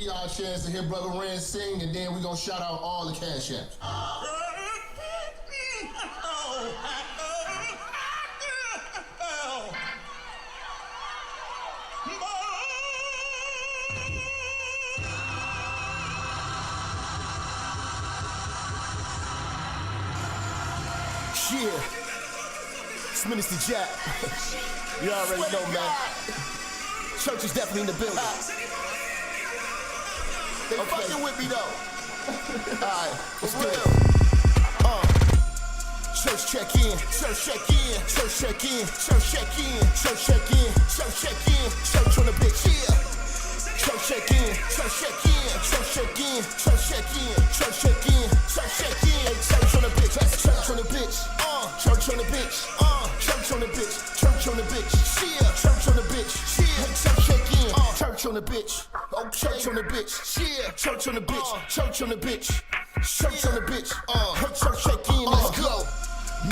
y'all a chance to hear Brother Ren sing, and then we're gonna shout out all the cash apps. Yeah, it's Minister Jap. You already know, man. Church is definitely in the building. They fucking with me though. Alright, let's do it. Church check in, church check in, church check in, church check in, church check in, church check in, church on the bitch, yeah. Church check in, church check in, church check in, church check in, church check in, church check in, church on the bitch, that's church on the bitch, church on the bitch, church on the bitch, church on the bitch, yeah, church on the bitch, yeah, church check in, church on the bitch, oh church on the bitch, yeah, church on the bitch, church on the bitch, church on the bitch, hey church check in, let's go.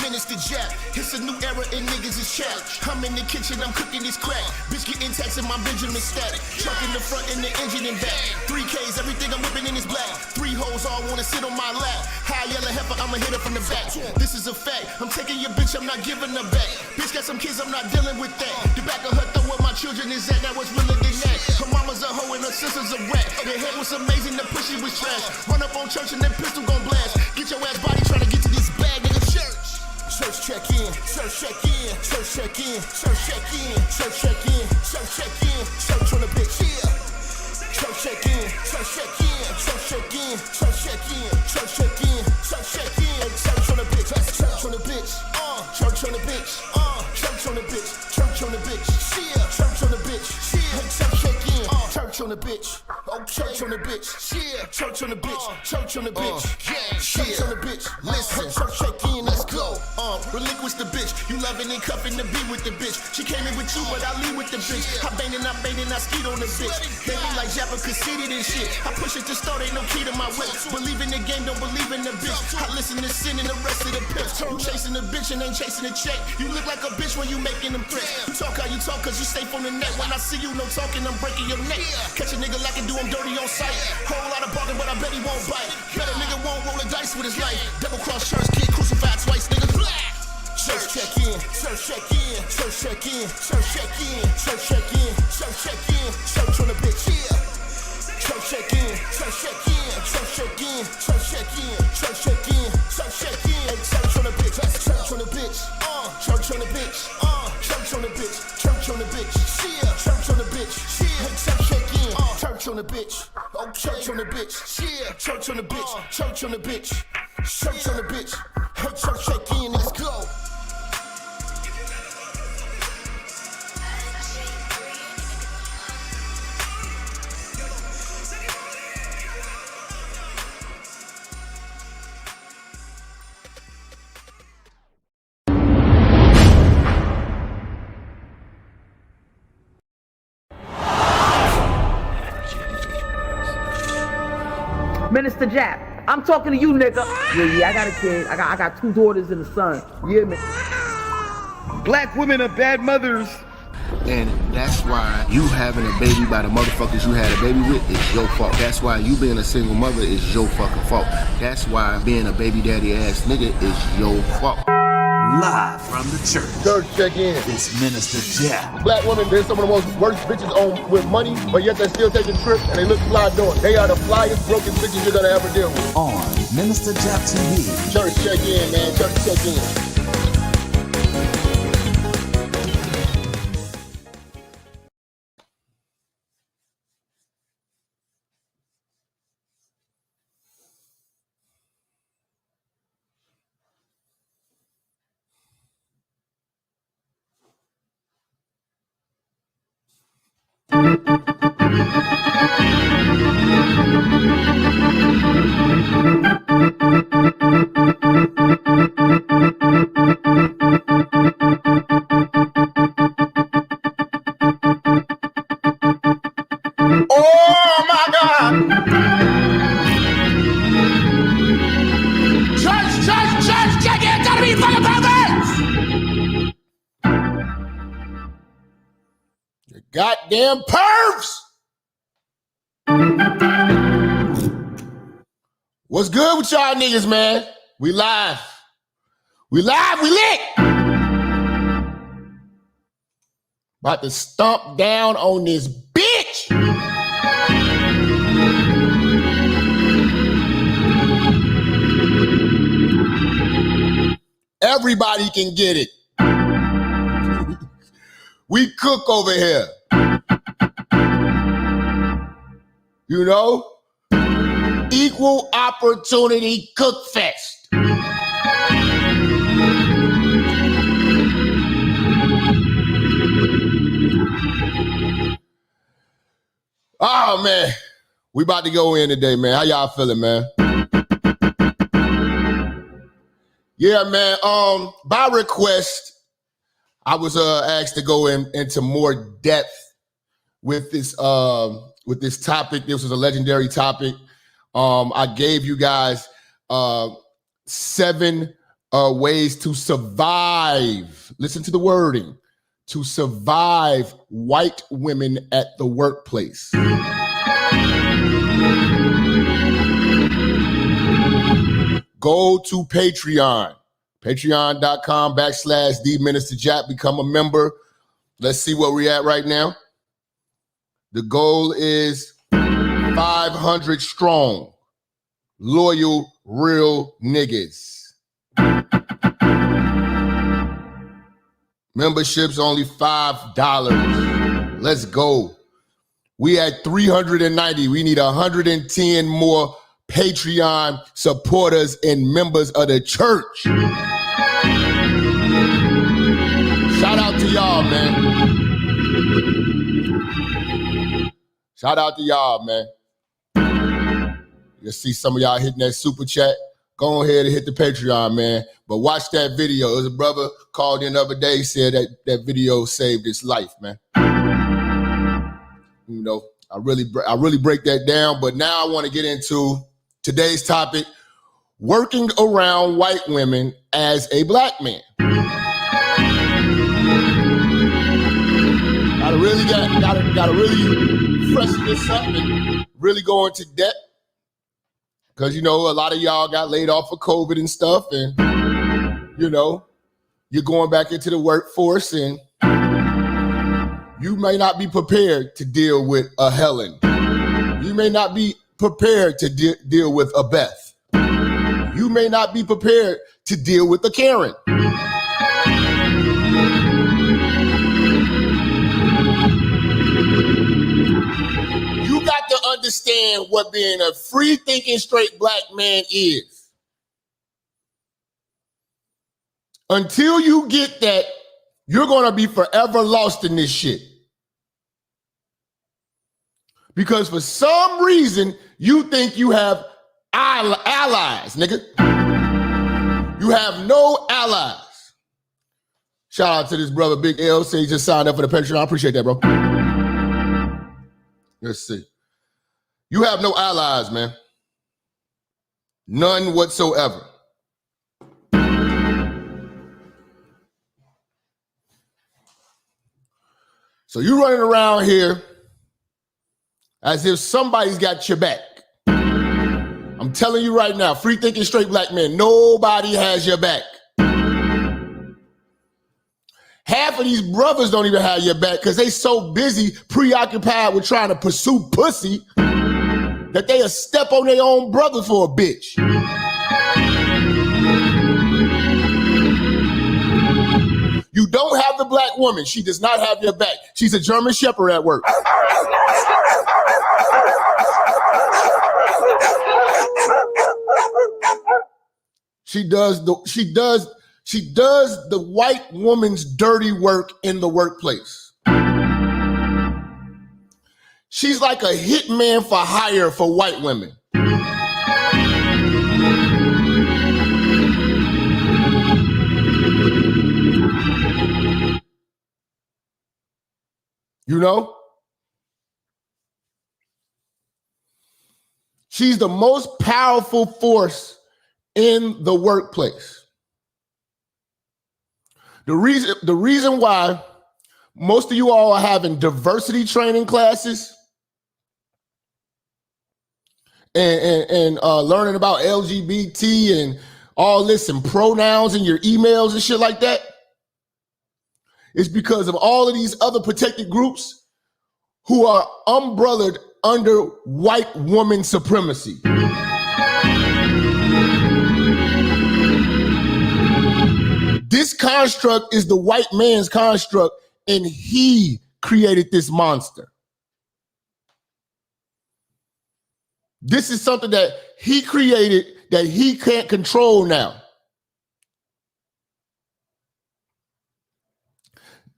Minister Jap, it's a new era and niggas is chat. I'm in the kitchen, I'm cooking this crack. Bitch getting taxed in my Benjamin static. Truck in the front and the engine in back. 3Ks, everything I'm whipping in is black. 3 hoes all wanna sit on my lap. High yellow heifer, I'ma hit her from the back. This is a fact, I'm taking your bitch, I'm not giving her back. Bitch got some kids, I'm not dealing with that. The back of her throw where my children is at, that was realer than that. Her mama's a hoe and her sister's a rat. The head was amazing, the pussy was trash. Run up on church and that pistol gon' blast. Get your ass body trying to get to this bag, nigga, church. Church check in, church check in, church check in, church check in, church check in, church check in, church on the bitch, yeah. Church check in, church check in, church check in, church check in, church check in, church check in, church on the bitch, that's church on the bitch, church on the bitch, church on the bitch, church on the bitch, yeah, church on the bitch, yeah, church check in, church on the bitch, oh church on the bitch, yeah, church on the bitch, church on the bitch, yeah, church on the bitch, listen, church check in, let's go. Relinquish the bitch, you loving and cuffing to be with the bitch. She came in with you, but I leave with the bitch. I bangin', I skeet on the bitch. They be like Jap conceited and shit. I push it to start, ain't no key to my whip. Believe in the game, don't believe in the bitch. I listen to sin and the rest of the pimps. You chasing the bitch and ain't chasing the check. You look like a bitch when you making them threats. You talk how you talk, cause you safe on the net. When I see you, no talking, I'm breaking your neck. Catch a nigga like and do him dirty on sight. Whole lot of bargain, but I bet he won't bite. Bet a nigga won't roll the dice with his life. Double cross church kid, crucified twice, nigga. Church check in, church check in, church check in, church check in, church check in, church check in, church on the bitch, yeah. Church check in, church check in, church check in, church check in, church check in, church check in, church on the bitch, that's church on the bitch, church on the bitch, church on the bitch, church on the bitch, yeah, church on the bitch, yeah, church check in, church on the bitch, oh church on the bitch, yeah, church on the bitch, church on the bitch, church on the bitch, hey church check in, let's go. Minister Jap, I'm talking to you, nigga. Yeah, I got a kid. I got 2 daughters and a son. Yeah, man. Black women are bad mothers. And that's why you having a baby by the motherfuckers you had a baby with is your fault. That's why you being a single mother is your fucking fault. That's why being a baby daddy ass nigga is your fault. Live from the church. Church check in. It's Minister Jap. Black women, they're some of the most worst bitches on with money, but yet they're still taking trips and they look fly doing. They are the flyest, broken bitches you're gonna ever deal with. On Minister Jap TV. Church check in, man. Church check in. Oh my God! Church, check in, gotta be fucking perfect! You goddamn pervs! What's good with y'all niggas, man? We live. We live, we lit. About to stomp down on this bitch. Everybody can get it. We cook over here. You know? Equal opportunity cook fest. Oh man, we about to go in today, man. How y'all feeling, man? Yeah, man. By request, I was asked to go into more depth with this topic. This was a legendary topic. I gave you guys 7 ways to survive. Listen to the wording. To survive white women at the workplace. Go to Patreon. Patreon.com/the Minister Jap. Become a member. Let's see where we're at right now. The goal is 500 strong, loyal, real niggas. Membership's only $5. Let's go. We at 390. We need 110 more Patreon supporters and members of the church. Shout out to y'all, man. Shout out to y'all, man. You see some of y'all hitting that super chat. Go ahead and hit the Patreon, man. But watch that video. There was a brother called in the other day, said that video saved his life, man. You know, I really break that down. But now I want to get into today's topic: working around white women as a black man. Gotta really freshen this up and really go into depth. Because, you know, a lot of y'all got laid off for COVID and stuff. And, you know, you're going back into the workforce and you may not be prepared to deal with a Helen. You may not be prepared to deal with a Beth. You may not be prepared to deal with a Karen. You got to understand what being a free-thinking straight black man is. Until you get that, you're going to be forever lost in this shit. Because for some reason, you think you have allies, nigga. You have no allies. Shout out to this brother, Big L. Say he just signed up for the Patreon. I appreciate that, bro. Let's see. You have no allies, man. None whatsoever. So you running around here as if somebody's got your back. I'm telling you right now, free thinking straight black men, nobody has your back. Half of these brothers don't even have your back because they so busy, preoccupied with trying to pursue pussy that they'll step on their own brother for a bitch. You don't have the black woman. She does not have your back. She's a German Shepherd at work. She does the white woman's dirty work in the workplace. She's like a hitman for hire for white women. You know? She's the most powerful force in the workplace. The reason why most of you all are having diversity training classes and learning about LGBT and all this and pronouns in your emails and shit like that, it's because of all of these other protected groups who are umbrellaed under white woman supremacy. This construct is the white man's construct, and he created this monster. This is something that he created that he can't control now.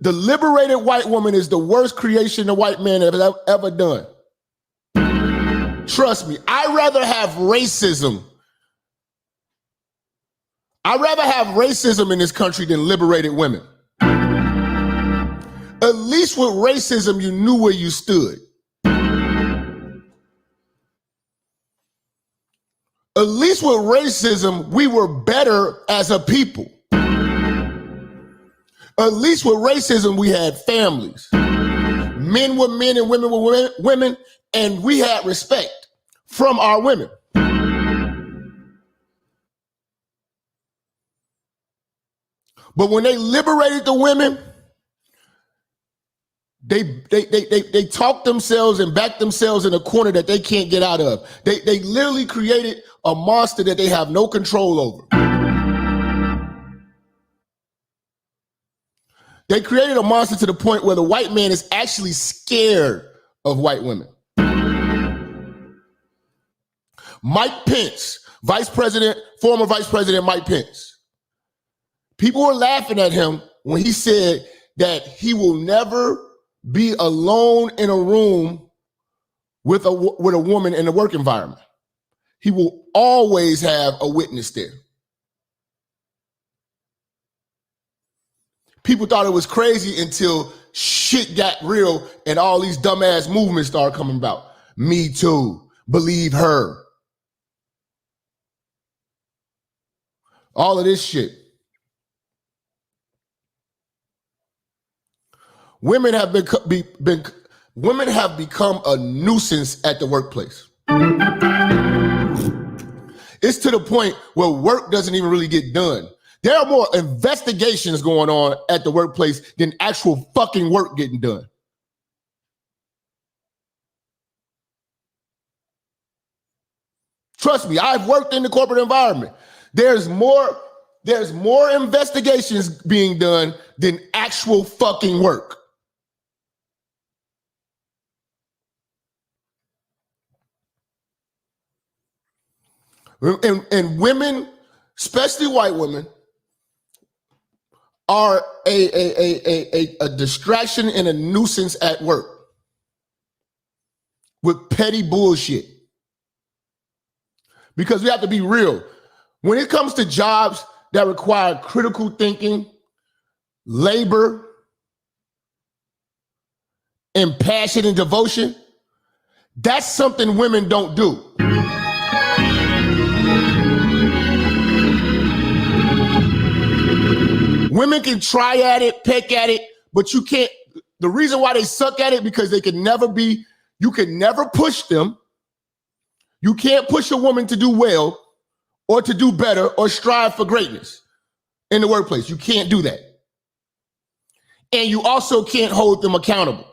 The liberated white woman is the worst creation the white man has ever done. Trust me, I'd rather have racism. I'd rather have racism in this country than liberated women. At least with racism, you knew where you stood. At least with racism, we were better as a people. At least with racism, we had families. Men were men and women were women, and we had respect from our women. But when they liberated the women, they talked themselves and backed themselves in a corner that they can't get out of. They literally created a monster that they have no control over. They created a monster to the point where the white man is actually scared of white women. Mike Pence, former Vice President Mike Pence. People were laughing at him when he said that he will never be alone in a room with a woman in a work environment. He will always have a witness there. People thought it was crazy until shit got real and all these dumbass movements started coming about. Me Too, Believe Her. All of this shit. Women have become a nuisance at the workplace. It's to the point where work doesn't even really get done. There are more investigations going on at the workplace than actual fucking work getting done. Trust me, I've worked in the corporate environment. There's more investigations being done than actual fucking work. And women, especially white women, are a distraction and a nuisance at work with petty bullshit. Because we have to be real. When it comes to jobs that require critical thinking, labor, and passion and devotion, that's something women don't do. Women can try at it, peck at it, but you can't. The reason why they suck at it because you can never push them. You can't push a woman to do well or to do better or strive for greatness in the workplace. You can't do that. And you also can't hold them accountable.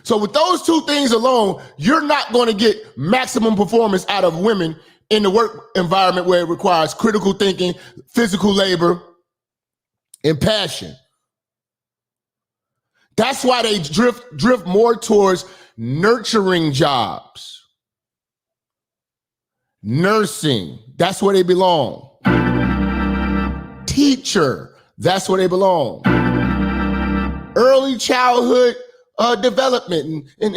So with those two things alone, you're not going to get maximum performance out of women in the work environment where it requires critical thinking, physical labor, and passion. That's why they drift more towards nurturing jobs. Nursing, that's where they belong. Teacher, that's where they belong. Early childhood development and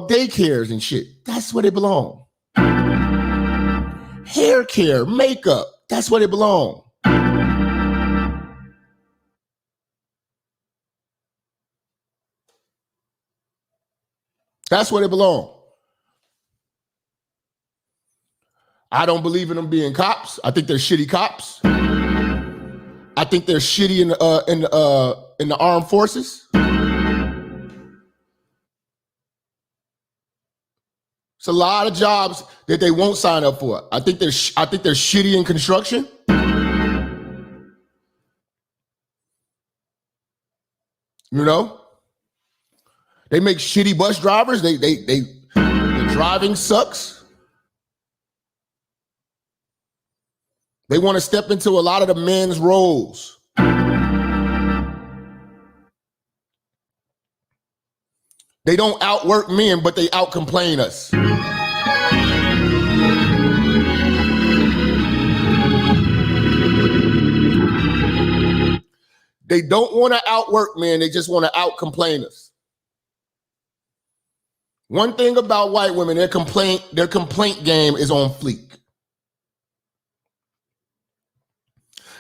daycares and shit. That's where they belong. Hair care, makeup, that's where they belong. That's where they belong. I don't believe in them being cops. I think they're shitty cops. I think they're shitty in the armed forces. It's a lot of jobs that they won't sign up for. I think they're shitty in construction. You know, they make shitty bus drivers. The driving sucks. They want to step into a lot of the men's roles. They don't outwork men, but they outcomplain us. They don't want to outwork men, they just want to outcomplain us. One thing about white women, their complaint game is on fleek.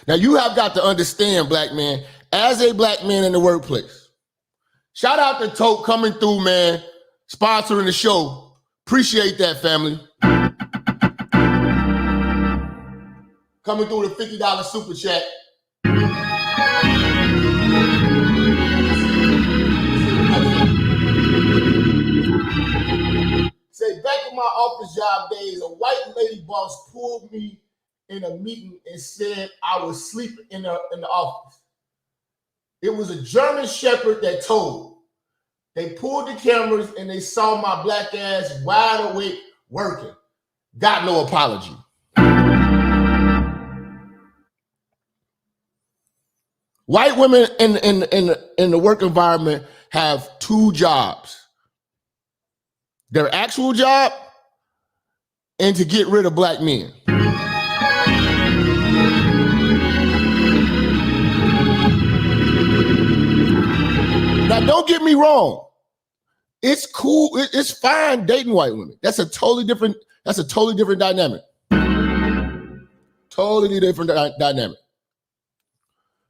Now you have got to understand, black man, as a black man in the workplace. Shout out to Tote coming through, man, sponsoring the show. Appreciate that, family. Coming through the $50 super chat. Say, back in my office job days, a white lady boss pulled me in a meeting and said I was sleeping in the office. It was a German Shepherd that told. They pulled the cameras and they saw my black ass wide awake working. Got no apology. White women in the work environment have two jobs. Their actual job and to get rid of black men. Now, don't get me wrong. It's cool. It's fine dating white women. That's a totally different dynamic. Totally different dynamic.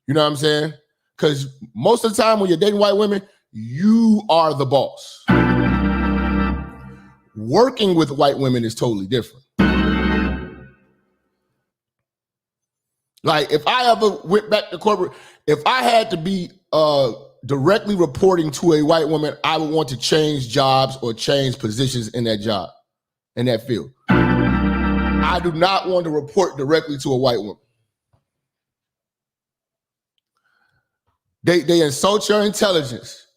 You know what I'm saying? Because most of the time when you're dating white women, you are the boss. Working with white women is totally different. Like if I ever went back to corporate, if I had to be directly reporting to a white woman, I would want to change jobs or change positions in that job, in that field. I do not want to report directly to a white woman. They insult your intelligence.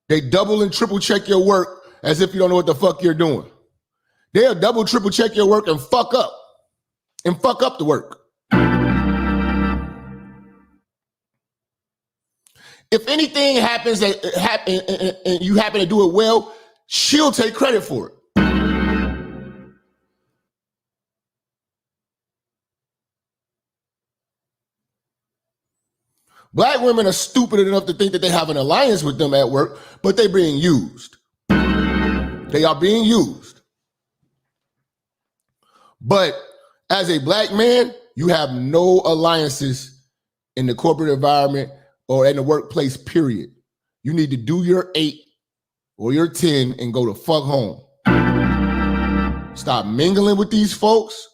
They double and triple check your work as if you don't know what the fuck you're doing. They'll double, triple check your work and fuck up the work. If anything happens and you happen to do it well, she'll take credit for it. Black women are stupid enough to think that they have an alliance with them at work, but they're being used. They are being used. But as a black man, you have no alliances in the corporate environment or in the workplace, period. You need to do your 8 or your 10 and go to fuck home. Stop mingling with these folks.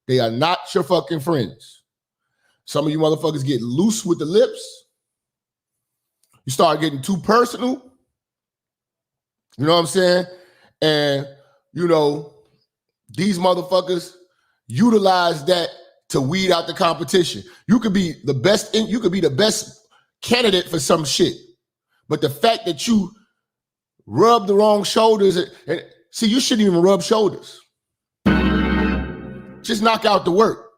They are not your fucking friends. Some of you motherfuckers get loose with the lips. You start getting too personal. You know what I'm saying? And, you know, these motherfuckers utilize that to weed out the competition. You could be the best candidate for some shit. But the fact that you rub the wrong shoulders, and see, you shouldn't even rub shoulders. Just knock out the work.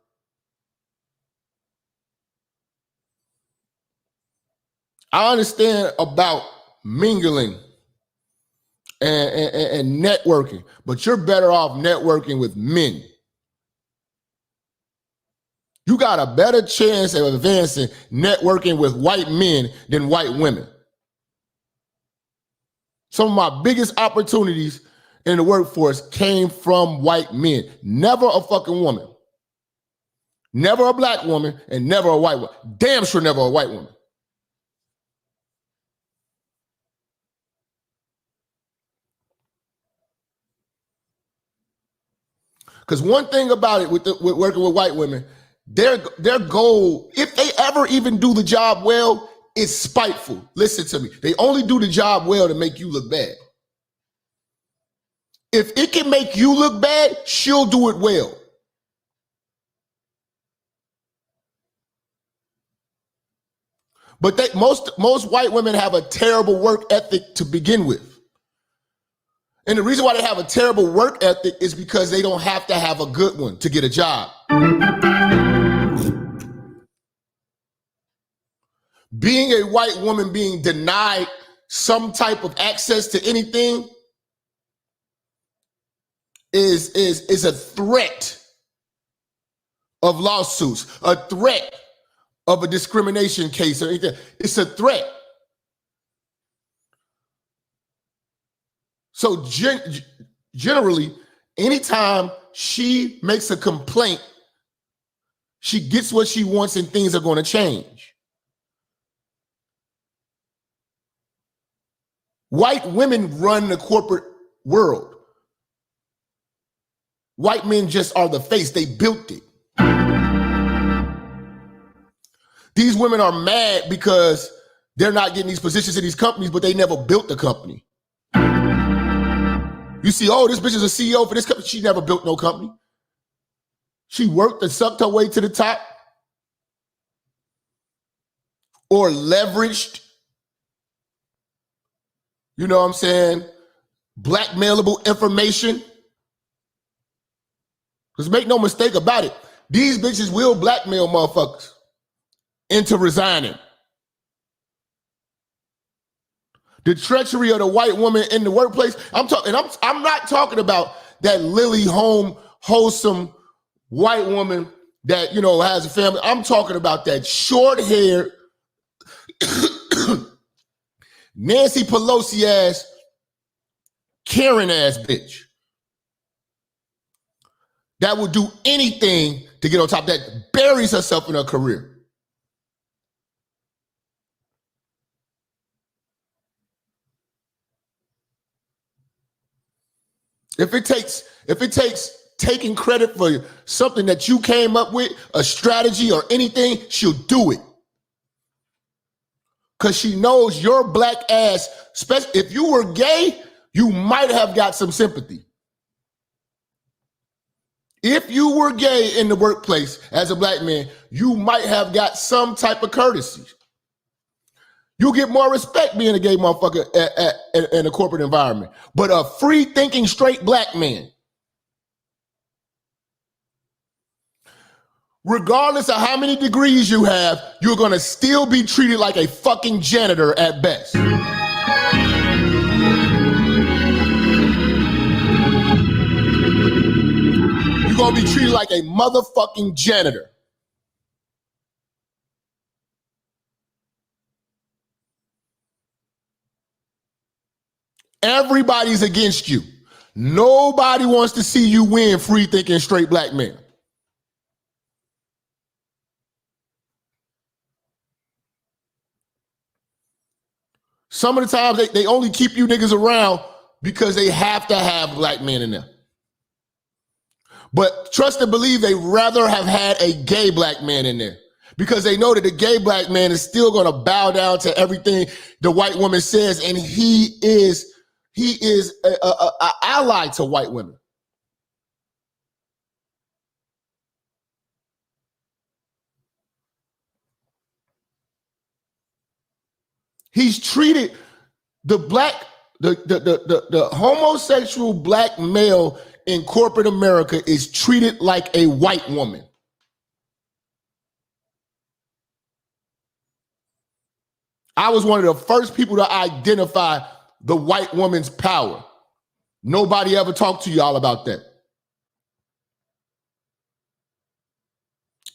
I understand about mingling and networking, but you're better off networking with men. You got a better chance of advancing networking with white men than white women. Some of my biggest opportunities in the workforce came from white men. Never a fucking woman. Never a black woman and never a white woman. Damn sure never a white woman. Because one thing about it with working with white women, their goal, if they ever even do the job well, is spiteful. Listen to me. They only do the job well to make you look bad. If it can make you look bad, she'll do it well. But most white women have a terrible work ethic to begin with. And the reason why they have a terrible work ethic is because they don't have to have a good one to get a job. Being a white woman being denied some type of access to anything is a threat of lawsuits, a threat of a discrimination case or anything. It's a threat. So generally, anytime she makes a complaint, she gets what she wants and things are going to change. White women run the corporate world. White men just are the face. They built it. These women are mad because they're not getting these positions in these companies, but they never built the company. You see, oh, this bitch is a CEO for this company. She never built no company. She worked and sucked her way to the top or leveraged, you know what I'm saying, blackmailable information. Because make no mistake about it, these bitches will blackmail motherfuckers into resigning. The treachery of the white woman in the workplace. I'm not talking about that lily home, wholesome white woman that, you know, has a family. I'm talking about that short-haired, Nancy Pelosi ass, Karen ass bitch that will do anything to get on top, that buries herself in her career. If it takes taking credit for something that you came up with, a strategy or anything, she'll do it. Because she knows your black ass, especially if you were gay, you might have got some sympathy. If you were gay in the workplace as a black man, you might have got some type of courtesy. You get more respect being a gay motherfucker in a corporate environment. But a free-thinking, straight black man, regardless of how many degrees you have, you're going to still be treated like a fucking janitor at best. You're going to be treated like a motherfucking janitor. Everybody's against you. Nobody wants to see you win, free-thinking, straight black men. Some of the times they only keep you niggas around because they have to have black men in there. But trust and believe they rather have had a gay black man in there because they know that the gay black man is still going to bow down to everything the white woman says, and he is a ally to white women. He's treated the homosexual black male in corporate America is treated like a white woman. I was one of the first people to identify the white woman's power. Nobody ever talked to y'all about that.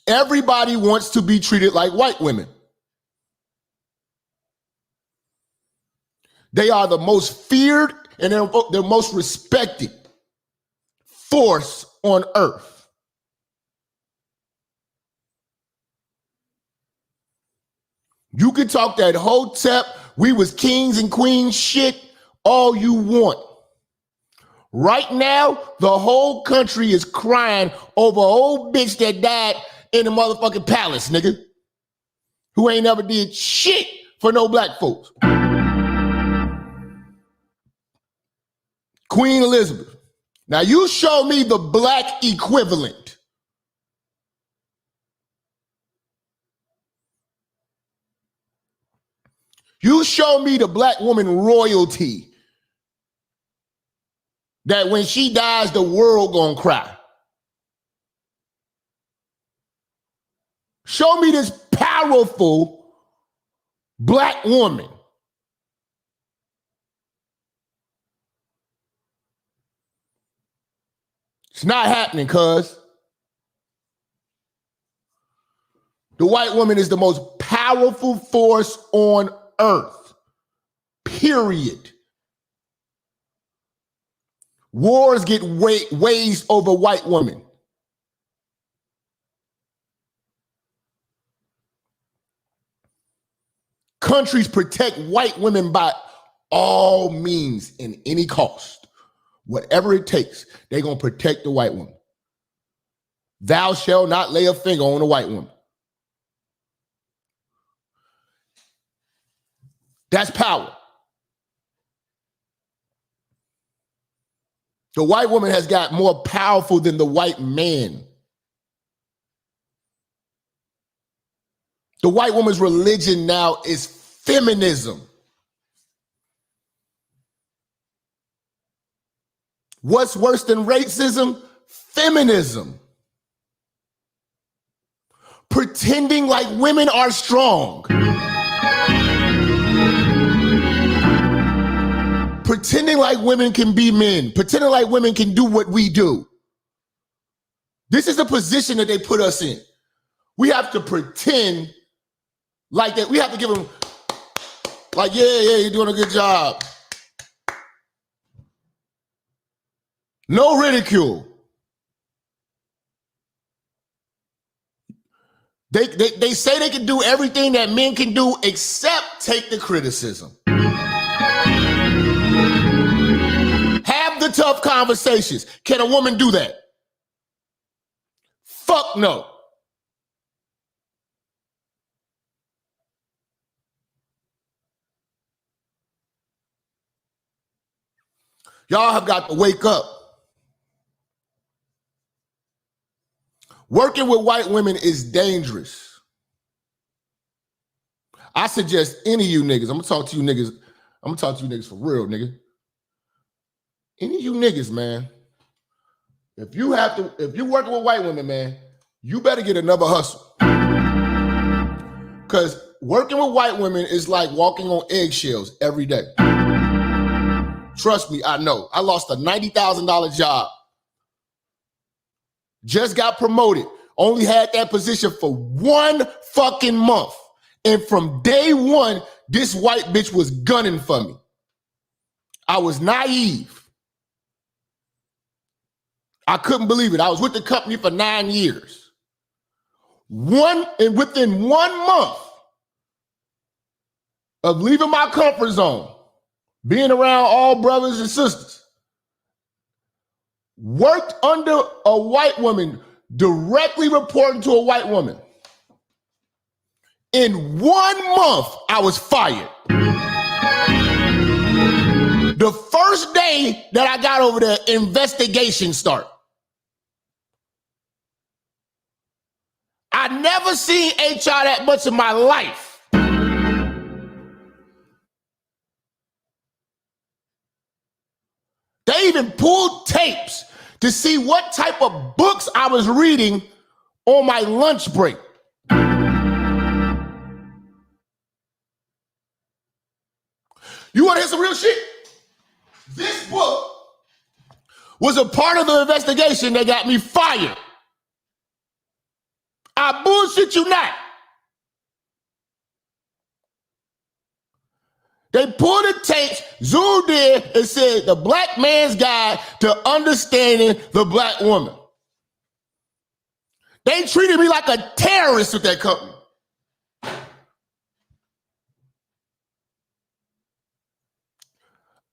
Everybody wants to be treated like white women. They are the most feared and they're most respected force on earth. You can talk that hotep, we was kings and queens shit all you want. Right now, the whole country is crying over an old bitch that died in the motherfucking palace, nigga, who ain't never did shit for no black folks. Queen Elizabeth. Now you show me the black equivalent. You show me the black woman royalty that when she dies, the world gonna cry. Show me this powerful black woman. It's not happening, cuz. The white woman is the most powerful force on earth. Period. Wars get waged over white women. Countries protect white women by all means in any cost. Whatever it takes, they're going to protect the white woman. Thou shalt not lay a finger on a white woman. That's power. The white woman has got more powerful than the white man. The white woman's religion now is feminism. What's worse than racism? Feminism. Pretending like women are strong. Pretending like women can be men. Pretending like women can do what we do. This is the position that they put us in. We have to pretend like that. We have to give them like, yeah, you're doing a good job. No ridicule. They say they can do everything that men can do except take the criticism. Have the tough conversations. Can a woman do that? Fuck no. Y'all have got to wake up. Working with white women is dangerous. I suggest any of you niggas, I'm gonna talk to you niggas for real, nigga. Any of you niggas, man, if you're working with white women, man, you better get another hustle. Because working with white women is like walking on eggshells every day. Trust me, I know. I lost a $90,000 job. Just got promoted. Only had that position for 1 fucking month. And from day one, this white bitch was gunning for me. I was naive. I couldn't believe it. I was with the company for 9 years. Within 1 month of leaving my comfort zone, being around all brothers and sisters, worked under a white woman, directly reporting to a white woman. In 1 month, I was fired. The first day that I got over there, investigation start. I never seen HR that much in my life. They even pulled tapes to see what type of books I was reading on my lunch break. You want to hear some real shit? This book was a part of the investigation that got me fired. I bullshit you not. They pulled the tapes, zoomed in, and said the black man's guide to understanding the black woman. They treated me like a terrorist with that company.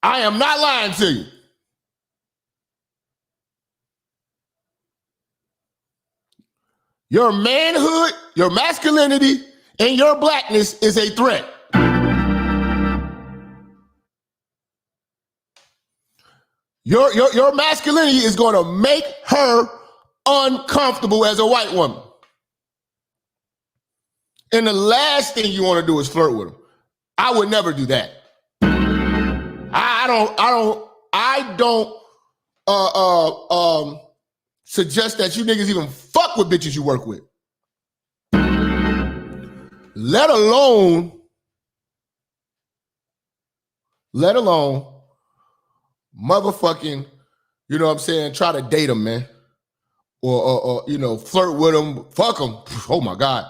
I am not lying to you. Your manhood, your masculinity, and your blackness is a threat. Your masculinity is going to make her uncomfortable as a white woman. And the last thing you want to do is flirt with them. I would never do that. I don't suggest that you niggas even fuck with bitches you work with. Let alone motherfucking, you know what I'm saying, try to date them, man. Or you know, flirt with them, fuck them. Oh my God.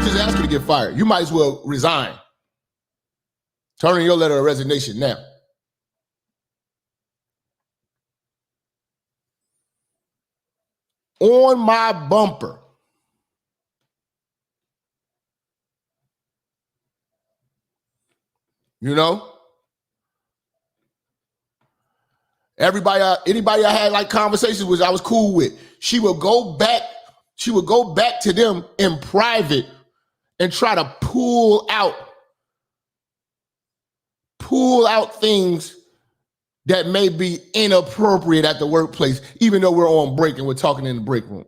Just ask you to get fired. You might as well resign. Turn in your letter of resignation now. On my bumper. You know? Anybody I had like conversations with, I was cool with. She would go back to them in private and try to pull out things that may be inappropriate at the workplace, even though we're on break and we're talking in the break room.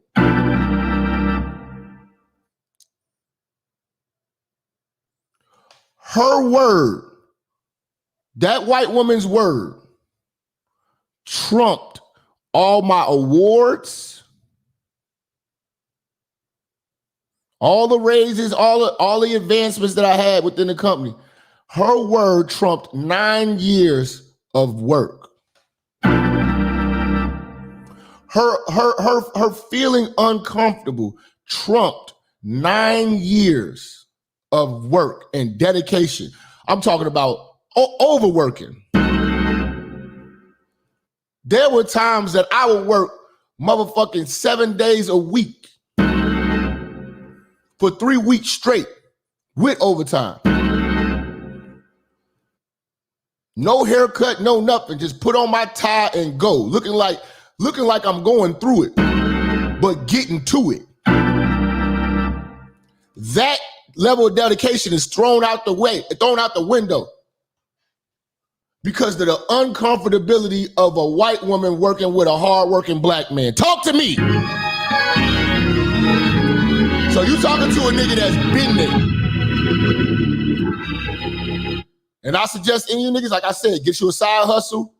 Her word, that white woman's word, trumped all my awards, all the raises, all the advancements that I had within the company. Her word trumped 9 years of work. Her feeling uncomfortable trumped 9 years of work and dedication. I'm talking about overworking. There were times that I would work motherfucking 7 days a week for 3 weeks straight with overtime. No haircut, no nothing. Just put on my tie and go. Looking like I'm going through it, but getting to it. That level of dedication is thrown out the window because of the uncomfortability of a white woman working with a hardworking black man. Talk to me. So you talking to a nigga that's been there. And I suggest any of you niggas, like I said, get you a side hustle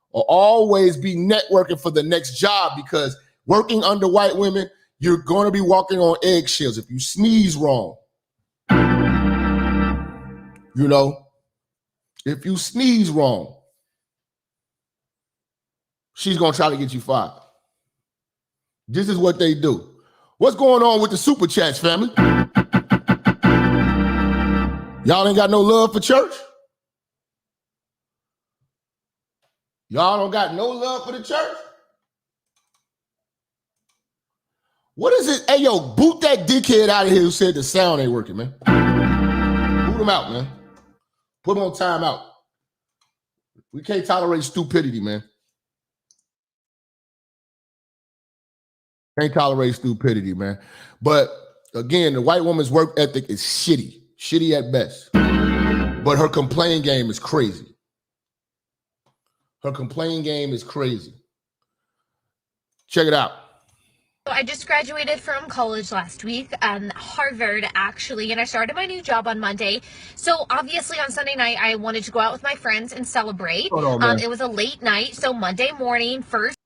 or always be networking for the next job, because working under white women, you're going to be walking on eggshells. If you sneeze wrong, you know, if you sneeze wrong, she's going to try to get you fired. This is what they do. What's going on with the super chats, family? Y'all ain't got no love for church? Y'all don't got no love for the church? What is it? Hey, yo, boot that dickhead out of here who said the sound ain't working, man. Boot him out, man. Put him on timeout. We can't tolerate stupidity, man. Can't tolerate stupidity, man. But again, the white woman's work ethic is shitty at best. But her complaint game is crazy. Her complaint game is crazy. Check it out. I just graduated from college last week, Harvard actually, and I started my new job on Monday. So obviously on Sunday night, I wanted to go out with my friends and celebrate. Hold on, it was a late night, so Monday morning first.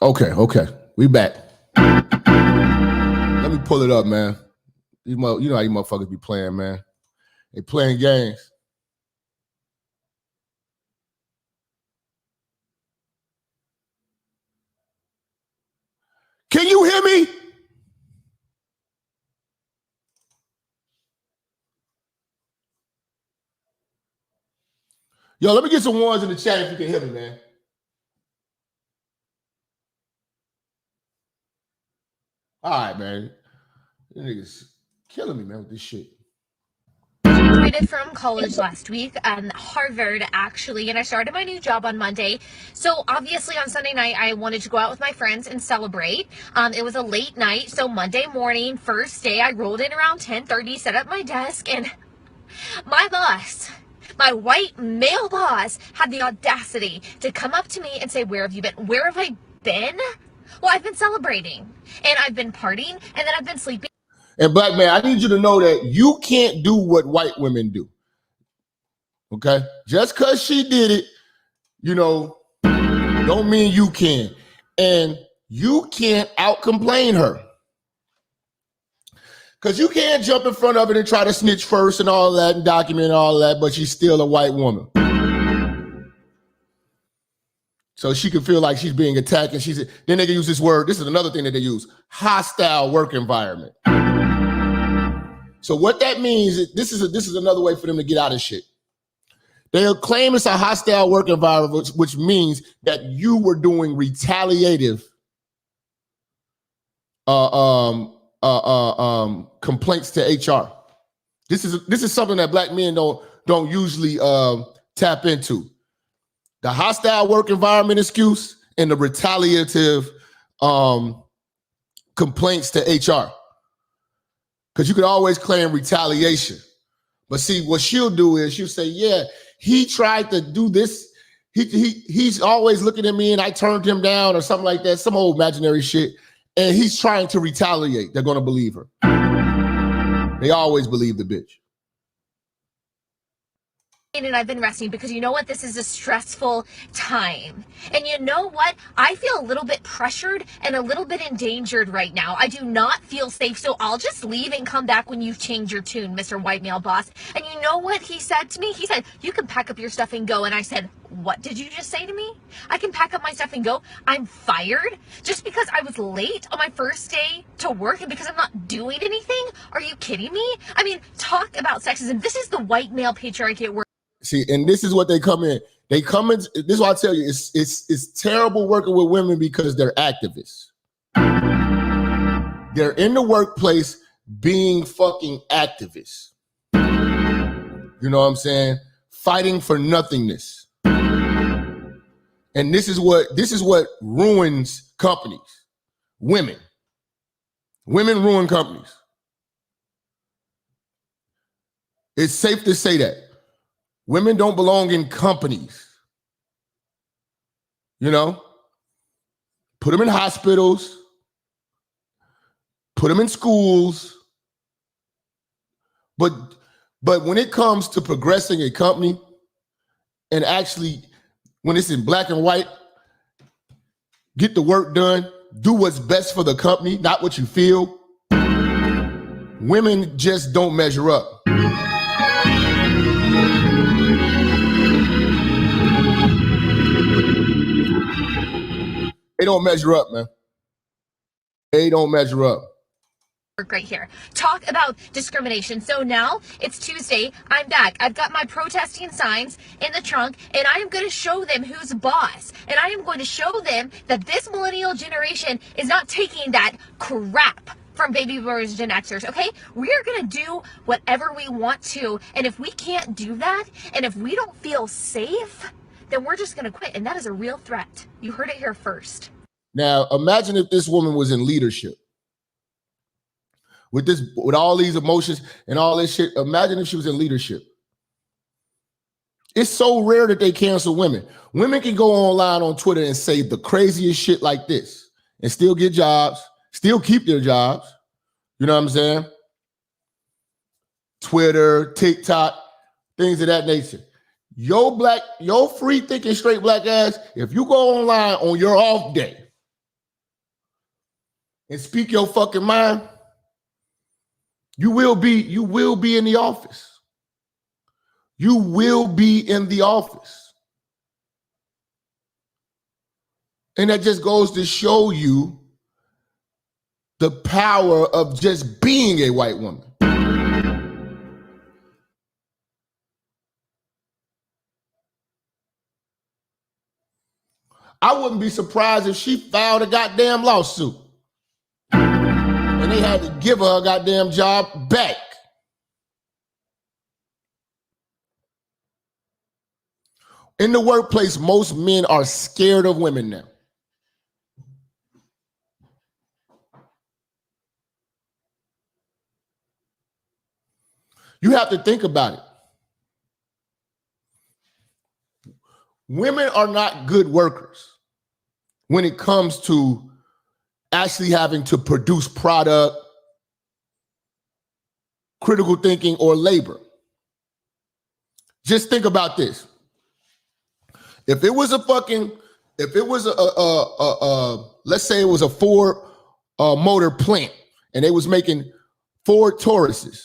Okay. We back. Let me pull it up, man. You know how you motherfuckers be playing, man. They playing games. Can you hear me? Yo, let me get some ones in the chat if you can hear me, man. All right, man. You niggas killing me, man, with this shit. Graduated from college last week, Harvard actually, and I started my new job on Monday. So obviously on Sunday night, I wanted to go out with my friends and celebrate. It was a late night, so Monday morning, first day, I rolled in around 10:30, set up my desk, and my boss, my white male boss, had the audacity to come up to me and say, "Where have you been?" Where have I been? Well, I've been celebrating, and I've been partying, and then I've been sleeping. And black man, I need you to know that you can't do what white women do. Okay? Just because she did it, you know, don't mean you can. And you can't out-complain her. Because you can't jump in front of it and try to snitch first and all that and document all that, but she's still a white woman. So she can feel like she's being attacked. And then they can use this word. This is another thing that they use: hostile work environment. So what that means is this is another way for them to get out of shit. They'll claim it's a hostile work environment, which means that you were doing retaliative complaints to HR. This is something that black men don't usually tap into. The hostile work environment excuse and the retaliative complaints to HR. Because you could always claim retaliation. But see, what she'll do is she'll say, yeah, he tried to do this. He's always looking at me and I turned him down or something like that, some old imaginary shit. And he's trying to retaliate. They're going to believe her. They always believe the bitch. And I've been resting because you know what? This is a stressful time. And you know what? I feel a little bit pressured and a little bit endangered right now. I do not feel safe, so I'll just leave and come back when you change your tune, Mr. White Male Boss. And you know what he said to me? He said, "You can pack up your stuff and go." And I said, "What did you just say to me? I can pack up my stuff and go? I'm fired just because I was late on my first day to work and because I'm not doing anything? Are you kidding me?" I mean, talk about sexism. This is the white male patriarchy at work. See, and this is what they come in. They come in. This is why I tell you, it's terrible working with women because they're activists. They're in the workplace being fucking activists. You know what I'm saying? Fighting for nothingness. And this is what ruins companies. Women ruin companies. It's safe to say that. Women don't belong in companies. You know? Put them in hospitals. Put them in schools. But when it comes to progressing a company and actually, when it's in black and white, get the work done, do what's best for the company, not what you feel, women just don't measure up. They don't measure up, man. They don't measure up. Right here. Talk about discrimination. So now it's Tuesday. I'm back. I've got my protesting signs in the trunk, and I am going to show them who's boss. And I am going to show them that this millennial generation is not taking that crap from baby boomers and Gen Xers, okay? We are going to do whatever we want to. And if we can't do that, and if we don't feel safe, then we're just going to quit. And that is a real threat. You heard it here first. Now, imagine if this woman was in leadership. With all these emotions and all this shit, imagine if she was in leadership. It's so rare that they cancel women. Women can go online on Twitter and say the craziest shit like this and still get jobs, still keep their jobs. You know what I'm saying? Twitter, TikTok, things of that nature. Your free thinking straight black ass, if you go online on your off day and speak your fucking mind, you will be in the office. You will be in the office. And that just goes to show you the power of just being a white woman. I wouldn't be surprised if she filed a goddamn lawsuit. somebody had to give her a goddamn job back. In the workplace, most men are scared of women now. You have to think about it. Women are not good workers when it comes to actually having to produce product, critical thinking, or labor. Just think about this. If it was let's say it was a Ford motor plant and they was making Ford Tauruses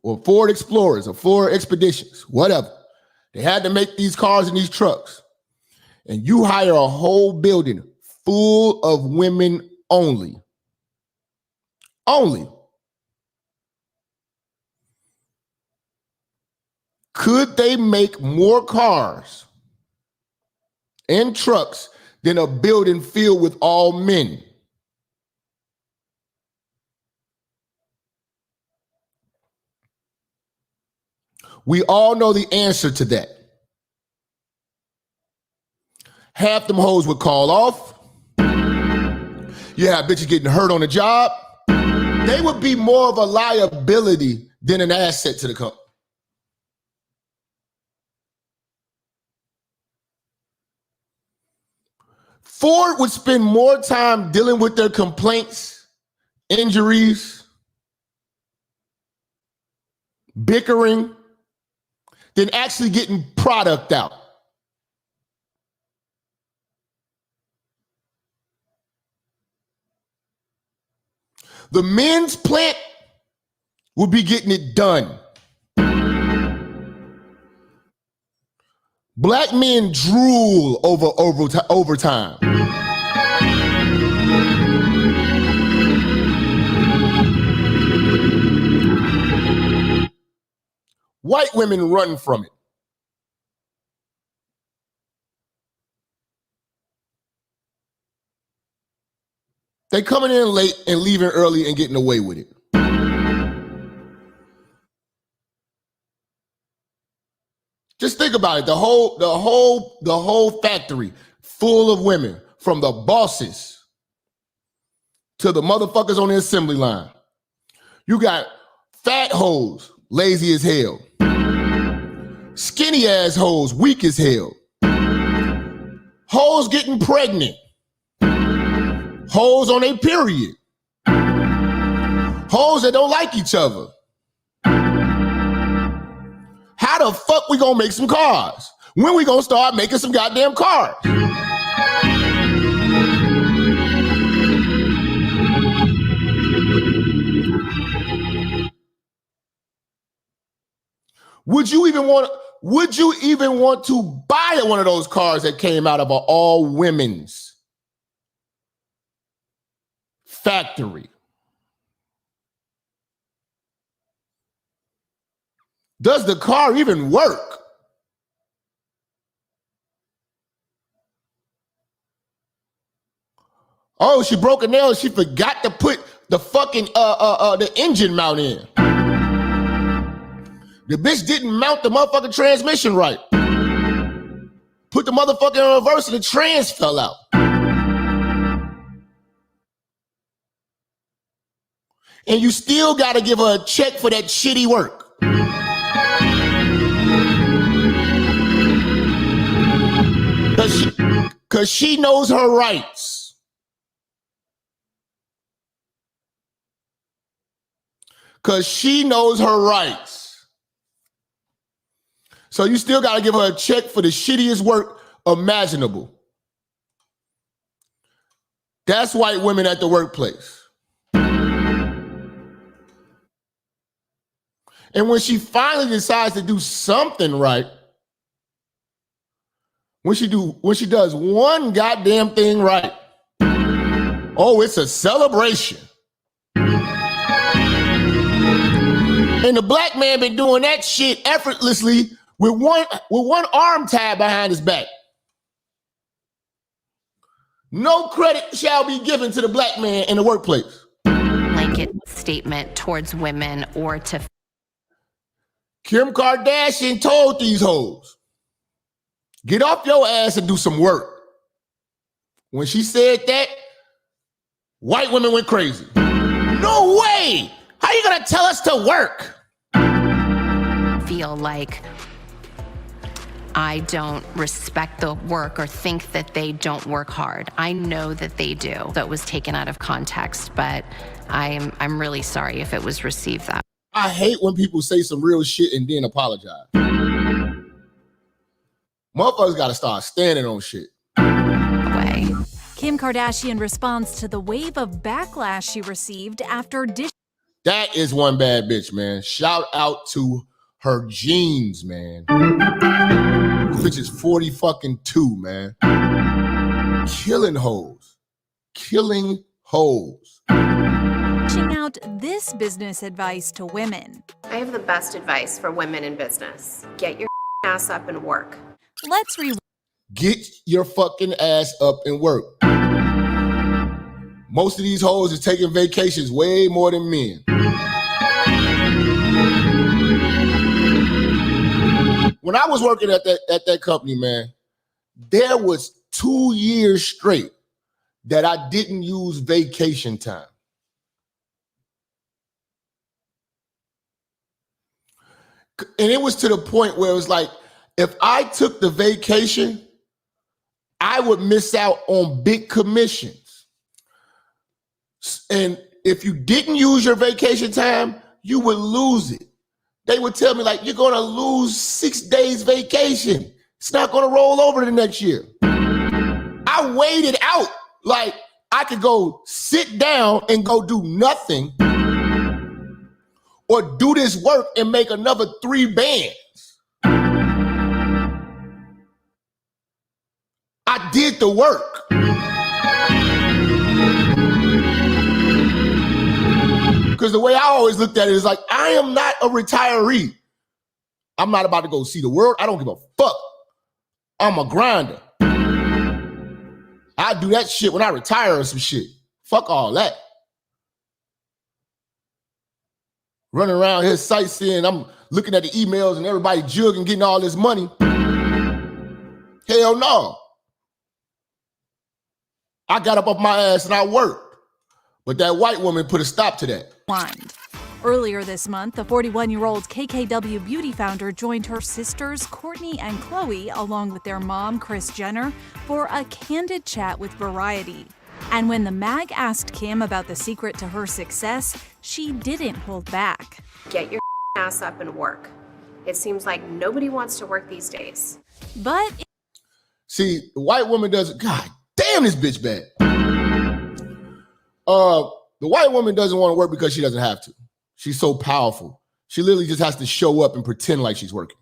or Ford Explorers or Ford Expeditions, whatever. They had to make these cars and these trucks. And you hire a whole building full of women only. Only. Could they make more cars and trucks than a building filled with all men? We all know the answer to that. Half them hoes would call off. You have bitches getting hurt on the job. They would be more of a liability than an asset to the company. Ford would spend more time dealing with their complaints, injuries, bickering, than actually getting product out. The men's plant will be getting it done. Black men drool over overtime. White women run from it. They coming in late and leaving early and getting away with it. Just think about it. The whole factory full of women, from the bosses to the motherfuckers on the assembly line. You got fat hoes, lazy as hell. Skinny ass hoes, weak as hell. Hoes getting pregnant. Hoes on their period. Hoes that don't like each other. How the fuck we gonna make some cars? When we gonna start making some goddamn cars? Would you even want to buy one of those cars that came out of an all women's factory? Does the car even work? Oh, she broke a nail. She forgot to put the fucking the engine mount in. The bitch didn't mount the motherfucking transmission right. Put the motherfucker in reverse and the trans fell out. And you still gotta give her a check for that shitty work. Cause she knows her rights. Cause she knows her rights. So you still gotta give her a check for the shittiest work imaginable. That's white women at the workplace. And when she finally decides to do something right, when she does one goddamn thing right, oh, it's a celebration. And the black man been doing that shit effortlessly with one arm tied behind his back. No credit shall be given to the black man in the workplace. Blanket statement towards women or to. Kim Kardashian told these hoes, get off your ass and do some work. When she said that, white women went crazy. No way! How you gonna tell us to work? Feel like I don't respect the work or think that they don't work hard. I know that they do. That was taken out of context, but I'm really sorry if it was received that. I hate when people say some real shit and then apologize. Motherfuckers gotta start standing on shit. Way. Kim Kardashian responds to the wave of backlash she received after That is one bad bitch, man. Shout out to her jeans, man. Bitch is 40 fucking 2, man. Killing hoes. Killing hoes. dishing out this business advice to women. I have the best advice for women in business. Get your ass up and work. Let's Get your fucking ass up and work. Most of these hoes is taking vacations way more than men. When I was working at that company, man, there was 2 years straight that I didn't use vacation time. And it was to the point where it was like, if I took the vacation, I would miss out on big commissions. And if you didn't use your vacation time, you would lose it. They would tell me, like, you're going to lose 6 days vacation. It's not going to roll over the next year. I waited out. Like, I could go sit down and go do nothing or do this work and make another 3 bands. I did the work. Because the way I always looked at it is like, I am not a retiree. I'm not about to go see the world. I don't give a fuck. I'm a grinder. I do that shit when I retire or some shit. Fuck all that. Running around here sightseeing, I'm looking at the emails and everybody jugging, getting all this money. Hell no. I got up off my ass and I worked. But that white woman put a stop to that. Earlier this month, the 41-year-old KKW beauty founder joined her sisters, Courtney and Chloe, along with their mom, Kris Jenner, for a candid chat with Variety. And when the mag asked Kim about the secret to her success, she didn't hold back. Get your ass up and work. It seems like nobody wants to work these days. But see, the white woman doesn't. God damn, this bitch bad. The white woman doesn't want to work because she doesn't have to. She's so powerful. She literally just has to show up and pretend like she's working.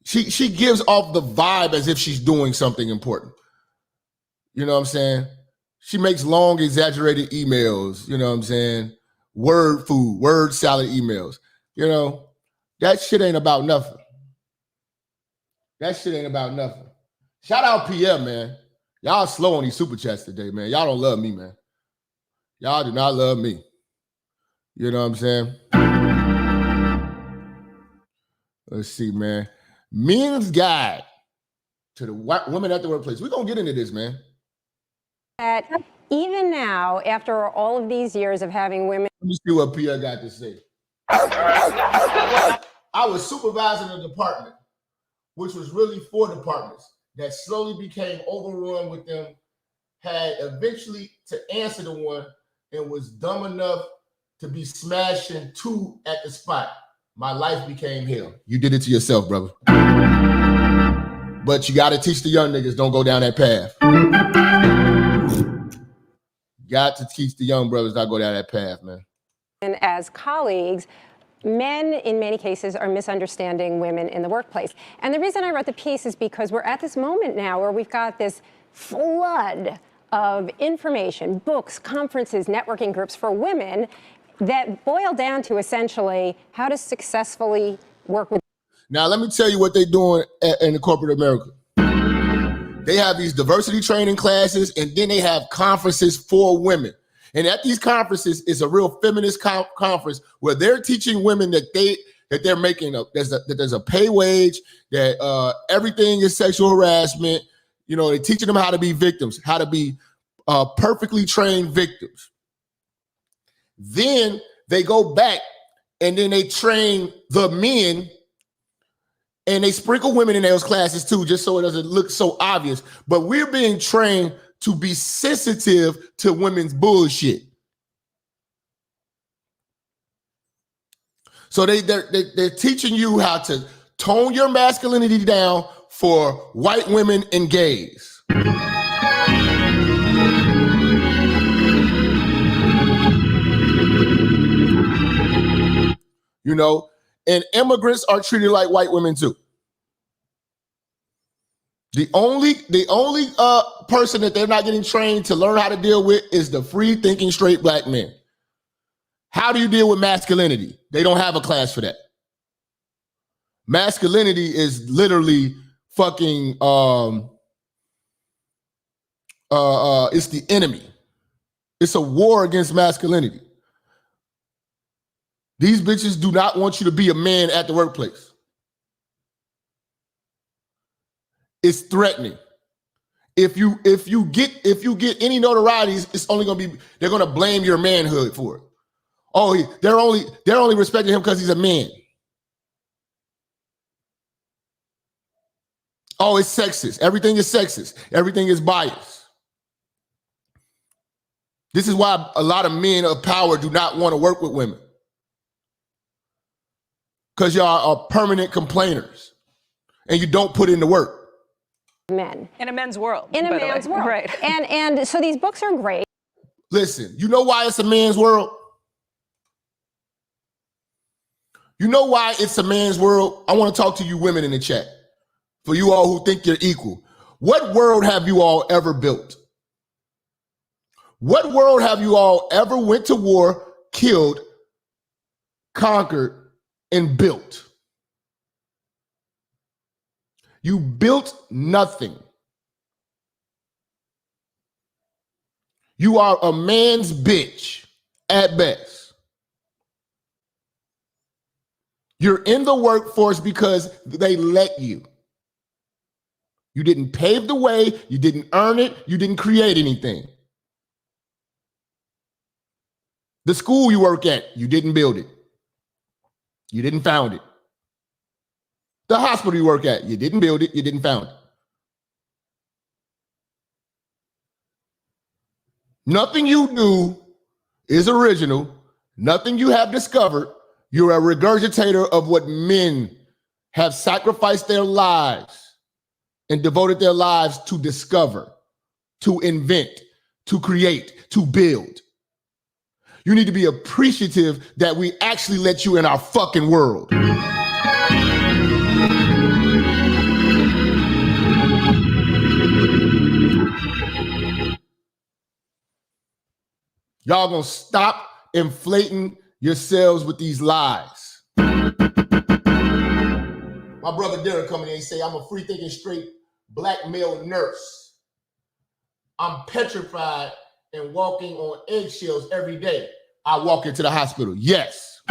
She gives off the vibe as if she's doing something important. You know what I'm saying? She makes long, exaggerated emails. You know what I'm saying? Word salad emails. You know, that shit ain't about nothing. That shit ain't about nothing. Shout out PM, man. Y'all slow on these super chats today, man. Y'all don't love me, man. Y'all do not love me. You know what I'm saying? Let's see, man. Men's guide to the women at the workplace. We're going to get into this, man. That even now, after all of these years of having women. Let me see what Pierre got to say. I was supervising a department, which was really 4 departments that slowly became overrun with them, had eventually to answer the one and was dumb enough to be smashing 2 at the spot. My life became hell. You did it to yourself, brother. But you got to teach the young niggas, don't go down that path. Got to teach the young brothers not go down that path, man. And as colleagues, men in many cases are misunderstanding women in the workplace. And the reason I wrote the piece is because we're at this moment now where we've got this flood of information, books, conferences, networking groups for women that boil down to essentially how to successfully work with. Now, let me tell you what they're doing in the corporate America. They have these diversity training classes, and then they have conferences for women. And at these conferences, it's a real feminist conference where they're teaching women that they're making that there's a pay wage, that everything is sexual harassment. You know, they're teaching them how to be victims, how to be perfectly trained victims. Then they go back and then they train the men. And they sprinkle women in those classes too, just so it doesn't look so obvious. But we're being trained to be sensitive to women's bullshit. So they're teaching you how to tone your masculinity down for white women and gays. You know, and immigrants are treated like white women too. The only person that they're not getting trained to learn how to deal with is the free thinking straight black men. How do you deal with masculinity? They don't have a class for that. Masculinity is literally fucking it's the enemy. It's a war against masculinity. These bitches do not want you to be a man at the workplace. It's threatening. If you get any notorieties, it's only gonna be, they're gonna blame your manhood for it. Oh, they're only respecting him because he's a man. Oh, it's sexist. Everything is sexist. Everything is biased. This is why a lot of men of power do not want to work with women. Because y'all are permanent complainers and you don't put in the work. Men. In a men's world. In a man's world. Right. And so these books are great. Listen, you know why it's a man's world? You know why it's a man's world? I want to talk to you women in the chat. For you all who think you're equal. What world have you all ever built? What world have you all ever went to war, killed, conquered, and built? You built nothing. You are a man's bitch at best. You're in the workforce because they let you. You didn't pave the way, you didn't earn it, you didn't create anything. The school you work at, you didn't build it. You didn't found it. The hospital you work at, you didn't build it, you didn't found it. Nothing you do is original. Nothing you have discovered. You're a regurgitator of what men have sacrificed their lives and devoted their lives to discover, to invent, to create, to build. You need to be appreciative that we actually let you in our fucking world. Y'all gonna stop inflating yourselves with these lies. My brother Derek coming in and say, I'm a free thinking straight black male nurse. I'm petrified and walking on eggshells every day. I walk into the hospital. Yes.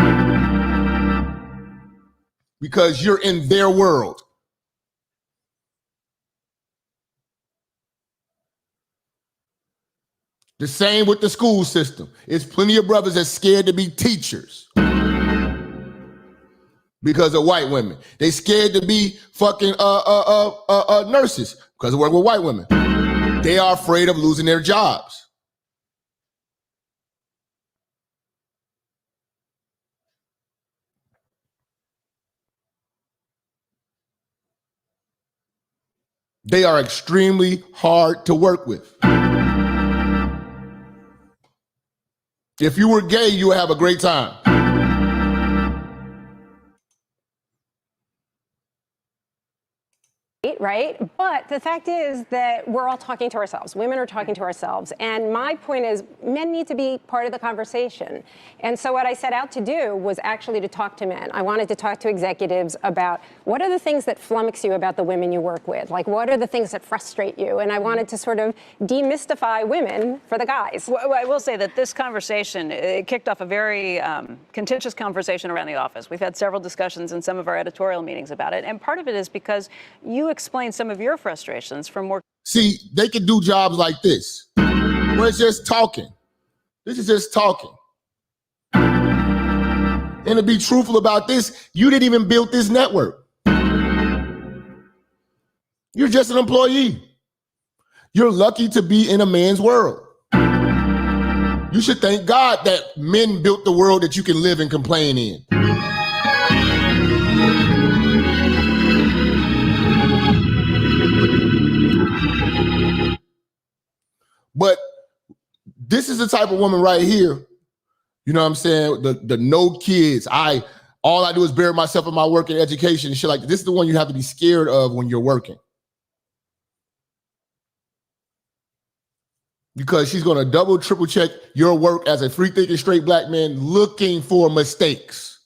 Because you're in their world. The same with the school system. It's plenty of brothers that's scared to be teachers because of white women. They scared to be fucking nurses because of working with white women. They are afraid of losing their jobs. They are extremely hard to work with. If you were gay, you would have a great time. right? But the fact is that we're all talking to ourselves. Women are talking to ourselves. And my point is, men need to be part of the conversation. And so what I set out to do was actually to talk to men. I wanted to talk to executives about what are the things that flummox you about the women you work with? Like, what are the things that frustrate you? And I wanted to sort of demystify women for the guys. Well, I will say that this conversation, it kicked off a very contentious conversation around the office. We've had several discussions in some of our editorial meetings about it. And part of it is because you explain some of your frustrations from more. See, they can do jobs like this, where it's just talking. This is just talking. And to be truthful about this, you didn't even build this network. You're just an employee. You're lucky to be in a man's world. You should thank God that men built the world that you can live and complain in. But this is the type of woman right here, you know what I'm saying? The no kids. All I do is bury myself in my work and education and shit like that. This is the one you have to be scared of when you're working. Because she's going to double, triple check your work as a free thinking straight black man looking for mistakes.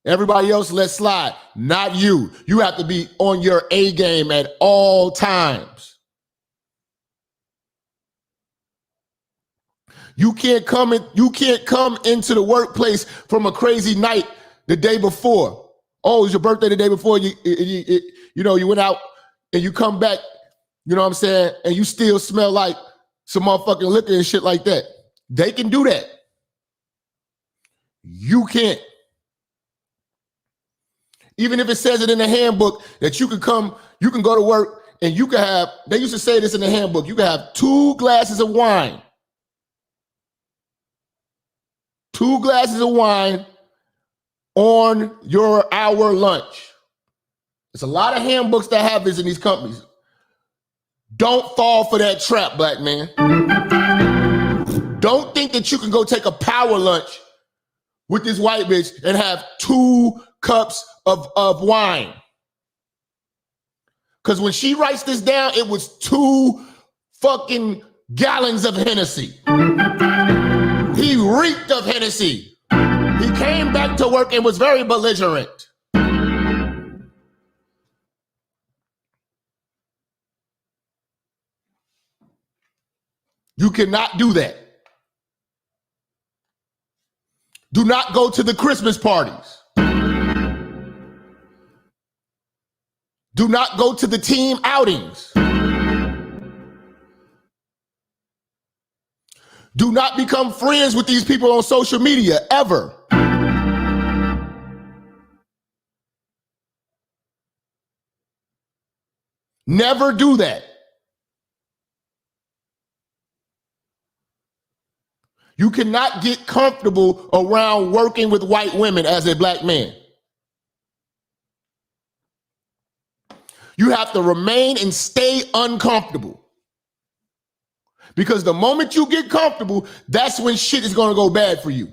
Everybody else, let's slide. Not you. You have to be on your A game at all times. You can't come into the workplace from a crazy night the day before. Oh, it's your birthday the day before. You went out and you come back, you know what I'm saying, and you still smell like some motherfucking liquor and shit like that. They can do that. You can't. Even if it says it in the handbook that you can go to work and you can have, they used to say this in the handbook, you can have 2 glasses of wine. 2 glasses of wine on your hour lunch. There's a lot of handbooks that have this in these companies. Don't fall for that trap, black man. Don't think that you can go take a power lunch with this white bitch and have 2 cups of wine. Because when she writes this down, it was 2 fucking gallons of Hennessy. He reeked of Hennessy. He came back to work and was very belligerent. You cannot do that. Do not go to the Christmas parties. Do not go to the team outings. Do not become friends with these people on social media, ever. Never do that. You cannot get comfortable around working with white women as a black man. You have to remain and stay uncomfortable. Because the moment you get comfortable, that's when shit is going to go bad for you.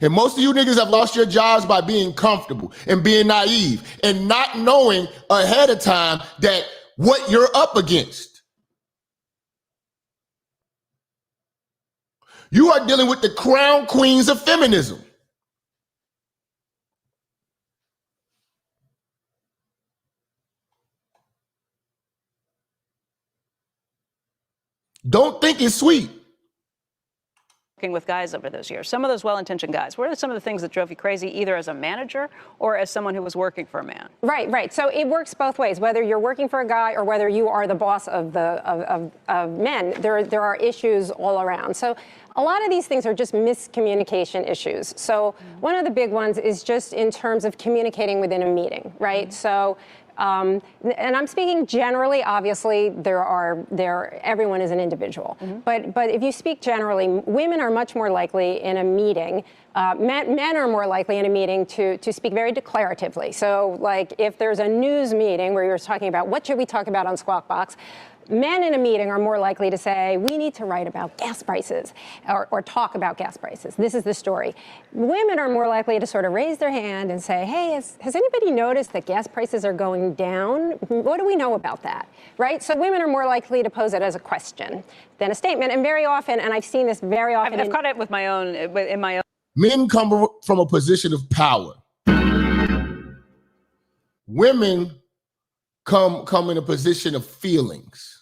And most of you niggas have lost your jobs by being comfortable and being naive and not knowing ahead of time that what you're up against. You are dealing with the crown queens of feminism. Don't think it's sweet. Working with guys over those years, some of those well-intentioned guys, what are some of the things that drove you crazy, either as a manager or as someone who was working for a man? Right. So it works both ways, whether you're working for a guy or whether you are the boss of men. There are issues all around. So a lot of these things are just miscommunication issues. So one of the big ones is just in terms of communicating within a meeting, right? So. And I'm speaking generally. Obviously, everyone is an individual. But if you speak generally, women are much more likely in a meeting. Men are more likely in a meeting to speak very declaratively. So, like, if there's a news meeting where you're talking about what should we talk about on Squawk Box, Men in a meeting are more likely to say, we need to write about gas prices or talk about gas prices. This is the story. Women are more likely to sort of raise their hand and say, hey, has anybody noticed that gas prices are going down? What do we know about that, right? So women are more likely to pose it as a question than a statement. And very often, and I've seen this very often. I've caught it with my own, in my own. Men come from a position of power. Women come in a position of feelings.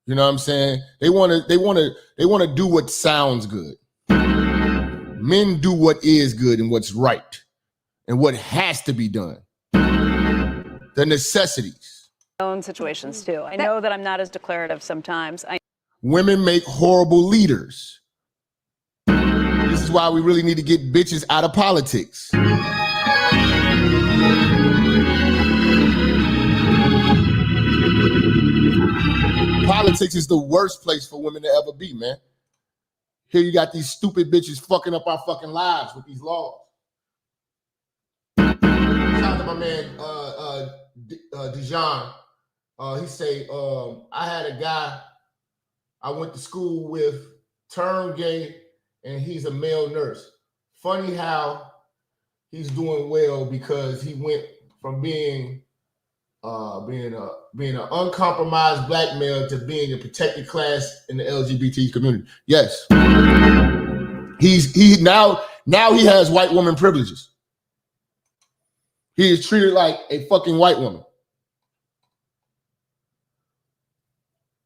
You know what I'm saying? They want to do what sounds good. Men do what is good and what's right and what has to be done. The necessities. Own situations too. I know that I'm not as declarative sometimes. Women make horrible leaders. This is why we really need to get bitches out of politics. Politics is the worst place for women to ever be, man. Here you got these stupid bitches fucking up our fucking lives with these laws. Shout out to my man, Dijon. He say, I had a guy I went to school with, turned gay, and he's a male nurse. Funny how he's doing well because he went from being an uncompromised black male to being a protected class in the LGBT community. Yes, he now he has white woman privileges. He is treated like a fucking white woman.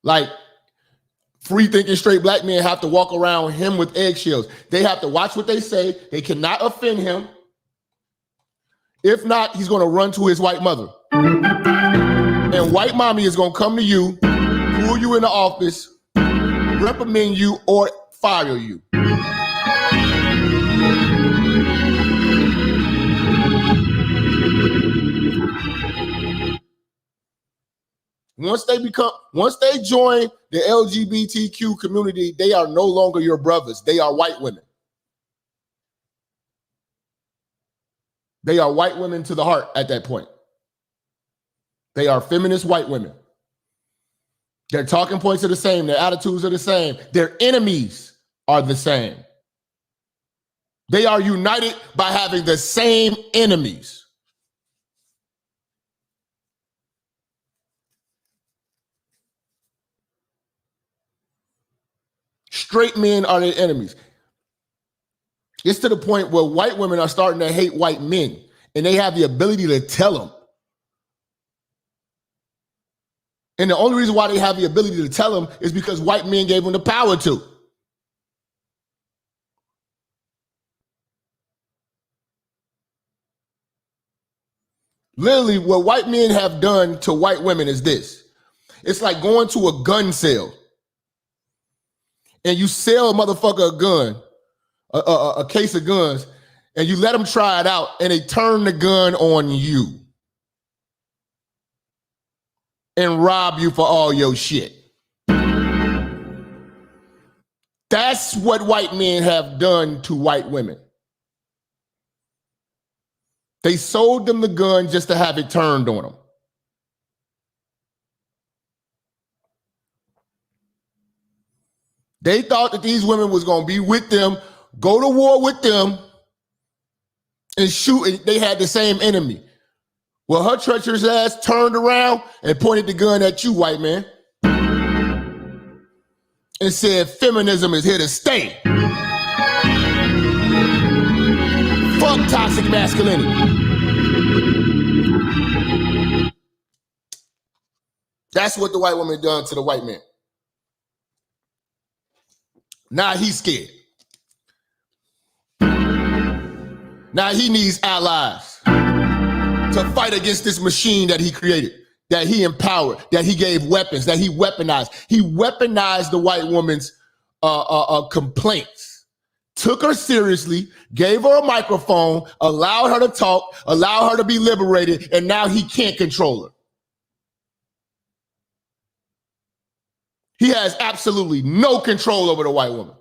Like free thinking straight black men have to walk around him with eggshells. They have to watch what they say. They cannot offend him. If not, he's going to run to his white mother. And white mommy is going to come to you, pull you in the office, reprimand you, or fire you. Once they join the LGBTQ community, they are no longer your brothers. They are white women. They are white women to the heart at that point. They are feminist white women. Their talking points are the same. Their attitudes are the same. Their enemies are the same. They are united by having the same enemies. Straight men are their enemies. It's to the point where white women are starting to hate white men, and they have the ability to tell them. And the only reason why they have the ability to tell them is because white men gave them the power to. Literally, what white men have done to white women is this. It's like going to a gun sale and you sell a motherfucker a gun, a case of guns, and you let them try it out and they turn the gun on you and rob you for all your shit. That's what white men have done to white women. They sold them the gun just to have it turned on them. They thought that these women was going to be with them, go to war with them, and shoot. And they had the same enemy. Well, her treacherous ass turned around and pointed the gun at you, white man, and said, feminism is here to stay. Fuck toxic masculinity. That's what the white woman done to the white man. Now he's scared. Now he needs allies to fight against this machine that he created, that he empowered, that he gave weapons, that he weaponized. He weaponized the white woman's complaints, took her seriously, gave her a microphone, allowed her to talk, allowed her to be liberated, and now he can't control her. He has absolutely no control over the white woman.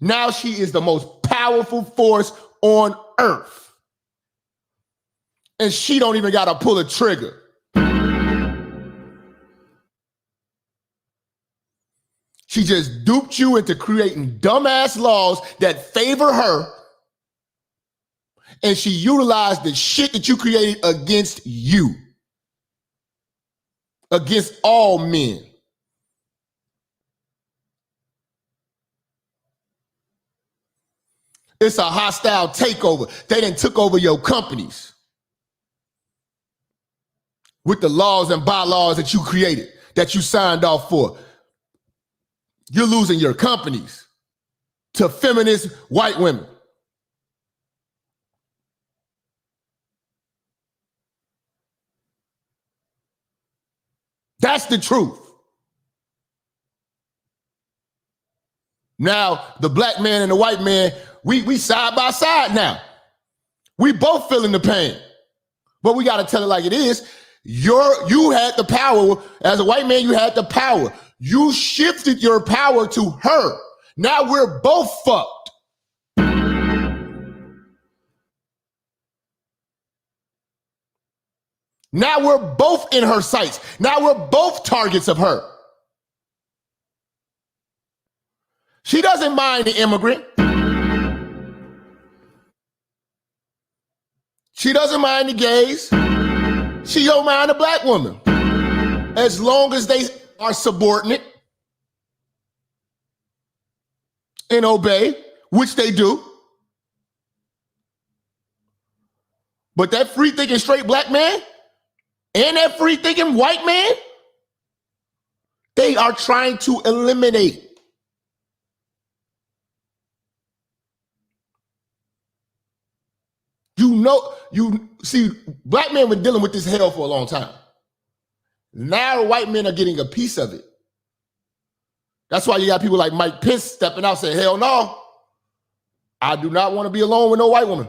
Now she is the most powerful force on earth. And she don't even got to pull a trigger. She just duped you into creating dumbass laws that favor her, and she utilized the shit that you created against you, against all men. It's a hostile takeover. They done took over your companies with the laws and bylaws that you created, that you signed off for. You're losing your companies to feminist white women. That's the truth. Now, the black man and the white man, we side by side now. We both feeling the pain. But we got to tell it like it is. You had the power. As a white man, you had the power. You shifted your power to her. Now we're both fucked. Now we're both in her sights. Now we're both targets of her. She doesn't mind the immigrant. She doesn't mind the gays. She don't mind the black woman. As long as they are subordinate and obey, which they do. But that free-thinking straight black man and that free-thinking white man, they are trying to eliminate. You see, black men were dealing with this hell for a long time. Now white men are getting a piece of it. That's why you got people like Mike Pence stepping out saying, hell no, I do not want to be alone with no white woman.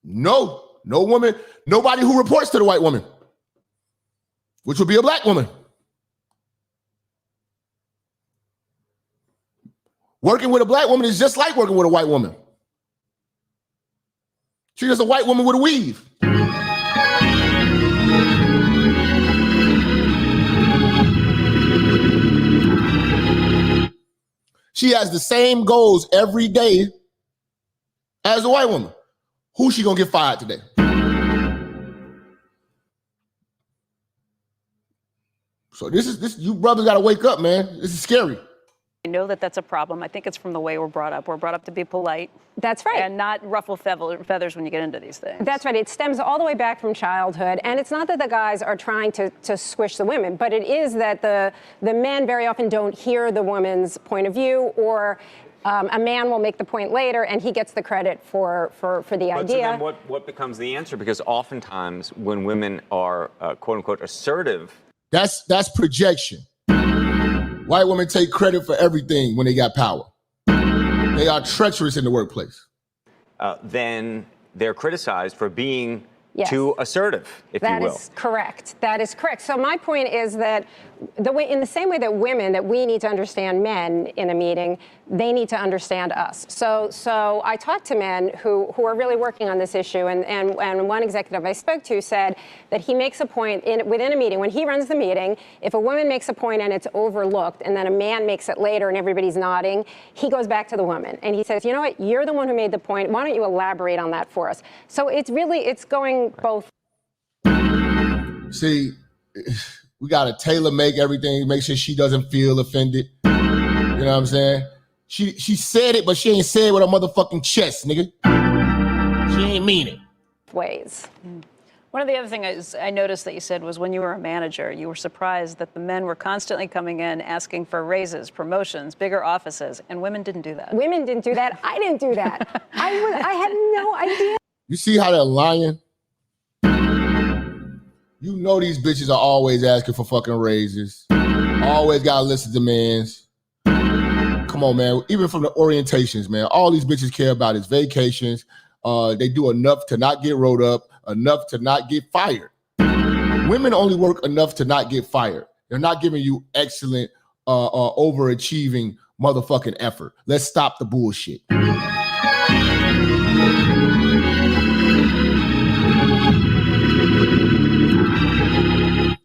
No woman, nobody who reports to the white woman, which would be a black woman. Working with a black woman is just like working with a white woman. She's just a white woman with a weave. She has the same goals every day as a white woman. Who's she gonna get fired today? So this you brothers gotta wake up, man. This is scary. I know that that's a problem. I think it's from the way we're brought up. We're brought up to be polite. That's right. And not ruffle feathers when you get into these things. That's right. It stems all the way back from childhood. And it's not that the guys are trying to squish the women, but it is that the men very often don't hear the woman's point of view, or a man will make the point later and he gets the credit for the idea. So then what becomes the answer? Because oftentimes when women are quote unquote assertive. That's projection. White women take credit for everything when they got power. They are treacherous in the workplace. Then they're criticized for being Yes. too assertive, if you will. That is correct. That is correct. So my point is that in the same way that we need to understand men in a meeting, they need to understand us. So I talked to men who are really working on this issue, and one executive I spoke to said that he makes a point within a meeting, when he runs the meeting, if a woman makes a point and it's overlooked, and then a man makes it later and everybody's nodding, he goes back to the woman and he says, you know what, you're the one who made the point. Why don't you elaborate on that for us? So it's going both. See, we got to tailor make everything, make sure she doesn't feel offended. You know what I'm saying? She said it, but she ain't said it with a motherfucking chest, nigga. She ain't mean it. Ways. One of the other things I noticed that you said was when you were a manager, you were surprised that the men were constantly coming in asking for raises, promotions, bigger offices, and women didn't do that. Women didn't do that. I didn't do that. I had no idea. You see how they're lying? You know these bitches are always asking for fucking raises. Always got a list of demands. Come on, man. Even from the orientations, man. All these bitches care about is vacations. They do enough to not get rolled up, enough to not get fired. Women only work enough to not get fired. They're not giving you excellent, overachieving motherfucking effort. Let's stop the bullshit.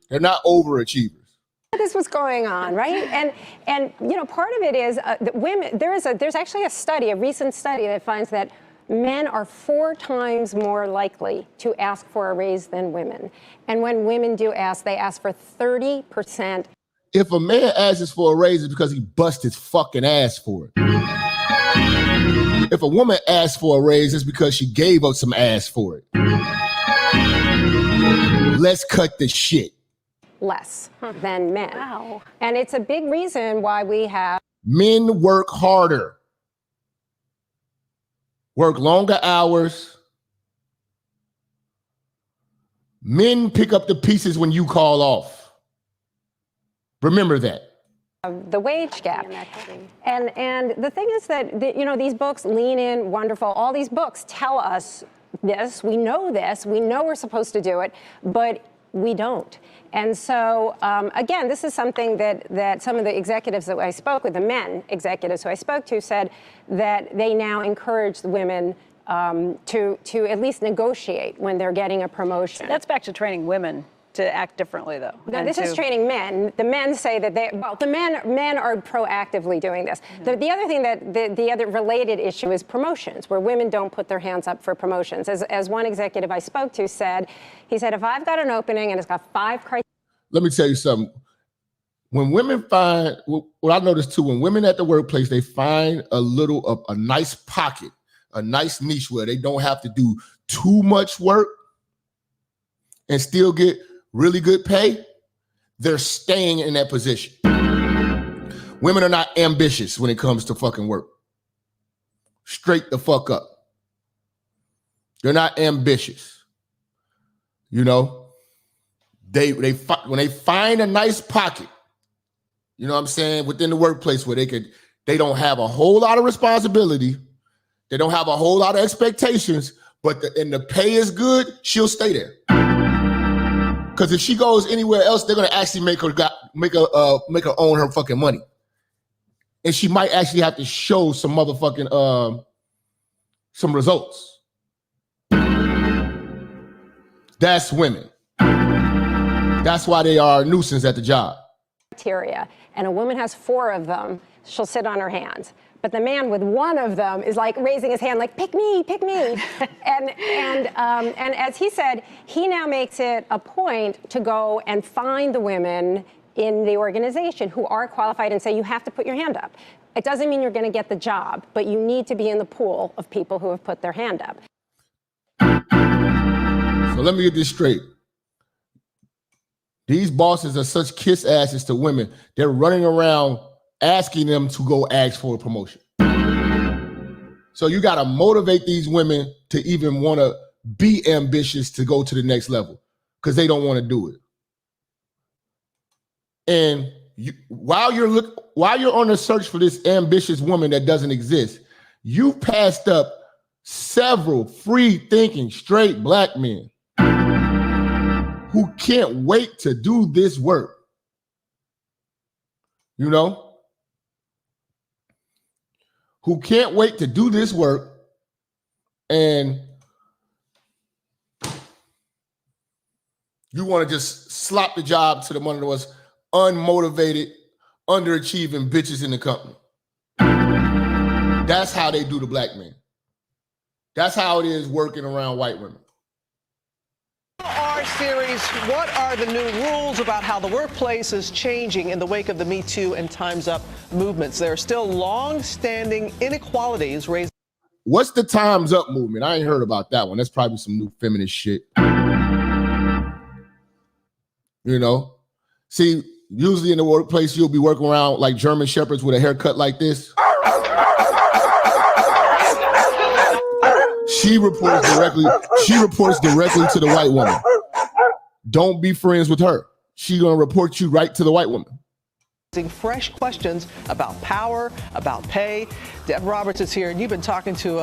They're not overachievers. This was going on, right? And you know, part of it is that women. There's actually a recent study that finds that men are 4 times more likely to ask for a raise than women. And when women do ask, they ask for 30%. If a man asks for a raise, it's because he bust his fucking ass for it. If a woman asks for a raise, it's because she gave up some ass for it. Let's cut the shit. Less than men. Wow. And it's a big reason why we have men work harder, work longer hours. Men pick up the pieces when you call off. Remember that. The wage gap. And the thing is that, you know, these books, Lean In, Wonderful, all these books tell us this, we know we're supposed to do it, but we don't. And so, again, this is something that some of the executives that I spoke with, the men executives who I spoke to, said that they now encourage the women to at least negotiate when they're getting a promotion. That's back to training women to act differently, though. No, this is training men. The men say that the men are proactively doing this. Mm-hmm. The other thing the other related issue is promotions, where women don't put their hands up for promotions. As one executive I spoke to said, he said, if I've got an opening and it's got 5 criteria. Let me tell you something. When women find, what I noticed too, when women at the workplace, they find a nice pocket, a nice niche where they don't have to do too much work and still get really good pay, they're staying in that position. Women are not ambitious when it comes to fucking work. Straight the fuck up. They're not ambitious. You know, when they find a nice pocket, you know what I'm saying, within the workplace where they don't have a whole lot of responsibility, they don't have a whole lot of expectations, but the pay is good, she'll stay there. Because if she goes anywhere else, they're gonna actually make her own her fucking money, and she might actually have to show some motherfucking some results. That's women. That's why they are a nuisance at the job. Criteria, and a woman has 4 of them, she'll sit on her hands. But the man with 1 of them is like raising his hand, like, pick me. and as he said, he now makes it a point to go and find the women in the organization who are qualified and say, you have to put your hand up. It doesn't mean you're going to get the job, but you need to be in the pool of people who have put their hand up. So let me get this straight. These bosses are such kiss asses to women. They're running around asking them to go ask for a promotion. So you got to motivate these women to even want to be ambitious to go to the next level because they don't want to do it. And while you're on the search for this ambitious woman that doesn't exist, you passed up several free-thinking, straight black men who can't wait to do this work. You know? Who can't wait to do this work, and you want to just slap the job to one of those unmotivated, underachieving bitches in the company. That's how they do the black man. That's how it is working around white women. Our series, what are the new rules about how the workplace is changing in the wake of the Me Too and Time's Up movements? There are still long-standing inequalities raised. What's the Time's Up movement? I ain't heard about that one. That's probably some new feminist shit. You know? See, usually in the workplace, you'll be working around like German shepherds with a haircut like this. She reports directly to the white woman. Don't be friends with her. She's gonna report you right to the white woman. Fresh questions about power, about pay. Deb Roberts is here, and you've been talking to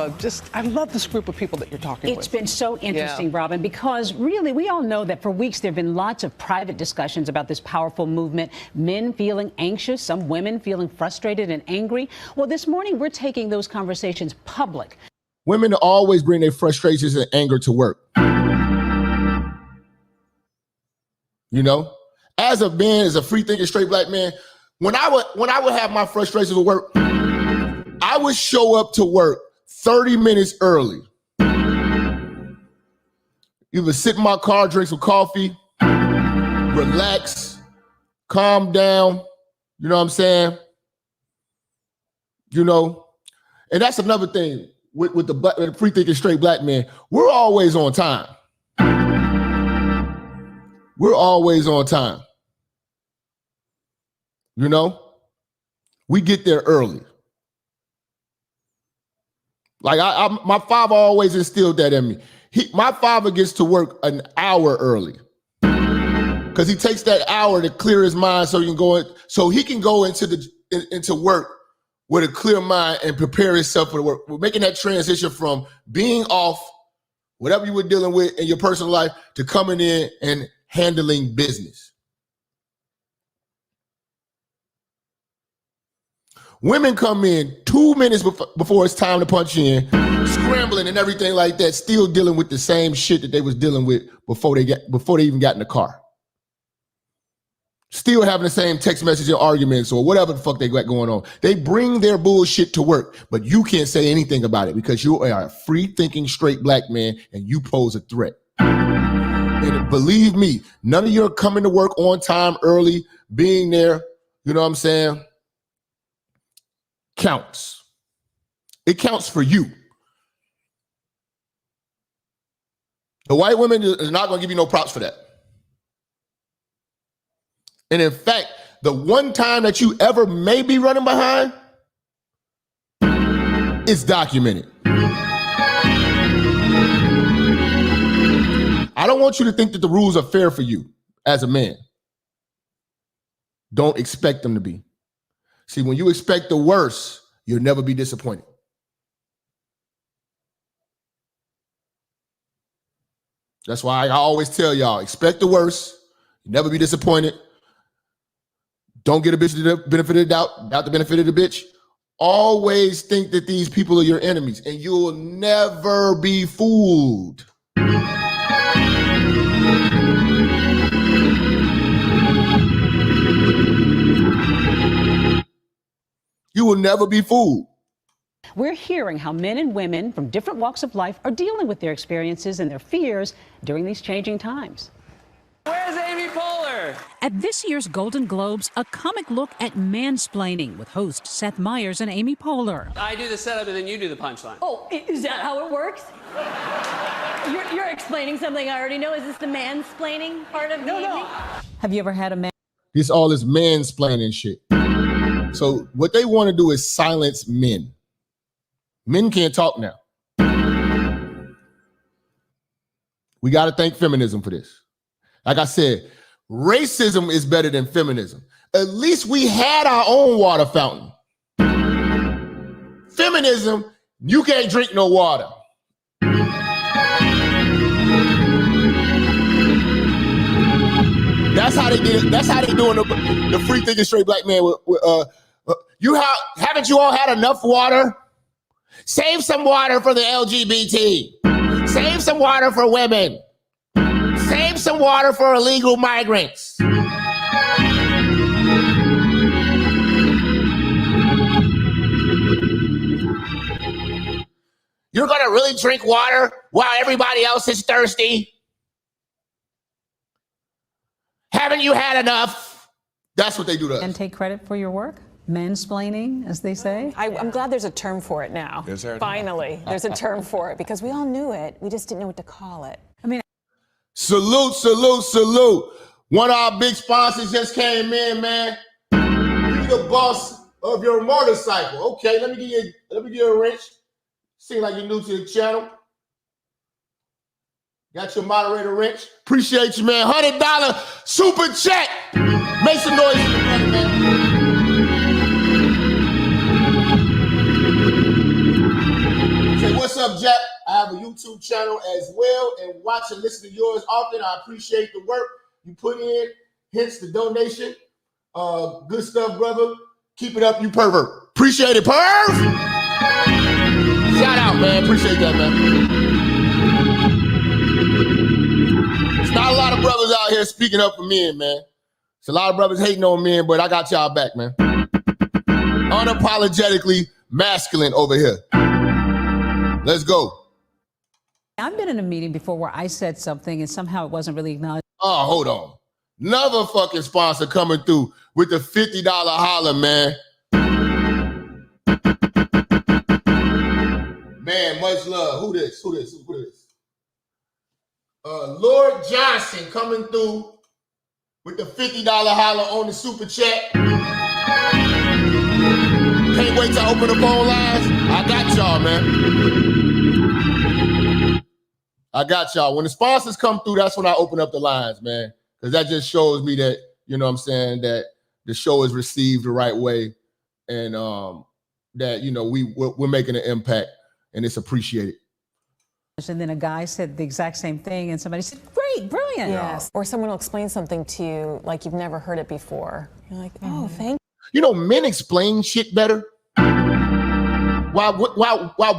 I love this group of people that you're talking with. It's been so interesting, Robin, because really we all know that for weeks there have been lots of private discussions about this powerful movement, men feeling anxious, some women feeling frustrated and angry. Well, this morning we're taking those conversations public. Women always bring their frustrations and anger to work. You know? as a man, as a free thinking straight black man, when I would have my frustrations with work, I would show up to work 30 minutes early. Either sit in my car, drink some coffee, relax, calm down, you know what I'm saying? You know, and that's another thing with the free thinking straight black man. We're always on time. We're always on time. You know, we get there early. Like my father always instilled that in me. My father gets to work an hour early because he takes that hour to clear his mind so he can go into work with a clear mind and prepare himself for the work. We're making that transition from being off, whatever you were dealing with in your personal life, to coming in and handling business. Women come in 2 minutes before it's time to punch in, scrambling and everything like that, still dealing with the same shit that they was dealing with before they even got in the car. Still having the same text message or arguments or whatever the fuck they got going on. They bring their bullshit to work, but you can't say anything about it because you are a free thinking straight black man and you pose a threat. And believe me, none of your coming to work on time, early, being there, you know what I'm saying, counts. It counts for you. The white women is not going to give you no props for that. And in fact, the one time that you ever may be running behind is documented. I don't want you to think that the rules are fair for you as a man. Don't expect them to be. See, when you expect the worst, you'll never be disappointed. That's why I always tell y'all, expect the worst, you'll never be disappointed. Don't get a bitch the benefit of the doubt the benefit of the bitch. Always think that these people are your enemies, and you'll never be fooled. You will never be fooled. We're hearing how men and women from different walks of life are dealing with their experiences and their fears during these changing times. Where's Amy Poehler? At this year's Golden Globes, a comic look at mansplaining with host Seth Meyers and Amy Poehler. I do the setup and then you do the punchline. Oh, is that how it works? You're explaining something I already know. Is this the mansplaining part of the evening? Have you ever had a man? This all this mansplaining shit. So what they want to do is silence men. Men can't talk now. We got to thank feminism for this. Like I said, racism is better than feminism. At least we had our own water fountain. Feminism, you can't drink no water. That's how they did it. That's how they doing the free thinking straight black man. Haven't you all had enough water? Save some water for the LGBT. Save some water for women. Save some water for illegal migrants. You're gonna really drink water while everybody else is thirsty? Haven't you had enough? That's what they do to us. And take credit for your work? Mansplaining, as they say? I'm glad there's a term for it now. Is there? Finally, there's a term for it because we all knew it. We just didn't know what to call it. I mean, salute, salute, salute. One of our big sponsors just came in, man. Be the boss of your motorcycle. Okay, let me give you a wrench. Seem like you're new to the channel. Got your moderator wrench. Appreciate you, man. $100 super chat. Make some noise for the brother, man. Say, what's up, Jap? I have a YouTube channel as well and watch and listen to yours often. I appreciate the work you put in, hence the donation. Good stuff, brother. Keep it up, you pervert. Appreciate it, perv! Shout out, man. Appreciate that, man. There's not a lot of brothers out here speaking up for men, man. It's a lot of brothers hating on men, but I got y'all back, man. Unapologetically masculine over here. Let's go. I've been in a meeting before where I said something and somehow it wasn't really acknowledged. Oh, hold on. Another fucking sponsor coming through with the $50 holler, man. Man, much love. Who this? Lord Johnson coming through with the $50 holler on the super chat. Can't wait to open the phone lines. I got y'all, man. I got y'all. When the sponsors come through, that's when I open up the lines, man. Because that just shows me that, you know what I'm saying, that the show is received the right way. And that, you know, we're making an impact and it's appreciated. And then a guy said the exact same thing and somebody said, great, brilliant. Yes. Or someone will explain something to you like you've never heard it before. You're like, oh, thank you. You know, men explain shit better. While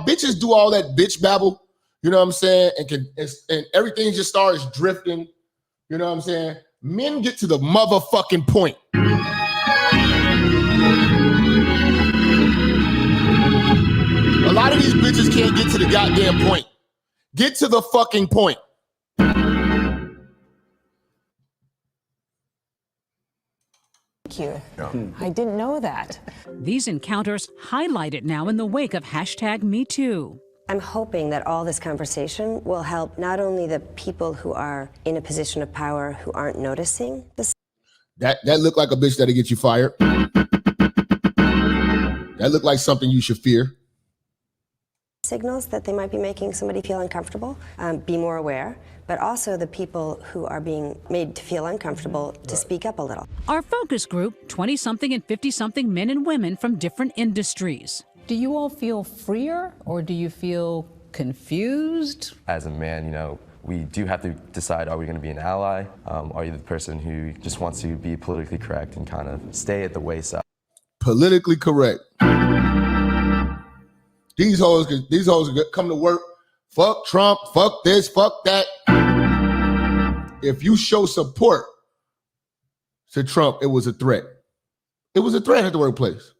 bitches do all that bitch babble, you know what I'm saying, and everything just starts drifting, you know what I'm saying? Men get to the motherfucking point. A lot of these bitches can't get to the goddamn point. Get to the fucking point. Thank you. I didn't know that. These encounters highlighted now in the wake of #MeToo. I'm hoping that all this conversation will help not only the people who are in a position of power who aren't noticing this. That looked like a bitch that'll get you fired. That looked like something you should fear. Signals that they might be making somebody feel uncomfortable, be more aware, but also the people who are being made to feel uncomfortable to speak up a little. Our focus group, 20-something and 50-something men and women from different industries. Do you all feel freer or do you feel confused? As a man, you know, we do have to decide, are we going to be an ally? Are you the person who just wants to be politically correct and kind of stay at the wayside? Politically correct. These hoes come to work, fuck Trump, fuck this, fuck that. If you show support to Trump, it was a threat. It was a threat at the workplace.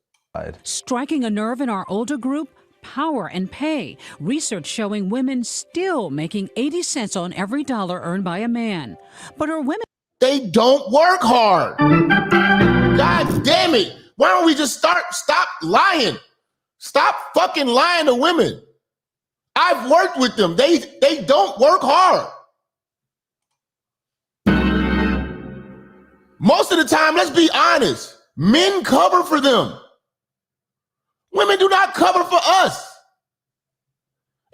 Striking a nerve in our older group, power and pay. Research showing women still making 80 cents on every dollar earned by a man. But are women... They don't work hard. God damn it. Why don't we just stop lying? Stop fucking lying to women. I've worked with them. They don't work hard. Most of the time, let's be honest, men cover for them. Women do not cover for us.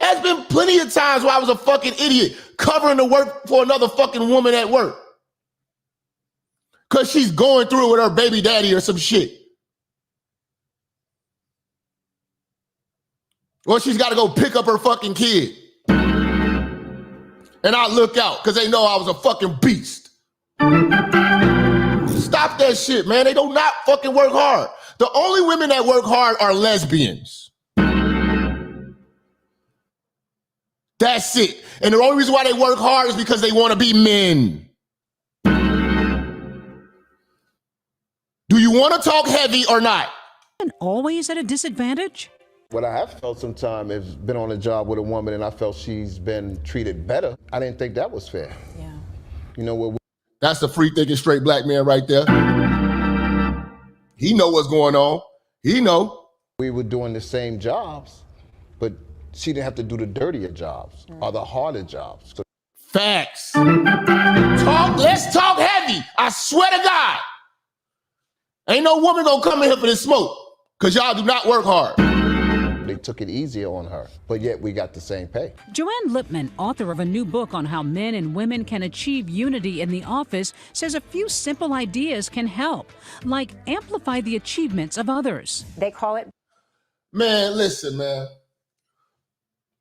There's been plenty of times where I was a fucking idiot covering the work for another fucking woman at work. Because she's going through it with her baby daddy or some shit. Or she's got to go pick up her fucking kid. And I look out because they know I was a fucking beast. Stop that shit, man. They do not fucking work hard. The only women that work hard are lesbians. That's it. And the only reason why they work hard is because they want to be men. Do you want to talk heavy or not? And always at a disadvantage? What I have felt sometime is been on a job with a woman and I felt she's been treated better. I didn't think that was fair. Yeah. You know what? That's the free thinking straight black man right there. He know what's going on. He know. We were doing the same jobs, but she didn't have to do the dirtier jobs or the harder jobs. So facts. Let's talk heavy. I swear to God. Ain't no woman gonna come in here for this smoke because y'all do not work hard. They took it easier on her, but yet we got the same pay. Joanne Lipman, author of a new book on how men and women can achieve unity in the office, says a few simple ideas can help, like amplify the achievements of others. They call it... Man, listen, man.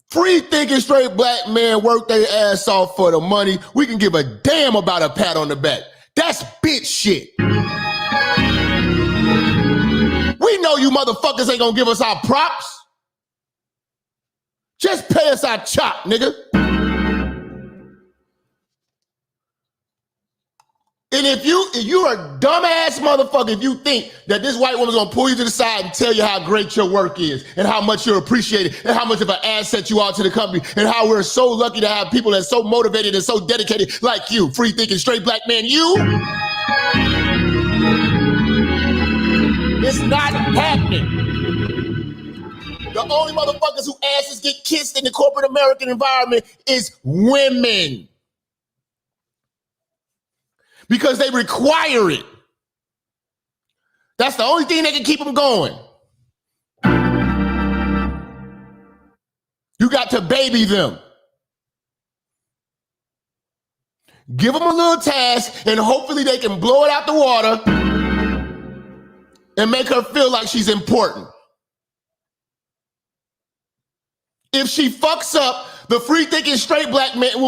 Free thinking straight black men work their ass off for the money. We can give a damn about a pat on the back. That's bitch shit. We know you motherfuckers ain't gonna give us our props. Just pay us our chop, nigga. And if you're a dumbass motherfucker, if you think that this white woman's gonna pull you to the side and tell you how great your work is and how much you're appreciated and how much of an asset you are to the company and how we're so lucky to have people that's so motivated and so dedicated like you, free thinking, straight black man, it's not happening. The only motherfuckers who asses get kissed in the corporate American environment is women. Because they require it. That's the only thing that can keep them going. You got to baby them. Give them a little task and hopefully they can blow it out the water and make her feel like she's important. If she fucks up, the free thinking straight black man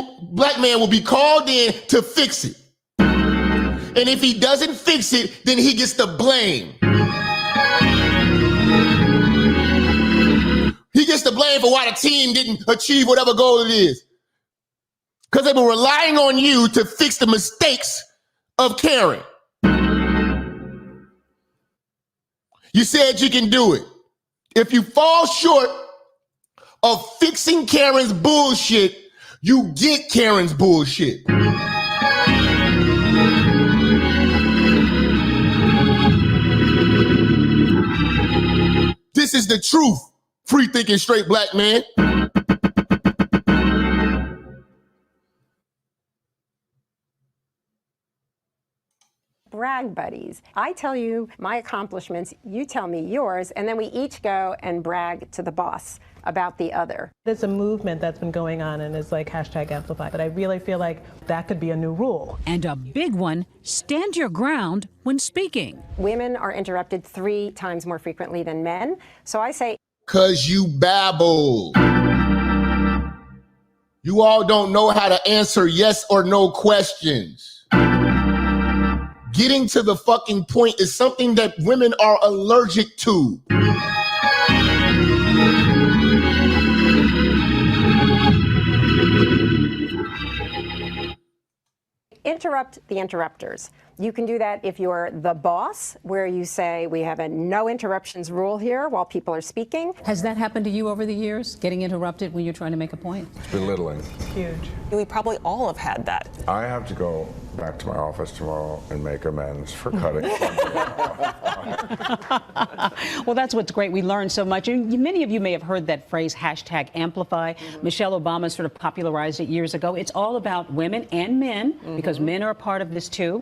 will be called in to fix it. And if he doesn't fix it, then he gets the blame. He gets the blame for why the team didn't achieve whatever goal it is. Because they were relying on you to fix the mistakes of Karen. You said you can do it. If you fall short of fixing Karen's bullshit, you get Karen's bullshit. This is the truth, free thinking straight black man. Brag buddies. I tell you my accomplishments, you tell me yours, and then we each go and brag to the boss about the other. There's a movement that's been going on and it's like #amplify, but I really feel like that could be a new rule. And a big one, stand your ground when speaking. Women are interrupted 3 times more frequently than men. So I say, 'cause you babble. You all don't know how to answer yes or no questions. Getting to the fucking point is something that women are allergic to. interrupt the interrupters. You can do that if you're the boss, where you say we have a no interruptions rule here while people are speaking. Has that happened to you over the years, getting interrupted when you're trying to make a point? It's belittling. Huge. We probably all have had that. I have to go back to my office tomorrow and make amends for cutting. Well, that's what's great. We learned so much. And many of you may have heard that phrase, #amplify. Michelle Obama sort of popularized it years ago. It's all about women and men, because men are a part of this too,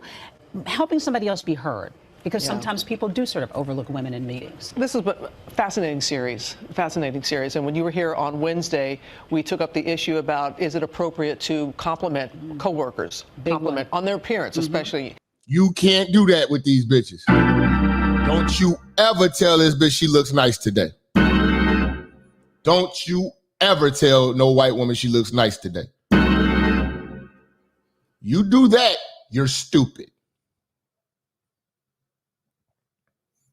helping somebody else be heard. Because sometimes people do sort of overlook women in meetings. This is a fascinating series. And when you were here on Wednesday, we took up the issue about, is it appropriate to compliment coworkers, compliment on their appearance, especially. You can't do that with these bitches. Don't you ever tell this bitch she looks nice today. Don't you ever tell no white woman she looks nice today. You do that, you're stupid.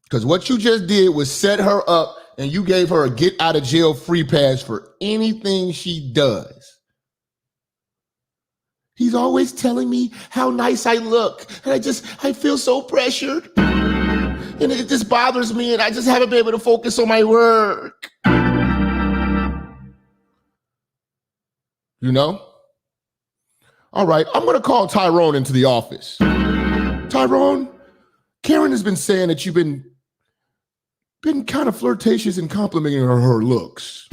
Because what you just did was set her up and you gave her a get out of jail free pass for anything she does. He's always telling me how nice I look. And I feel so pressured. And it just bothers me and I just haven't been able to focus on my work. You know? All right, I'm gonna call Tyrone into the office. Tyrone, Karen has been saying that you've been kind of flirtatious and complimenting her looks.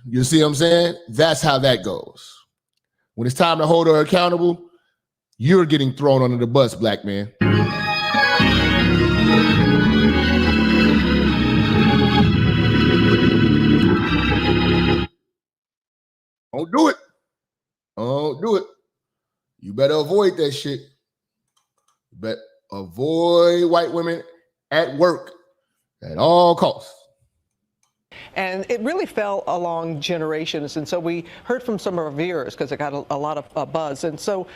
You see what I'm saying? That's how that goes. When it's time to hold her accountable, you're getting thrown under the bus, black man. Don't do it. Don't do it. You better avoid that shit. But avoid white women at work at all costs. And it really fell along generations. And so we heard from some of our viewers because it got a lot of buzz. And so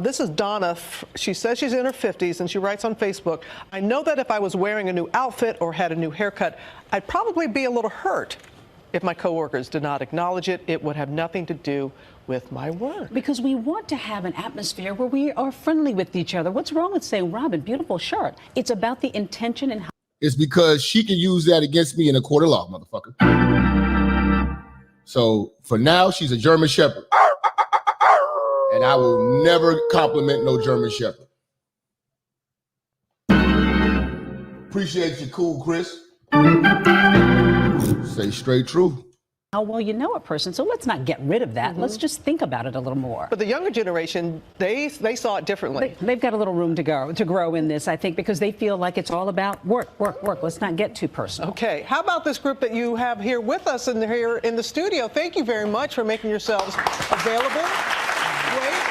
this is Donna. She says she's in her 50s and she writes on Facebook, I know that if I was wearing a new outfit or had a new haircut, I'd probably be a little hurt. If my coworkers did not acknowledge it, it would have nothing to do with my work. Because we want to have an atmosphere where we are friendly with each other. What's wrong with saying, Robin, beautiful shirt? It's about the intention and how. It's because she can use that against me in a court of law, motherfucker. So for now, she's a German Shepherd. And I will never compliment no German Shepherd. Appreciate you, cool, Chris. Say straight truth. How well you know a person, so let's not get rid of that. Let's just think about it a little more. But the younger generation, they saw it differently. They've got a little room to grow in this, I think, because they feel like it's all about work. Let's not get too personal. Okay, how about this group that you have here with us here in the studio? Thank you very much for making yourselves available. Great.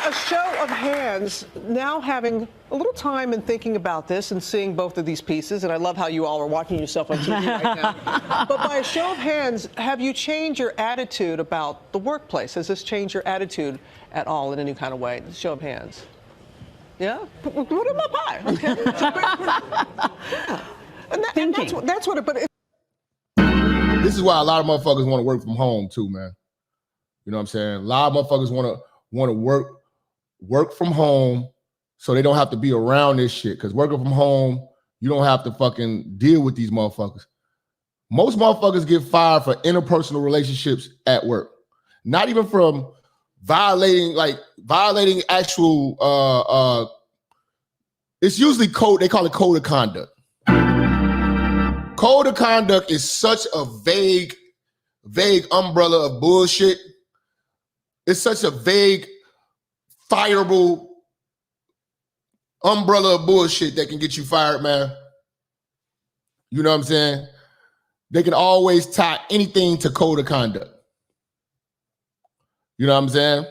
A show of hands, now having a little time and thinking about this and seeing both of these pieces, and I love how you all are watching yourself on TV right now. But by a show of hands, have you changed your attitude about the workplace? Has this changed your attitude at all in any kind of way? Show of hands. Yeah? Put them up high. Okay. And that's what it, but this is why a lot of motherfuckers want to work from home too, man. You know what I'm saying? A lot of motherfuckers want to work from home so they don't have to be around this shit. Because working from home, you don't have to fucking deal with these motherfuckers. Most motherfuckers get fired for interpersonal relationships at work. Not even from violating actual, it's usually code, they call it code of conduct. Code of conduct is such a vague umbrella of bullshit. It's such a vague, fireable umbrella of bullshit that can get you fired, man. You know what I'm saying? They can always tie anything to code of conduct. You know what I'm saying?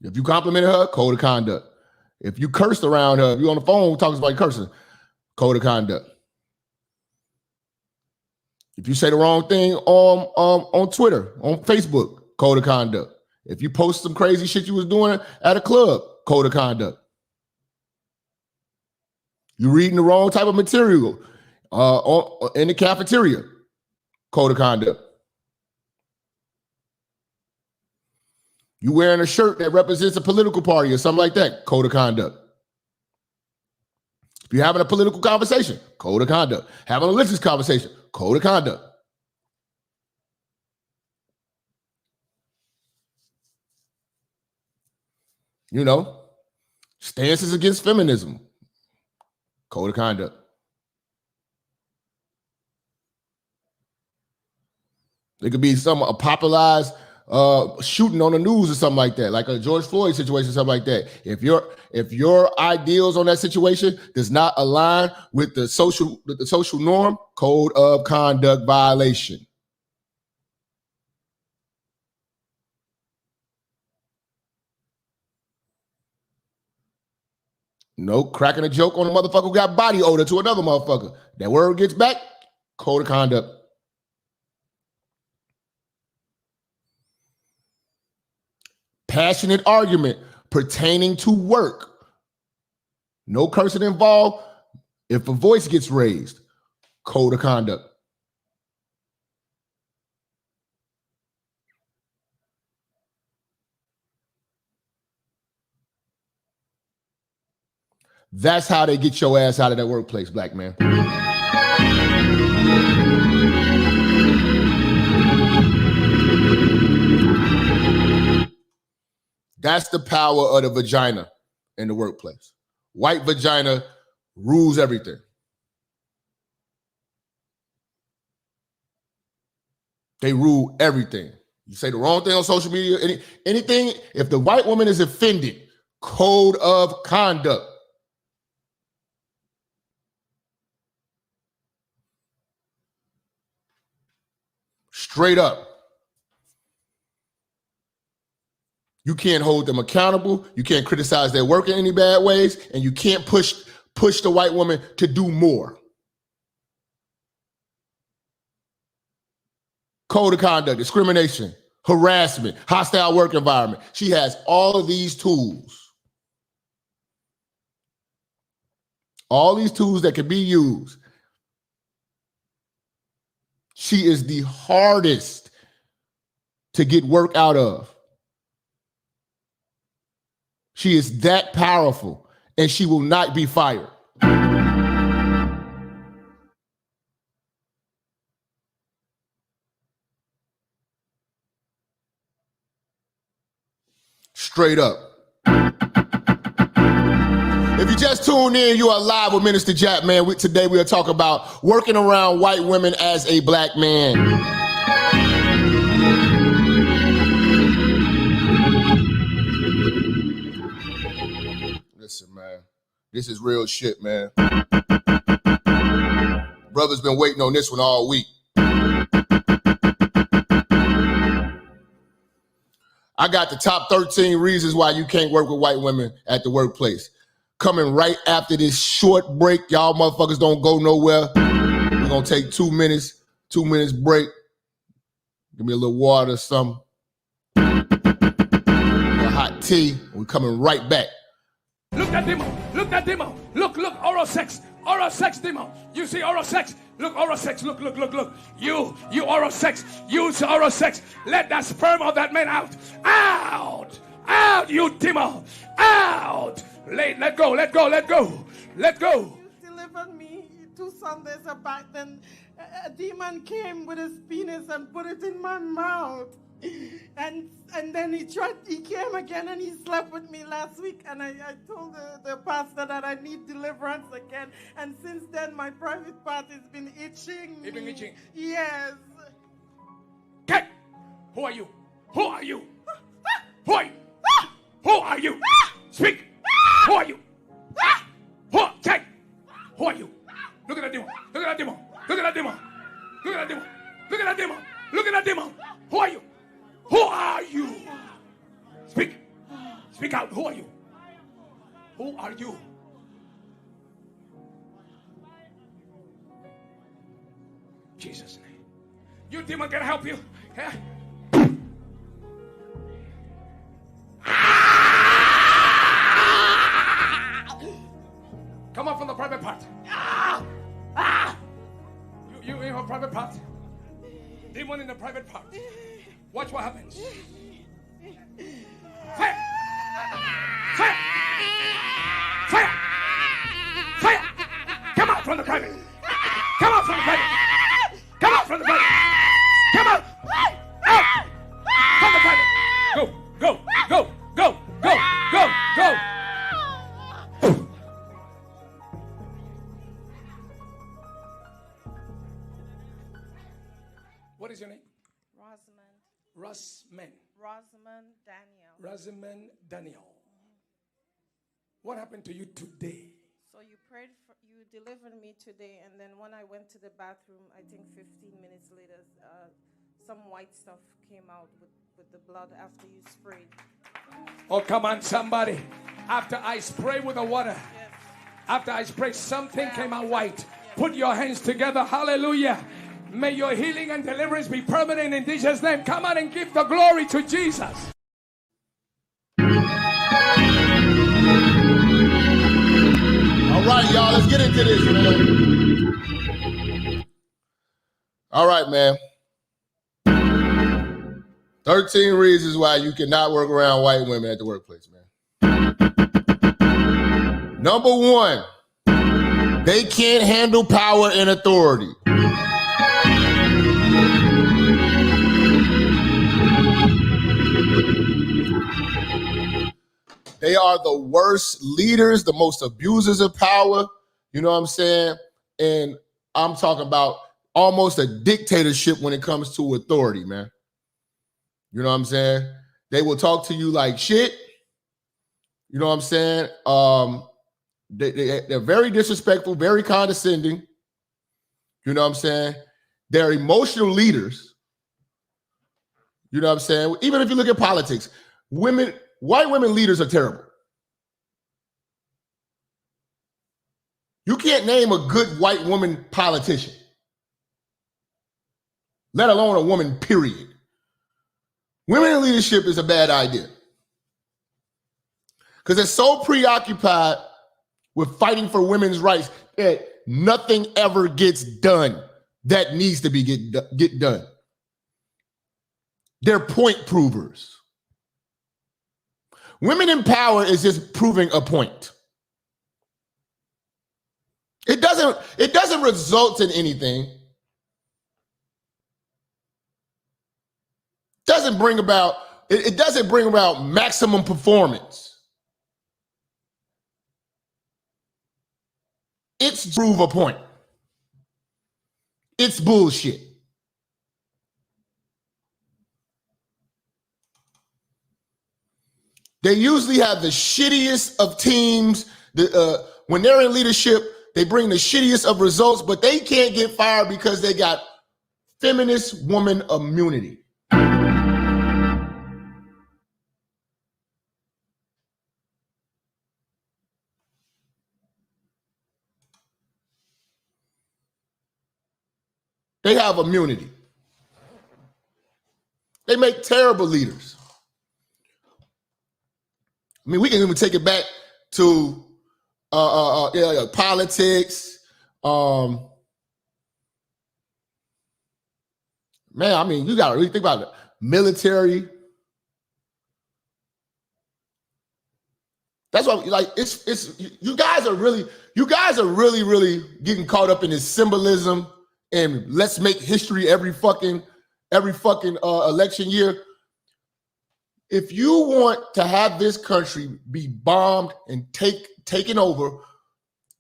If you complimented her, code of conduct. If you cursed around her, if you on the phone talking about cursing, code of conduct. If you say the wrong thing on Twitter, on Facebook, code of conduct. If you post some crazy shit you was doing at a club, code of conduct. You reading the wrong type of material in the cafeteria, code of conduct. You wearing a shirt that represents a political party or something like that, code of conduct. If you're having a political conversation, code of conduct. Having a religious conversation, code of conduct. You know, stances against feminism, code of conduct. It could be a popularized shooting on the news or something like that, like a George Floyd situation, something like that. If your ideals on that situation does not align with the social norm, code of conduct violation. No, cracking a joke on a motherfucker who got body odor to another motherfucker. That word gets back, code of conduct. Passionate argument pertaining to work. No cursing involved. If a voice gets raised, code of conduct. That's how they get your ass out of that workplace, black man. That's the power of the vagina in the workplace. White vagina rules everything. They rule everything. You say the wrong thing on social media, anything, if the white woman is offended, code of conduct. Straight up. You can't hold them accountable. You can't criticize their work in any bad ways, and you can't push the white woman to do more. Code of conduct, discrimination, harassment, hostile work environment. She has all of these tools. all these tools that can be used. She is the hardest to get work out of. She is that powerful, and she will not be fired. Straight up. If you just tuned in, you are live with Minister Jap, man. Today we are talking about working around white women as a black man. Listen, man, this is real shit, man. Brother's been waiting on this one all week. I got the top 13 reasons why you can't work with white women at the workplace. Coming right after this short break. Y'all motherfuckers don't go nowhere. We're gonna take 2 minutes break. Give me a little water or something. A hot tea. We're coming right back. Look that demo. Look that demo. Look, oral sex. Oral sex demo. You see oral sex? Look, oral sex. Look. You oral sex. Use oral sex. Let that sperm of that man out. Out, you demo. Out. Let go. You delivered me 2 Sundays back. Then a demon came with his penis and put it in my mouth. And then he came again and he slept with me last week. And I told the pastor that I need deliverance again. And since then, my private part has been itching. It's been itching? Yes. Okay. Who are you? Who are you? Who are you? Who are you? Speak. Who are you? Okay. Who are you? Look at that demon. Look at that demon. Look at that demon. Look at that demon. Look at that demon. Look at that demon. Who are you? Who are you? Speak. Speak out. Who are you? Who are you? Jesus' name. You demon can help you. Yeah? Come up from the private part. You in her private part. Demon in the private part. Watch what happens. Fire! Fire! Fire! Fire! Come out from the private. Come out from the private. Come out from the private. Come out. Out. From the private. Go. What is your name? Rosamond Daniel. What happened to you today? So you delivered me today, and then when I went to the bathroom, I think 15 minutes later, some white stuff came out with the blood after you sprayed. Oh, come on, somebody. After I spray with the water, after I spray, something came out white. Put your hands together. Hallelujah. May your healing and deliverance be permanent in Jesus' name. Come on and give the glory to Jesus. All right, y'all, let's get into this, man. All right, man. 13 reasons why you cannot work around white women at the workplace, man. Number 1, they can't handle power and authority. They are the worst leaders, the most abusers of power. You know what I'm saying? And I'm talking about almost a dictatorship when it comes to authority, man. You know what I'm saying? They will talk to you like shit. You know what I'm saying? They're very disrespectful, very condescending. You know what I'm saying? They're emotional leaders. You know what I'm saying? Even if you look at politics, white women leaders are terrible. You can't name a good white woman politician, let alone a woman, period. Women in leadership is a bad idea because they're so preoccupied with fighting for women's rights, that nothing ever gets done that needs to be get done. They're point provers. Women in power is just proving a point. It doesn't result in anything. It doesn't bring about maximum performance. It's prove a point. It's bullshit. They usually have the shittiest of teams. When they're in leadership, they bring the shittiest of results, but they can't get fired because they got feminist woman immunity. They have immunity. They make terrible leaders. I mean, we can even take it back to politics. Man, I mean, you got to really think about it. Military. That's why, like, it's you guys are really getting caught up in this symbolism and let's make history every fucking election year. If you want to have this country be bombed and taken over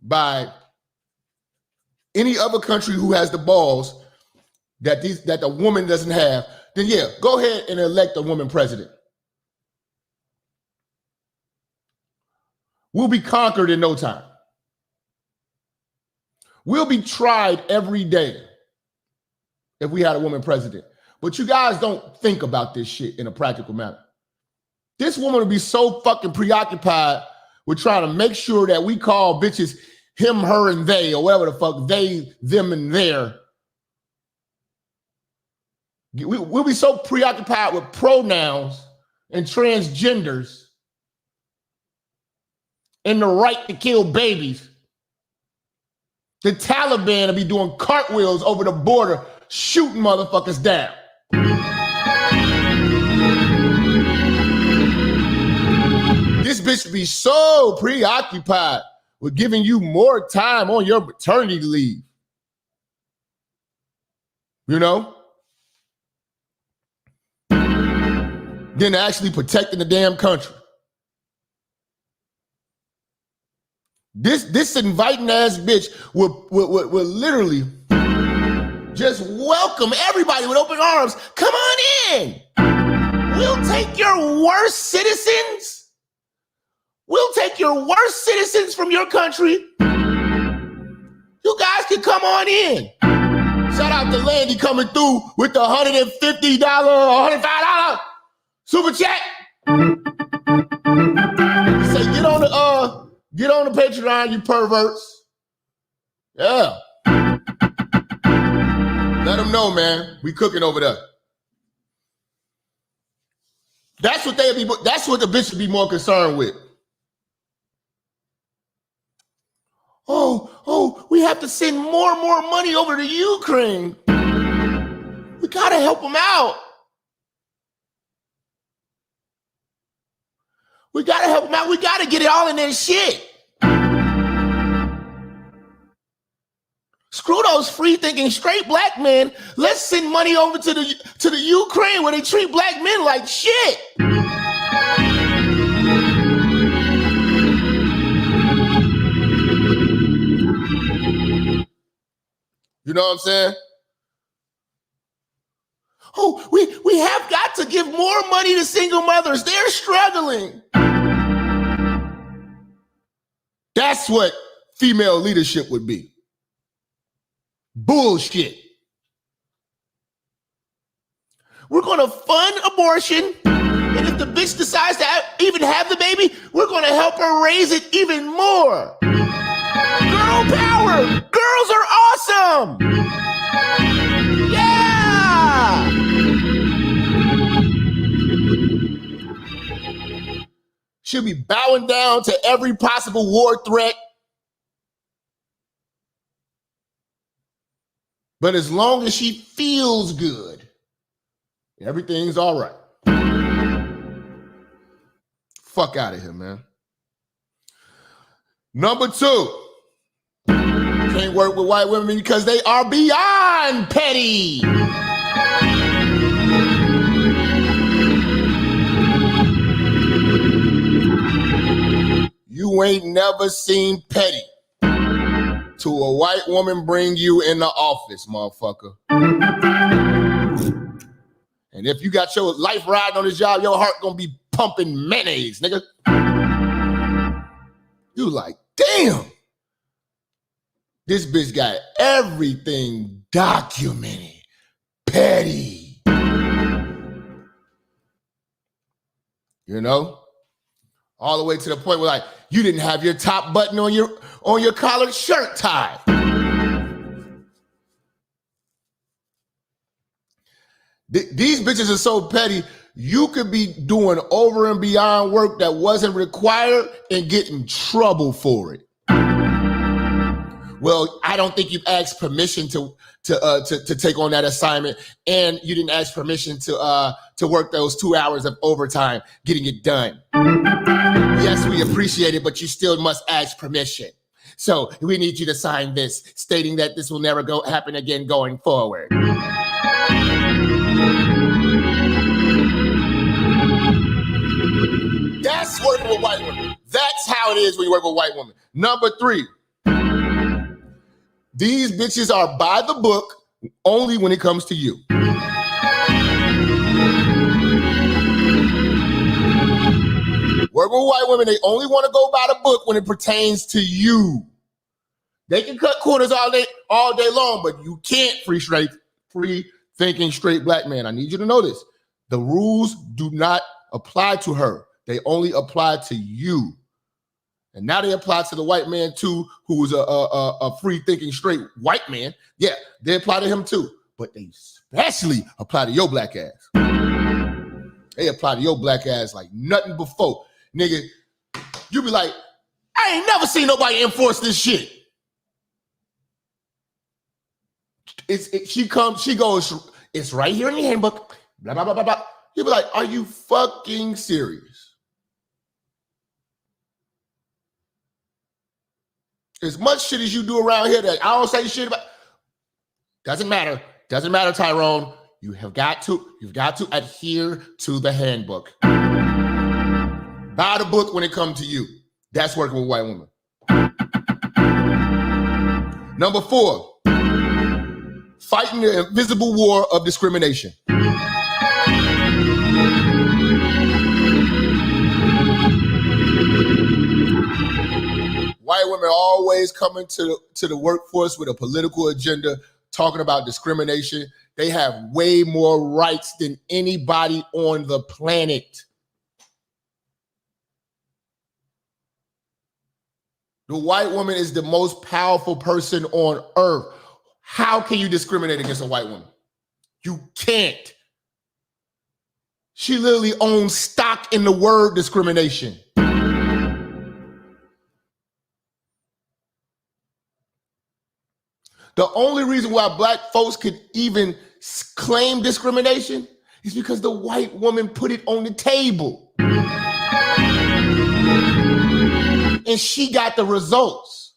by any other country who has the balls that the woman doesn't have, then yeah, go ahead and elect a woman president. We'll be conquered in no time. We'll be tried every day if we had a woman president. But you guys don't think about this shit in a practical manner. This woman would be so fucking preoccupied with trying to make sure that we call bitches him, her, and they, or whatever the fuck, they, them, and their. We'll be so preoccupied with pronouns and transgenders and the right to kill babies. The Taliban will be doing cartwheels over the border, shooting motherfuckers down. This bitch be so preoccupied with giving you more time on your maternity leave. You know? Than actually protecting the damn country. This inviting ass bitch will literally just welcome everybody with open arms. Come on in. We'll take your worst citizens. We'll take your worst citizens from your country. You guys can come on in. Shout out to Landy coming through with the $150, $105 super chat. Say get on the Patreon, you perverts. Yeah. Let them know, man. We cooking over there. That's what the bitch should be more concerned with. Oh, we have to send more money over to Ukraine. We gotta help them out. We gotta help them out. We gotta get it all in their shit. Screw those free-thinking straight black men. Let's send money over to the Ukraine where they treat black men like shit. You know what I'm saying? Oh, we have got to give more money to single mothers. They're struggling. That's what female leadership would be. Bullshit. We're going to fund abortion, and if the bitch decides to even have the baby, we're going to help her raise it even more. Girl power. Girls are awesome. Yeah. She'll be bowing down to every possible war threat. But as long as she feels good, everything's all right. Fuck out of here, man. Number 2, can't work with white women because they are beyond petty. You ain't never seen petty to a white woman bring you in the office, motherfucker. And if you got your life riding on this job, your heart gonna be pumping mayonnaise, nigga. You like, damn. This bitch got everything documented. Petty. You know? All the way to the point where, like, you didn't have your top button on your collared shirt tied. These bitches are so petty, you could be doing over and beyond work that wasn't required and get in trouble for it. Well, I don't think you've asked permission to take on that assignment, and you didn't ask permission to work those 2 hours of overtime getting it done. Yes, we appreciate it, but you still must ask permission. So we need you to sign this, stating that this will never happen again going forward. That's working with white women. That's how it is when you work with white women. Number 3, these bitches are by the book only when it comes to you. Work with white women, they only want to go by the book when it pertains to you. They can cut corners all day long, but you can't free thinking straight black man. I need you to know this. The rules do not apply to her. They only apply to you. And now they apply to the white man too, who's a free thinking straight white man. Yeah, they apply to him too. But they especially apply to your black ass. They apply to your black ass like nothing before. Nigga, you be like, I ain't never seen nobody enforce this shit. She goes, it's right here in the handbook, blah, blah, blah, blah, blah. You be like, are you fucking serious? As much shit as you do around here that I don't say shit about, doesn't matter. Doesn't matter, Tyrone. You've got to adhere to the handbook. Buy the book when it comes to you. That's working with white women. Number 4, fighting the invisible war of discrimination. White women always coming to the workforce with a political agenda, talking about discrimination. They have way more rights than anybody on the planet. The white woman is the most powerful person on earth. How can you discriminate against a white woman? You can't. She literally owns stock in the word discrimination. The only reason why black folks could even claim discrimination is because the white woman put it on the table. And she got the results.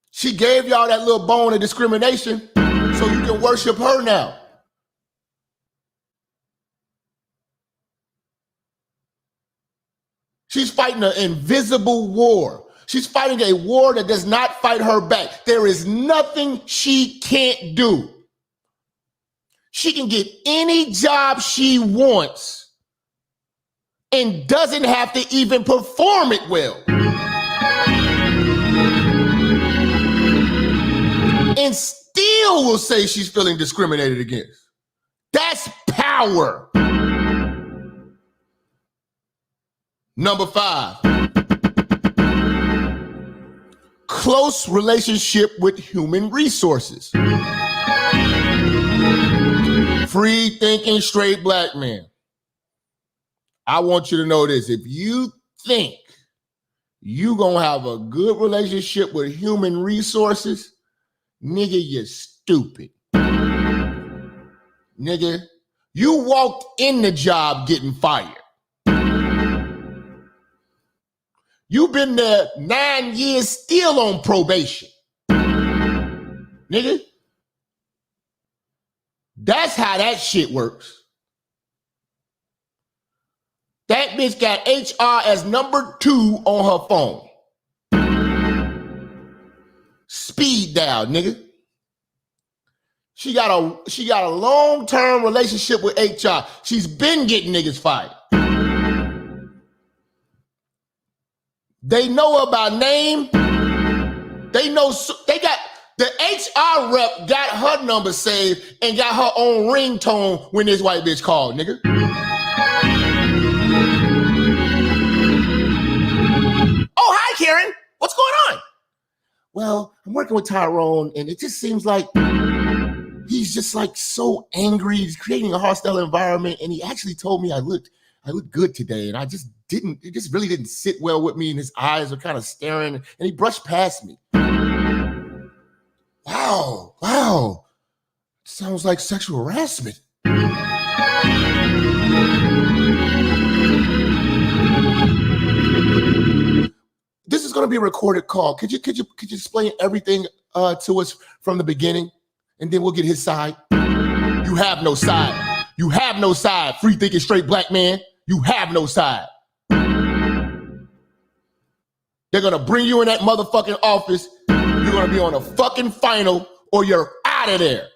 She gave y'all that little bone of discrimination so you can worship her now. She's fighting an invisible war. She's fighting a war that does not fight her back. There is nothing she can't do. She can get any job she wants and doesn't have to even perform it well. And still will say she's feeling discriminated against. That's power. Number 5. Close relationship with human resources. Free thinking straight black man. I want you to know this. If you think you gonna have a good relationship with human resources, nigga, you're stupid. Nigga, you walked in the job getting fired. You've been there 9 years still on probation. Nigga, that's how that shit works. That bitch got HR as number 2 on her phone. Speed dial, nigga. She got a long-term relationship with HR. She's been getting niggas fired. They know her by name. They got the HR rep got her number saved and got her own ringtone when this white bitch called, nigga. Oh, hi, Karen. What's going on? Well, I'm working with Tyrone, and it just seems like he's just like so angry. He's creating a hostile environment, and he actually told me I looked good today, and it just really didn't sit well with me, and his eyes were kind of staring, and he brushed past me. Wow. Sounds like sexual harassment. This is going to be a recorded call. Could you explain everything to us from the beginning, and then we'll get his side? You have no side. You have no side, free thinking straight black man. You have no side. They're gonna bring you in that motherfucking office. You're gonna be on a fucking final, or you're out of there.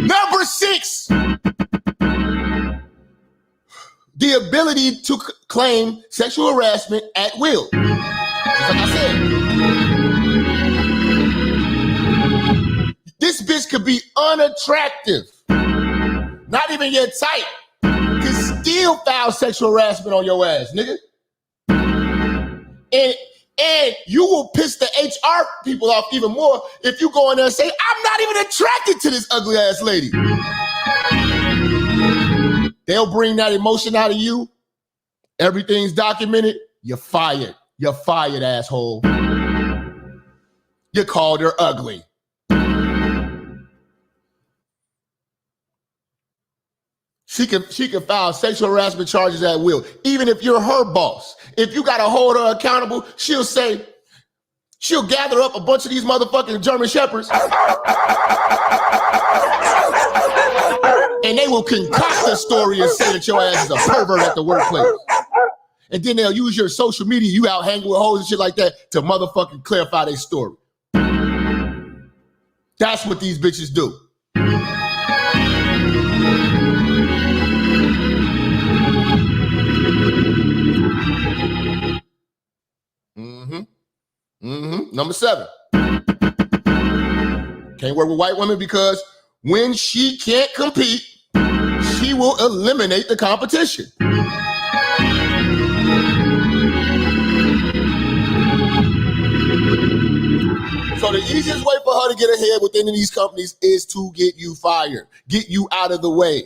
Number 6. The ability to claim sexual harassment at will. Just like I said. This bitch could be unattractive. Not even your type. Can still file sexual harassment on your ass, nigga. And you will piss the HR people off even more if you go in there and say, I'm not even attracted to this ugly ass lady. They'll bring that emotion out of you. Everything's documented. You're fired. You're fired, asshole. You called her ugly. She can file sexual harassment charges at will, even if you're her boss. If you got to hold her accountable, she'll gather up a bunch of these motherfucking German shepherds and they will concoct a story and say that your ass is a pervert at the workplace. And then they'll use your social media, you out hanging with hoes and shit like that, to motherfucking clarify their story. That's what these bitches do. Number 7. Can't work with white women because when she can't compete, she will eliminate the competition. So the easiest way for her to get ahead within these companies is to get you fired, get you out of the way.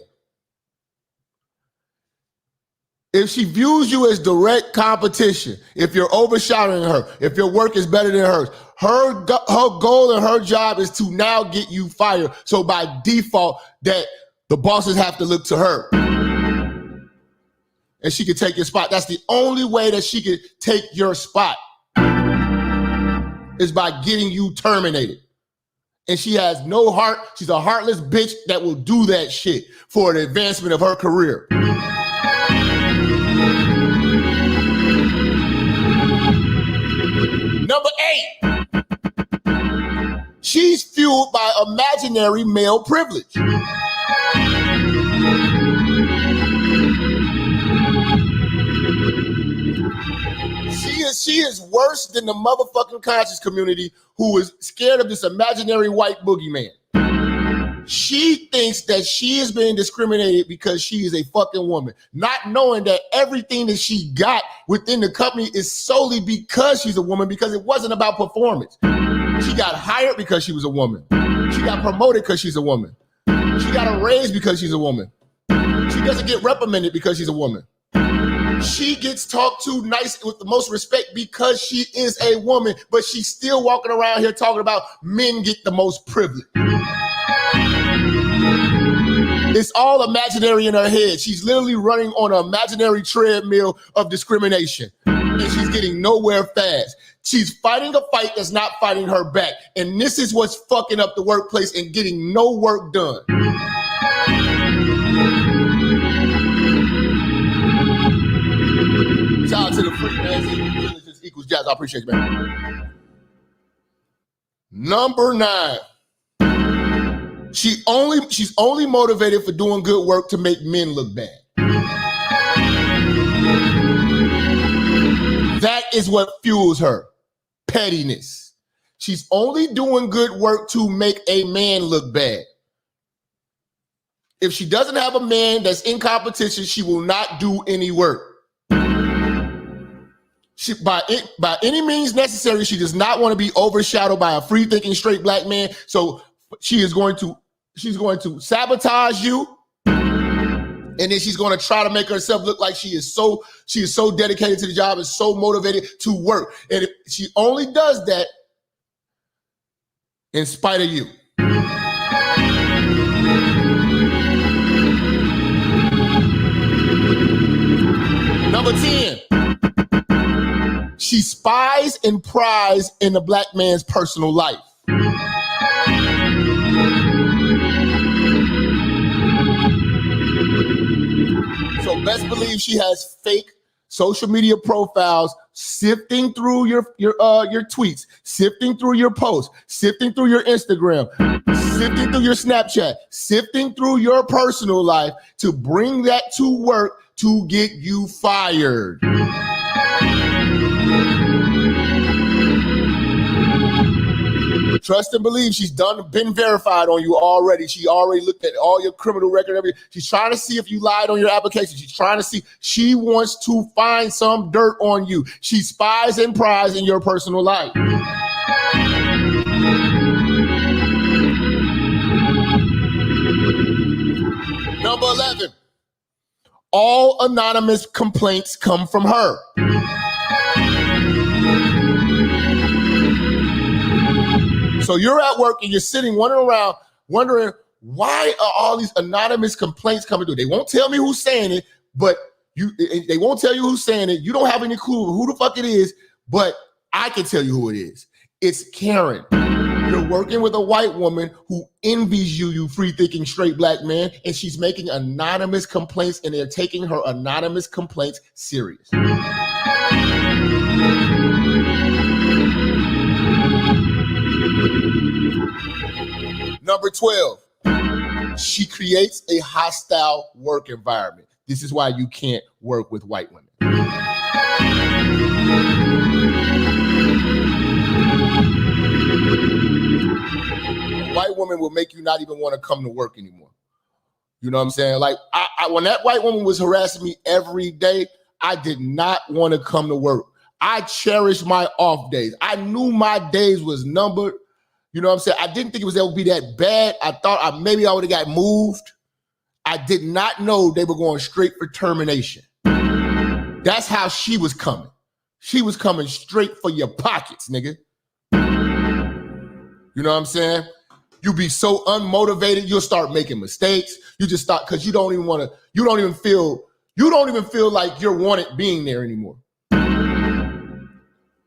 If she views you as direct competition, if you're overshadowing her, if your work is better than hers, her goal and her job is to now get you fired. So by default, that the bosses have to look to her. And she can take your spot. That's the only way that she can take your spot, is by getting you terminated. And she has no heart. She's a heartless bitch that will do that shit for the advancement of her career. Number 8. She's fueled by imaginary male privilege. She is worse than the motherfucking conscious community who is scared of this imaginary white boogeyman. She thinks that she is being discriminated because she is a fucking woman, not knowing that everything that she got within the company is solely because she's a woman, because it wasn't about performance. She got hired because she was a woman. She got promoted because she's a woman. She got a raise because she's a woman. She doesn't get reprimanded because she's a woman. She gets talked to nice with the most respect because she is a woman, but she's still walking around here talking about men get the most privilege. It's all imaginary in her head. She's literally running on an imaginary treadmill of discrimination, and she's getting nowhere fast. She's fighting a fight that's not fighting her back, and this is what's fucking up the workplace and getting no work done. Shout out to the free man. Intelligence equals jazz. I appreciate you, man. Number 9. She's only motivated for doing good work to make men look bad. That is what fuels her. Pettiness. She's only doing good work to make a man look bad. If she doesn't have a man that's in competition, she will not do any work. She, by any means necessary, she does not want to be overshadowed by a free-thinking straight black man. So she's going to sabotage you, and then she's going to try to make herself look like she is so dedicated to the job and so motivated to work. And if she only does that in spite of you. Number 10. She spies and pries in the black man's personal life. So best believe she has fake social media profiles sifting through your tweets, sifting through your posts, sifting through your Instagram, sifting through your Snapchat, sifting through your personal life to bring that to work to get you fired. Trust and believe she's been verified on you already. She already looked at all your criminal record and everything. She's trying to see if you lied on your application. She's trying to see. She wants to find some dirt on you. She spies and pries in your personal life. Number 11. All anonymous complaints come from her. So you're at work and you're sitting wandering around wondering, why are all these anonymous complaints coming through? They won't tell me who's saying it, but they won't tell you who's saying it. You don't have any clue who the fuck it is, but I can tell you who it is. It's Karen. You're working with a white woman who envies you, you free-thinking straight black man, and she's making anonymous complaints, and they're taking her anonymous complaints serious. Number 12, she creates a hostile work environment. This is why you can't work with white women. A white woman will make you not even want to come to work anymore. You know what I'm saying? Like, when that white woman was harassing me every day, I did not want to come to work. I cherished my off days. I knew my days was numbered. You know what I'm saying? I didn't think it was ever be that bad. I thought maybe I would have got moved. I did not know they were going straight for termination. That's how she was coming. She was coming straight for your pockets, nigga. You know what I'm saying? You be so unmotivated, you'll start making mistakes. You just start, because you don't even feel like you're wanted being there anymore.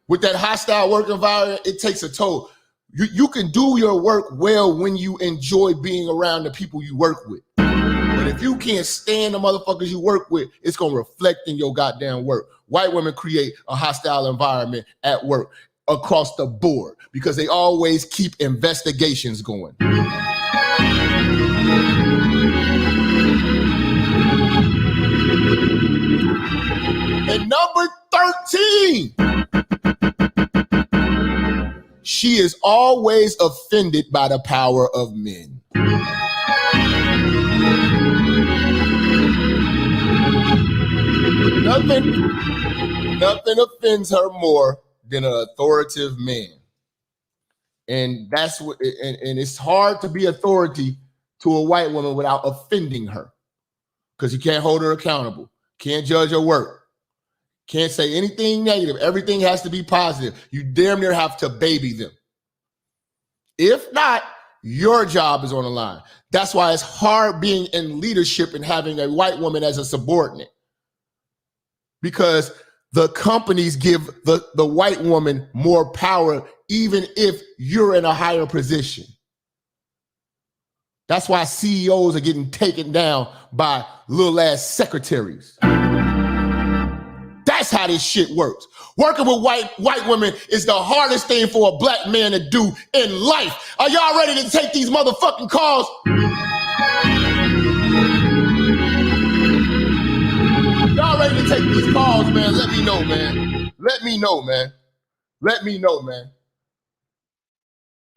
With that hostile work environment, it takes a toll. You can do your work well when you enjoy being around the people you work with. But if you can't stand the motherfuckers you work with, it's going to reflect in your goddamn work. White women create a hostile environment at work across the board because they always keep investigations going. And number 13. She is always offended by the power of men. Nothing offends her more than an authoritative man. And that's what, and it's hard to be authority to a white woman without offending her. because you can't hold her accountable. Can't judge her work. Can't say anything negative. Everything has to be positive. You damn near have to baby them. If not, your job is on the line. That's why it's hard being in leadership and having a white woman as a subordinate. Because the companies give the white woman more power, even if you're in a higher position. That's why CEOs are getting taken down by little ass secretaries. That's how this shit works. Working with white women is the hardest thing for a black man to do in life. Are y'all ready to take these motherfucking calls? Y'all ready to take these calls, man? Let me know, man. Let me know, man. Let me know, man.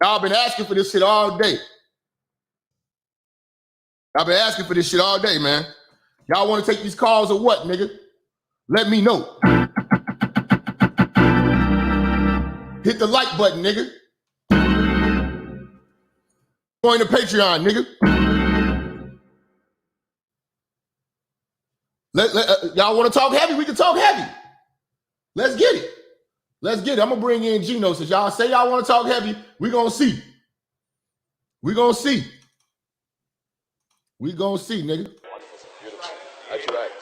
Y'all been asking for this shit all day. I've been asking for this shit all day, man. Y'all want to take these calls or what, nigga? Let me know. Hit the like button, nigga. Join the Patreon, nigga. Y'all want to talk heavy? We can talk heavy. Let's get it. Let's get it. I'm going to bring in Gino. Since y'all say y'all want to talk heavy, we going to see. We going to see. We going to see, nigga. That's right.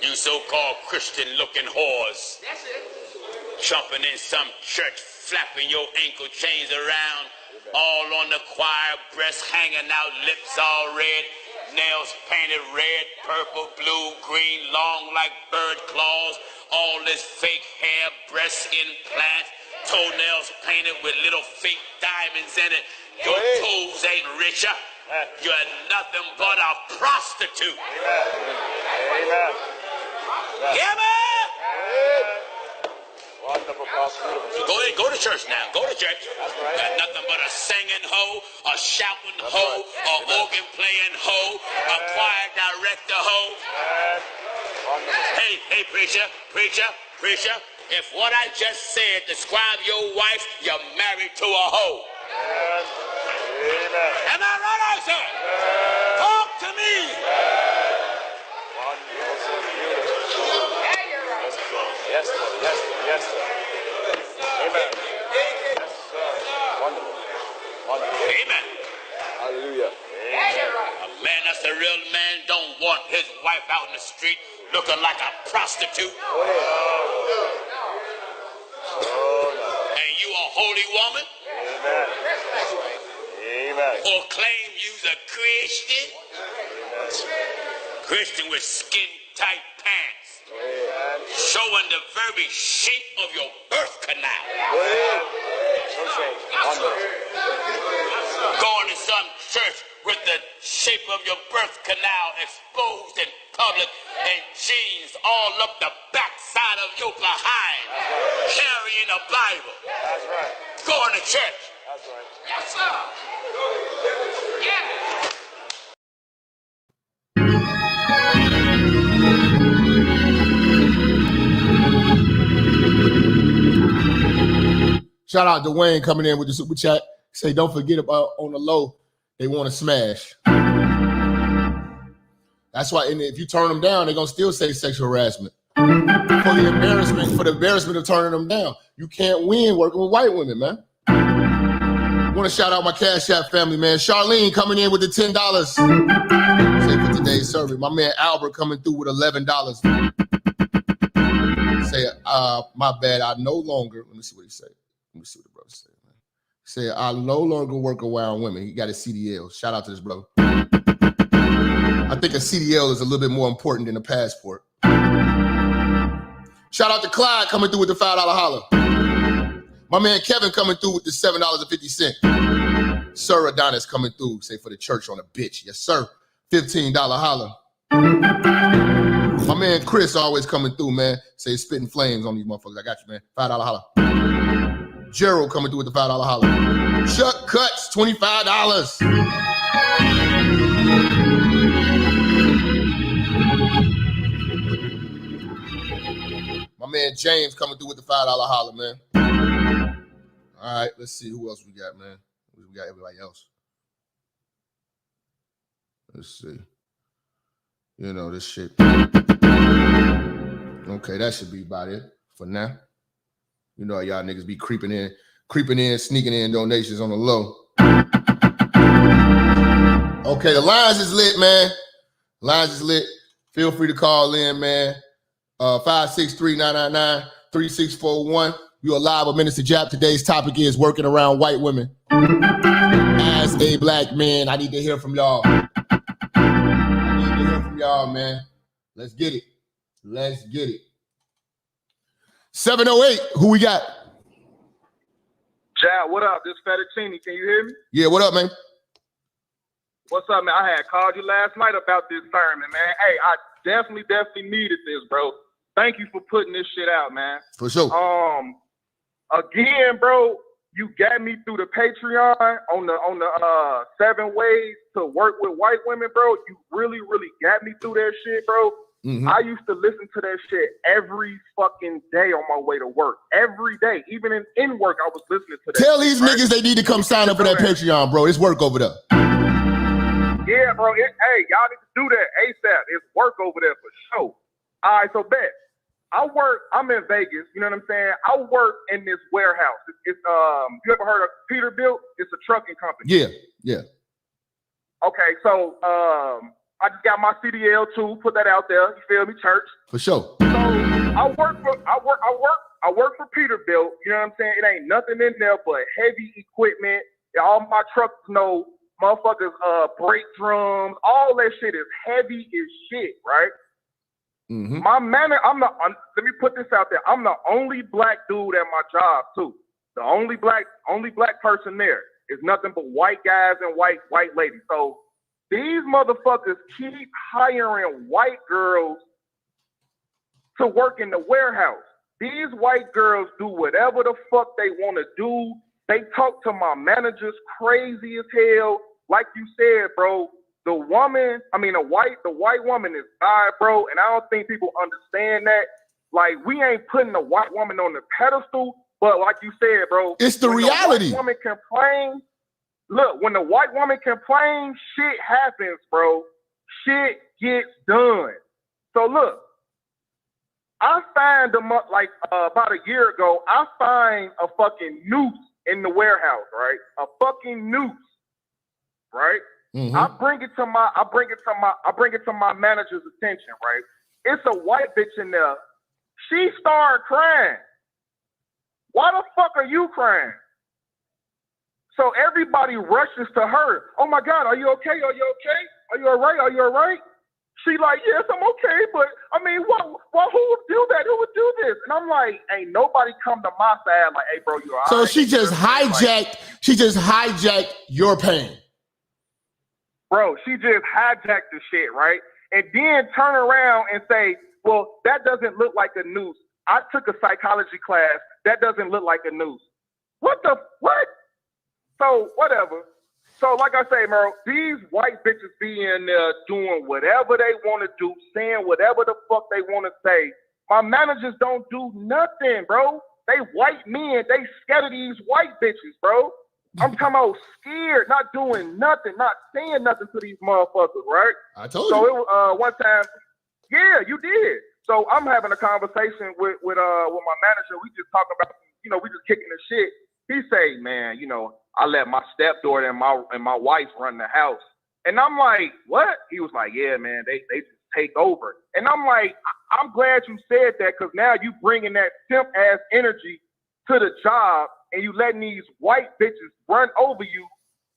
You so-called Christian-looking whores. That's it. Jumping in some church, flapping your ankle chains around, all on the choir, breasts hanging out, lips all red, nails painted red, purple, blue, green, long like bird claws, all this fake hair, breast implants, toenails painted with little fake diamonds in it. Your toes ain't richer. You're nothing but a prostitute. Amen. Yeah, man. Wonderful prostitute. Go to church now. Go to church. That's right. Got nothing but a singing hoe, a shouting hoe, a organ playing hoe, a choir director hoe. Hey, preacher. If what I just said describe your wife, you're married to a hoe. Amen. Am I right, I say? Talk to me. Yes, sir. Amen. Yes, sir. Wonderful. Amen. Hallelujah. Amen. A man that's a real man don't want his wife out in the street looking like a prostitute. And you a holy woman? Amen. Amen. Proclaim you's a Christian. Christian with skin-tight pants. Showing the very shape of your birth canal. Going to some church with the shape of your birth canal exposed in public and jeans all up the backside of your behind. Carrying a Bible. That's right. Going to church. That's right. Yes, sir. Yeah. Shout out to Wayne coming in with the super chat. Say, don't forget about on the low, they want to smash. That's why, and if you turn them down, they're going to still say sexual harassment. For the embarrassment of turning them down. You can't win working with white women, man. I want to shout out my Cash App family, man. Charlene coming in with the $10. Say for today's service. My man Albert coming through with $11. Say, my bad, I no longer, let me see what he said. Let me see what the brother said, man. He said, I no longer work around women. He got a CDL. Shout out to this brother. I think a CDL is a little bit more important than a passport. Shout out to Clyde coming through with the $5 holler. My man Kevin coming through with the $7.50. Sir Adonis coming through, say for the church on a bitch. Yes, sir. $15 holler. My man Chris always coming through, man. Say spitting flames on these motherfuckers. I got you, man. $5 holler. Gerald coming through with the $5 holler. Chuck Cuts, $25. My man James coming through with the $5 holler, man. All right, let's see who else we got, man. We got everybody else. Let's see. You know, this shit. Okay, that should be about it for now. You know, y'all niggas be creeping in, sneaking in donations on the low. Okay, the lines is lit, man. Lines is lit. Feel free to call in, man. 563-999-3641. You are live with Minister Jap. Today's topic is working around white women. As a black man, I need to hear from y'all. Man. Let's get it. 708, who we got? Jap, what up? This Fettuccine. Can you hear me? Yeah, what up, man? What's up, man? I had called you last night about this sermon, man. Hey, I definitely needed this, bro. Thank you for putting this shit out, man. For sure. Again, bro, you got me through the Patreon on the 7 ways to work with white women, bro. You really got me through that shit, bro. Mm-hmm. I used to listen to that shit every fucking day on my way to work. Every day. Even in work, I was listening to that. Tell these niggas they need to come sign up for that Patreon, bro. It's work over there. Yeah, bro. Hey, y'all need to do that ASAP. It's work over there for sure. All right, so bet. I'm in Vegas, you know what I'm saying? I work in this warehouse. It's you ever heard of Peterbilt? It's a trucking company. Yeah. Okay, so I just got my CDL too, put that out there, you feel me, church? For sure. So I work for Peterbilt, you know what I'm saying? It ain't nothing in there but heavy equipment. All my trucks know motherfuckers brake drums, all that shit is heavy as shit, right? Mm-hmm. My man, let me put this out there. I'm the only black dude at my job too. The only black person there. It's nothing but white guys and white ladies. So these motherfuckers keep hiring white girls to work in the warehouse. These white girls do whatever the fuck they want to do. They talk to my managers crazy as hell. Like you said, bro. The white woman is God, bro, and I don't think people understand that. Like, we ain't putting the white woman on the pedestal, but like you said, bro, it's the reality. The white woman complains. Look, when the white woman complains, shit happens, bro. Shit gets done. So look, I found about a year ago, I find a fucking noose in the warehouse, right? A fucking noose, right? Mm-hmm. I bring it to my manager's attention, right? It's a white bitch in there. She started crying. Why the fuck are you crying? So everybody rushes to her. Oh my God, are you okay? Are you okay? Are you all right? Are you all right? She like, yes, I'm okay, but I mean, who would do that? Who would do this? And I'm like, ain't nobody come to my side like, hey, bro, you all right? So she just hijacked your pain. Bro, she just hijacked the shit, right? And then turn around and say, well, that doesn't look like a noose. I took a psychology class. That doesn't look like a noose. What? So, whatever. So, like I say, bro, these white bitches be in there doing whatever they want to do, saying whatever the fuck they want to say. My managers don't do nothing, bro. They white men. They scared of these white bitches, bro. I'm talking about scared, not doing nothing, not saying nothing to these motherfuckers, right? I told you. So it was one time, yeah, you did. So I'm having a conversation with my manager. We just talking about, we just kicking the shit. He say, man, I let my stepdaughter and my wife run the house. And I'm like, what? He was like, yeah, man, they just take over. And I'm like, I'm glad you said that, because now you bringing that simp ass energy to the job, and you letting these white bitches run over you,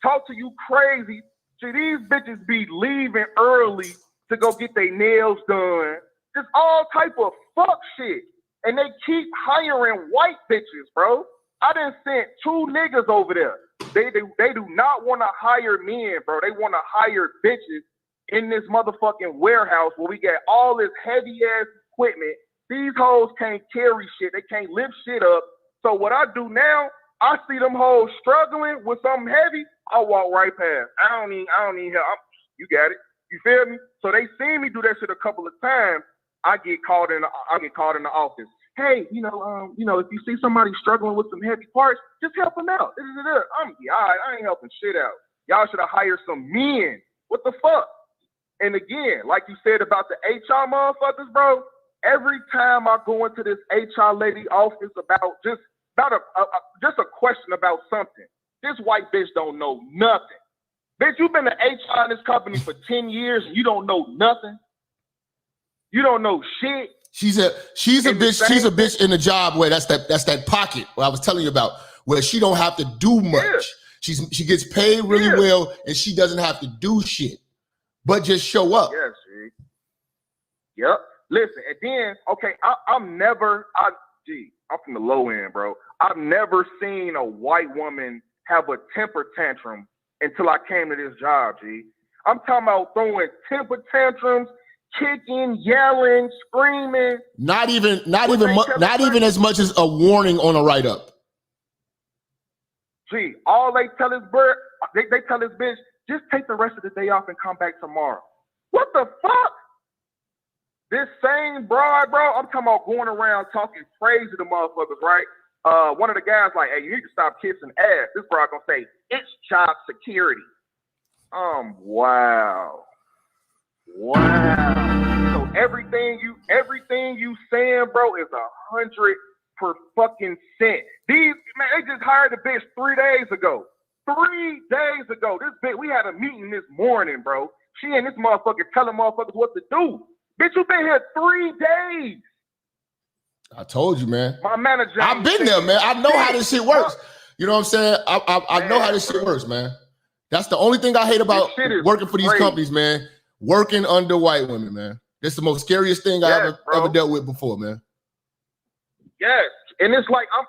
talk to you crazy. See, these bitches be leaving early to go get their nails done. Just all type of fuck shit. And they keep hiring white bitches, bro. I done sent 2 niggas over there. They do not want to hire men, bro. They want to hire bitches in this motherfucking warehouse where we got all this heavy ass equipment. These hoes can't carry shit. They can't lift shit up. So what I do now, I see them hoes struggling with something heavy, I walk right past. I don't need help. You got it. You feel me? So they seen me do that shit a couple of times. I get called in the office. Hey, if you see somebody struggling with some heavy parts, just help them out. I ain't helping shit out. Y'all should have hired some men. What the fuck? And again, like you said about the HR motherfuckers, bro, every time I go into this HR lady office about a question about something, this white bitch don't know nothing. Bitch, you've been to HR in this company for 10 years and you don't know nothing. You don't know shit. She's a bitch in the job where that's that pocket where I was telling you about, where she don't have to do much. Yeah. She gets paid really well and she doesn't have to do shit, but just show up. Yes, yep. Listen, and then I'm from the low end, bro. I've never seen a white woman have a temper tantrum until I came to this job, G. I'm talking about throwing temper tantrums, kicking, yelling, screaming. Not even as much as a warning on a write-up. Gee, all they tell this bird, they tell this bitch, just take the rest of the day off and come back tomorrow. What the fuck? This same broad, bro, I'm talking about going around talking crazy to motherfuckers, right? One of the guys like, hey, you need to stop kissing ass. This broad gonna say, it's job security. Wow. So everything you saying, bro, is 100%. These man, they just hired the bitch 3 days ago. 3 days ago, this bitch, we had a meeting this morning, bro. She and this motherfucker telling motherfuckers what to do. Bitch, you been here 3 days. I told you, man. My manager. I've been there, man. I know how this shit works. You know what I'm saying? I know how this shit works, man. That's the only thing I hate about working for these companies, man. Working under white women, man. This is the most scariest thing I ever dealt with before, man. Yes, and it's like I'm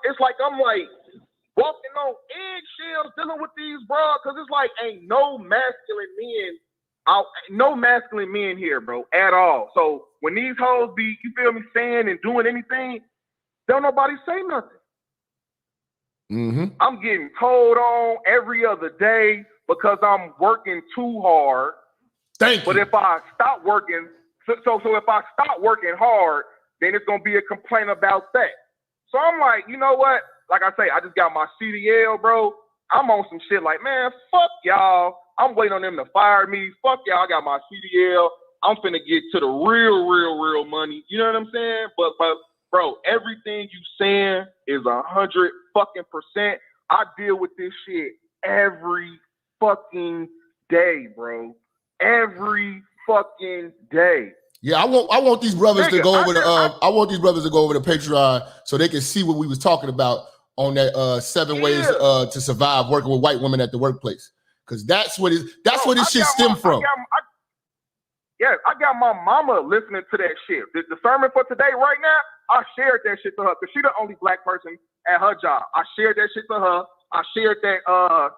walking on eggshells dealing with these bros, because it's like ain't no masculine men here, bro, at all. So when these hoes be, you feel me, saying and doing anything, don't nobody say nothing. Mm-hmm. I'm getting told on every other day because I'm working too hard. But if I stop working, so if I stop working hard, then it's gonna be a complaint about that. So I'm like, you know what? Like I say, I just got my CDL, bro. I'm on some shit like, man, fuck y'all. I'm waiting on them to fire me. Fuck y'all. I got my CDL. I'm finna get to the real money. You know what I'm saying? But bro, everything you saying is 100%. I deal with this shit every fucking day, bro. Every fucking day. Yeah, I want these brothers to go over the Patreon so they can see what we was talking about on that 7 ways to survive working with white women at the workplace. Because that's where this shit stemmed from. I got my mama listening to that shit. The sermon for today right now, I shared that shit to her because she's the only black person at her job. I shared that shit to her. I shared that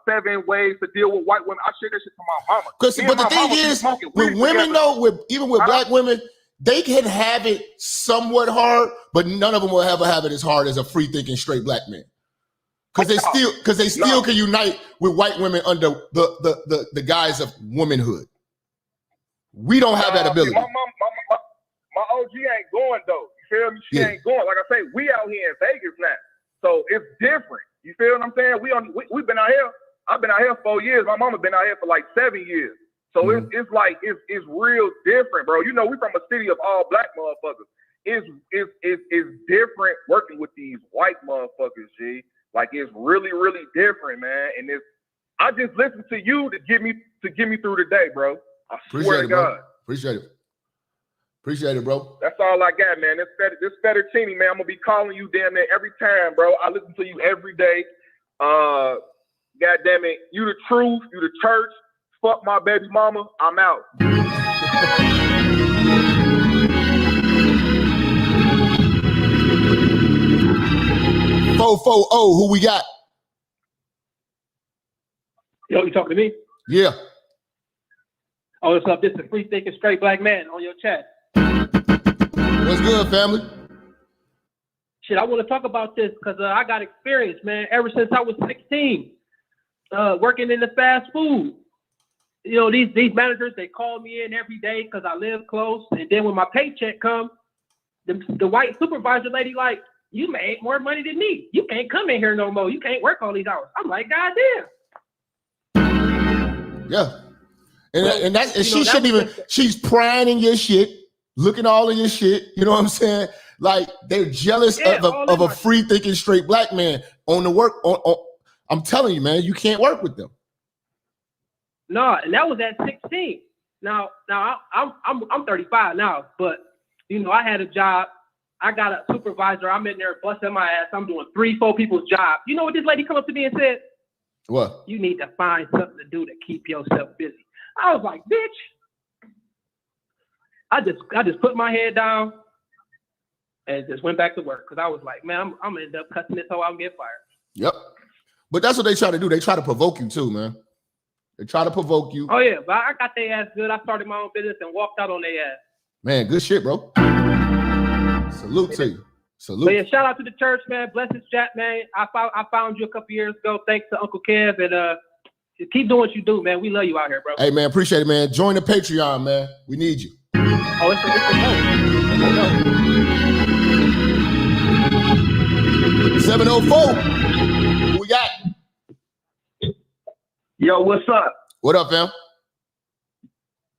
7 ways to deal with white women. I shared that shit to my mama. But the thing is, with women though, even with black women, they can have it somewhat hard, but none of them will ever have it as hard as a free thinking straight black man. Because they still can unite with white women under the guise of womanhood. We don't have that ability. My OG ain't going though. You feel me? She ain't going. Like I say, we out here in Vegas now, so it's different. You feel what I'm saying? We've been out here. I've been out here 4 years. My mama been out here for like 7 years. So it's real different, bro. You know, we from a city of all black motherfuckers. It's different working with these white motherfuckers, G. Like it's really, really different, man. And I just listen to you to get me through the day, bro. I swear to God. Appreciate it, bro. That's all I got, man. This fettuccine, man. I'm gonna be calling you damn near every time, bro. I listen to you every day. God damn it, you the truth, you the church. Fuck my baby mama. I'm out. 440, who we got? Yo, you talking to me? Yeah. Oh, what's up? This is Free Thinking Straight Black Man on your chat. What's good, family? Shit, I want to talk about this because I got experience, man, ever since I was 16, working in the fast food. You know, these managers, they call me in every day because I live close. And then when my paycheck comes, the white supervisor lady like, you made more money than me. You can't come in here no more. You can't work all these hours. I'm like, God damn. Yeah. And she shouldn't even. She's prying in your shit, looking all in your shit. You know what I'm saying? Like they're jealous of a free thinking straight black man on the work. I'm telling you, man, you can't work with them. No, and that was at 16. Now I'm 35 now, but you know I had a job. I got a supervisor. I'm in there busting my ass. I'm doing 3-4 people's job. You know what this lady come up to me and said? What? You need to find something to do to keep yourself busy. I was like, bitch. I just put my head down and just went back to work because I was like, man, I'm gonna end up cussing this hoe out and get fired. Yep. But that's what they try to do. They try to provoke you too, man. They try to provoke you. Oh yeah, but I got their ass good. I started my own business and walked out on their ass. Man, good shit, bro. Salute to you. Salute. But yeah, shout out to the church, man. Bless this chat, man. I found you a couple years ago. Thanks to Uncle Kev, and just keep doing what you do, man. We love you out here, bro. Hey, man, appreciate it, man. Join the Patreon, man. We need you. Oh, it's a no. 704. Who we got? Yo, what's up? What up, fam?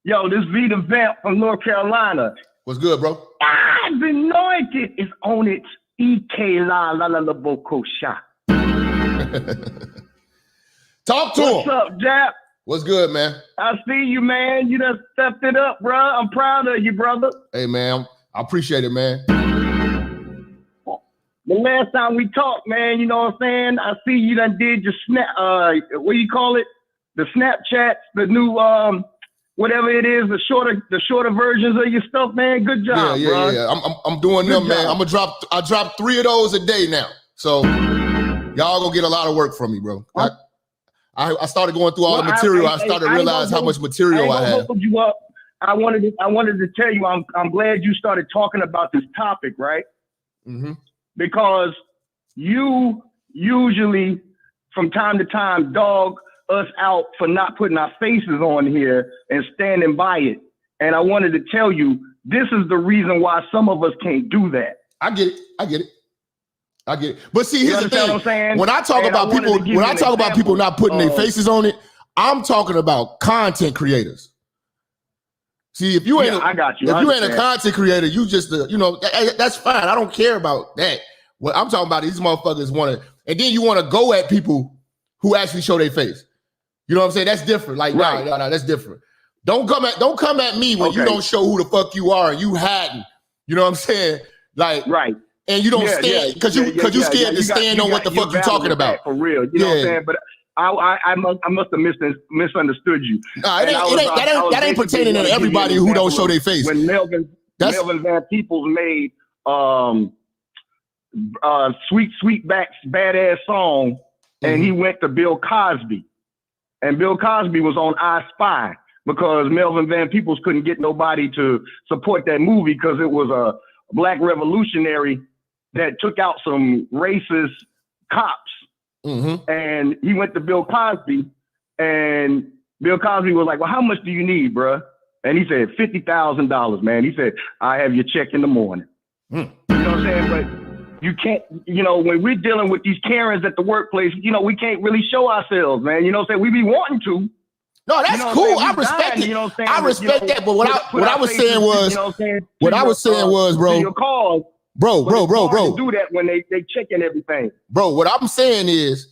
Yo, this V the Vamp from North Carolina. What's good, bro? I've anointed is on its EK la la la la boko shot. Talk to What's him. up, Jap? What's good, man? I see you, man. You done stepped it up, bro. I'm proud of you, brother. Hey, man, I appreciate it, man. The last time we talked, man, you know what I'm saying? I see you done did your snap, what do you call it? The Snapchats, the new, whatever it is, the shorter versions of your stuff, man. Good job, bro. Yeah. I'm doing Good them, man. job. I drop 3 of those a day now. So y'all gonna get a lot of work from me, bro. I started going through all the material. I started to realize how much material I had. Hold you up. I wanted to tell you, I'm glad you started talking about this topic, right? Mm-hmm. Because you usually, from time to time, dog us out for not putting our faces on here and standing by it. And I wanted to tell you, this is the reason why some of us can't do that. I get it. But see, here's the thing. What I'm saying? When I talk about people not putting their faces on it, I'm talking about content creators. See, if you ain't, I got you. If you ain't a content creator, you just, that's fine. I don't care about that. What I'm talking about, these motherfuckers want to, and then you want to go at people who actually show their face. You know what I'm saying? That's different. Like, right. no, that's different. Don't come at me when you don't show who the fuck you are and you hiding. You know what I'm saying? Like, right. And you don't stand because you scared to stand on what the fuck you talking about. For real, you know what I'm saying? But I must have misunderstood you. Nah, that ain't pertaining to everybody who don't show their face. When Melvin Van Peebles made Sweet Back's badass song, and he went to Bill Cosby, and Bill Cosby was on I Spy because Melvin Van Peebles couldn't get nobody to support that movie because it was a black revolutionary that took out some racist cops. Mm-hmm. And he went to Bill Cosby, and Bill Cosby was like, well, how much do you need, bruh? And he said, $50,000, man. He said, I have your check in the morning. You know what I'm saying? But you can't, when we're dealing with these Karens at the workplace, we can't really show ourselves, man. You know what I'm saying? We be wanting to. No, that's cool. I respect it. I respect that. But what I was saying was, bro. Your calls. Bro. Do that when they checking everything. Bro, what I'm saying is,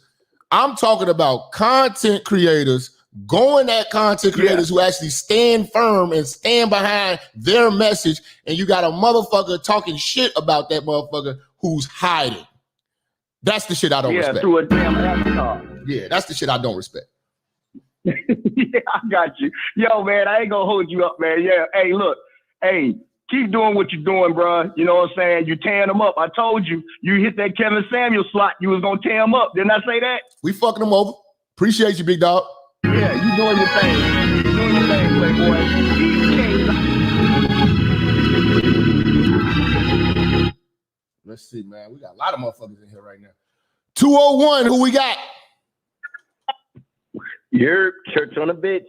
I'm talking about content creators going at content creators who actually stand firm and stand behind their message, and you got a motherfucker talking shit about that motherfucker who's hiding. That's the shit I don't respect. Yeah, through a damn avatar. Yeah, that's the shit I don't respect. Yeah, I got you. Yo, man, I ain't gonna hold you up, man. Yeah, hey, look. Hey, keep doing what you're doing, bro. You know what I'm saying? You tearing them up. I told you, you hit that Kevin Samuel slot, you was gonna tear him up. Didn't I say that? We fucking him over. Appreciate you, big dog. Yeah, you doing your thing. You doing your thing, Playboy. Let's see, man. We got a lot of motherfuckers in here right now. 201, who we got? You're church on a bitch.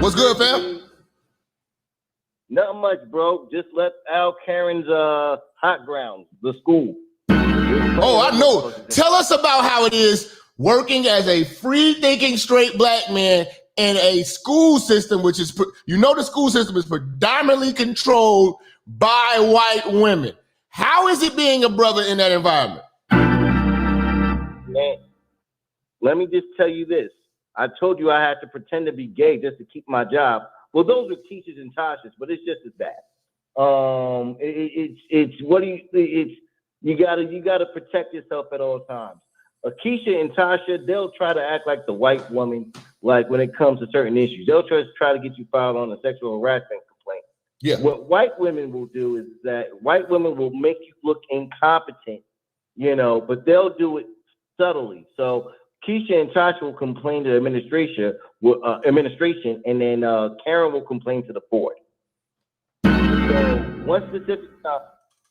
What's good, fam? Nothing much, bro. Just left Al Karen's hot grounds, the school. Oh, I know. Tell us about how it is working as a free-thinking straight black man in a school system, which is, the school system is predominantly controlled by white women. How is it being a brother in that environment? Man, let me just tell you this. I told you I had to pretend to be gay just to keep my job. Well, those are Keisha's and Tasha's, but it's just as bad. You gotta protect yourself at all times. Keisha and Tasha, they'll try to act like the white woman, like when it comes to certain issues. They'll try to get you filed on a sexual harassment complaint. Yeah. What white women will do is that white women will make you look incompetent, but they'll do it subtly. So Keisha and Tasha will complain to administration, and then Karen will complain to the board. So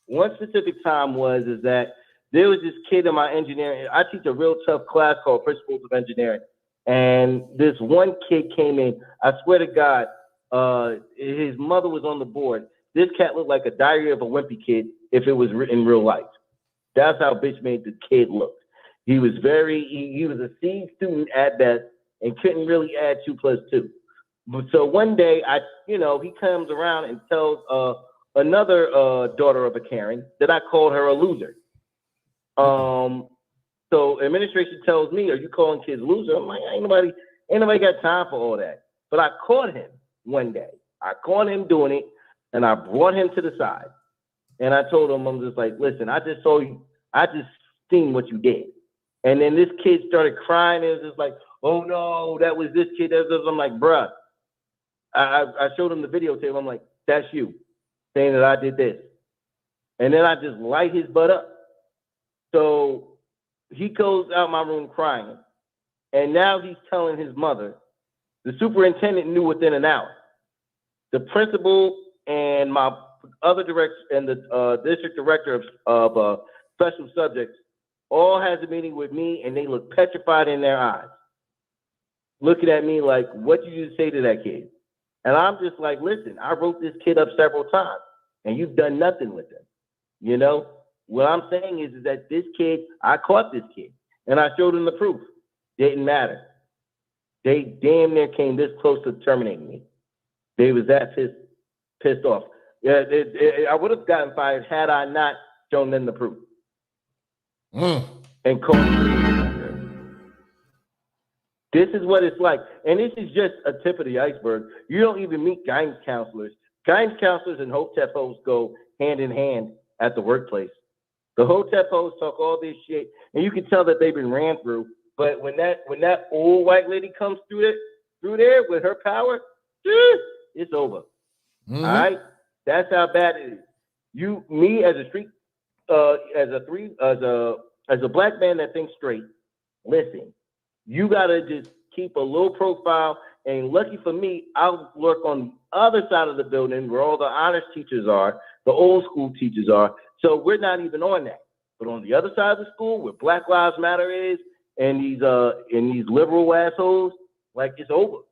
one specific time was that there was this kid in my engineering. I teach a real tough class called Principles of Engineering, and this one kid came in. I swear to God, his mother was on the board. This cat looked like a Diary of a Wimpy Kid if it was in real life. That's how bitch made the kid look. He was he was a C student at best and couldn't really add 2 + 2. So one day, he comes around and tells another daughter of a Karen that I called her a loser. So administration tells me, "Are you calling kids loser?" I'm like, ain't nobody got time for all that. But I caught him one day. I caught him doing it, and I brought him to the side, and I told him, I'm just like, listen, I just seen what you did. And then this kid started crying. It was just like, oh no, that was this kid. I'm like, bruh. I showed him the videotape. I'm like, that's you saying that I did this. And then I just light his butt up. So he goes out my room crying. And now he's telling his mother. The superintendent knew within an hour. The principal and my other director and the district director of special subjects all has a meeting with me, and they look petrified in their eyes, looking at me like, what did you say to that kid? And I'm just like, listen, I wrote this kid up several times, and you've done nothing with him. What I'm saying is that this kid, I caught this kid, and I showed him the proof. Didn't matter. They damn near came this close to terminating me. They was that pissed off. Yeah, I would have gotten fired had I not shown them the proof. And called me. This is what it's like. And this is just a tip of the iceberg. You don't even meet guidance counselors. Guidance counselors and HOTEP hosts go hand in hand at the workplace. The HOTEP hosts talk all this shit, and you can tell that they've been ran through. But when that old white lady comes through there with her power, it's over. All right? That's how bad it is. Me as a street, as a black man that thinks straight, listen, you gotta just keep a low profile. And lucky for me, I'll work on the other side of the building where all the honors teachers are, the old school teachers are. So we're not even on that. But on the other side of the school, where Black Lives Matter is, and these liberal assholes, like, it's over.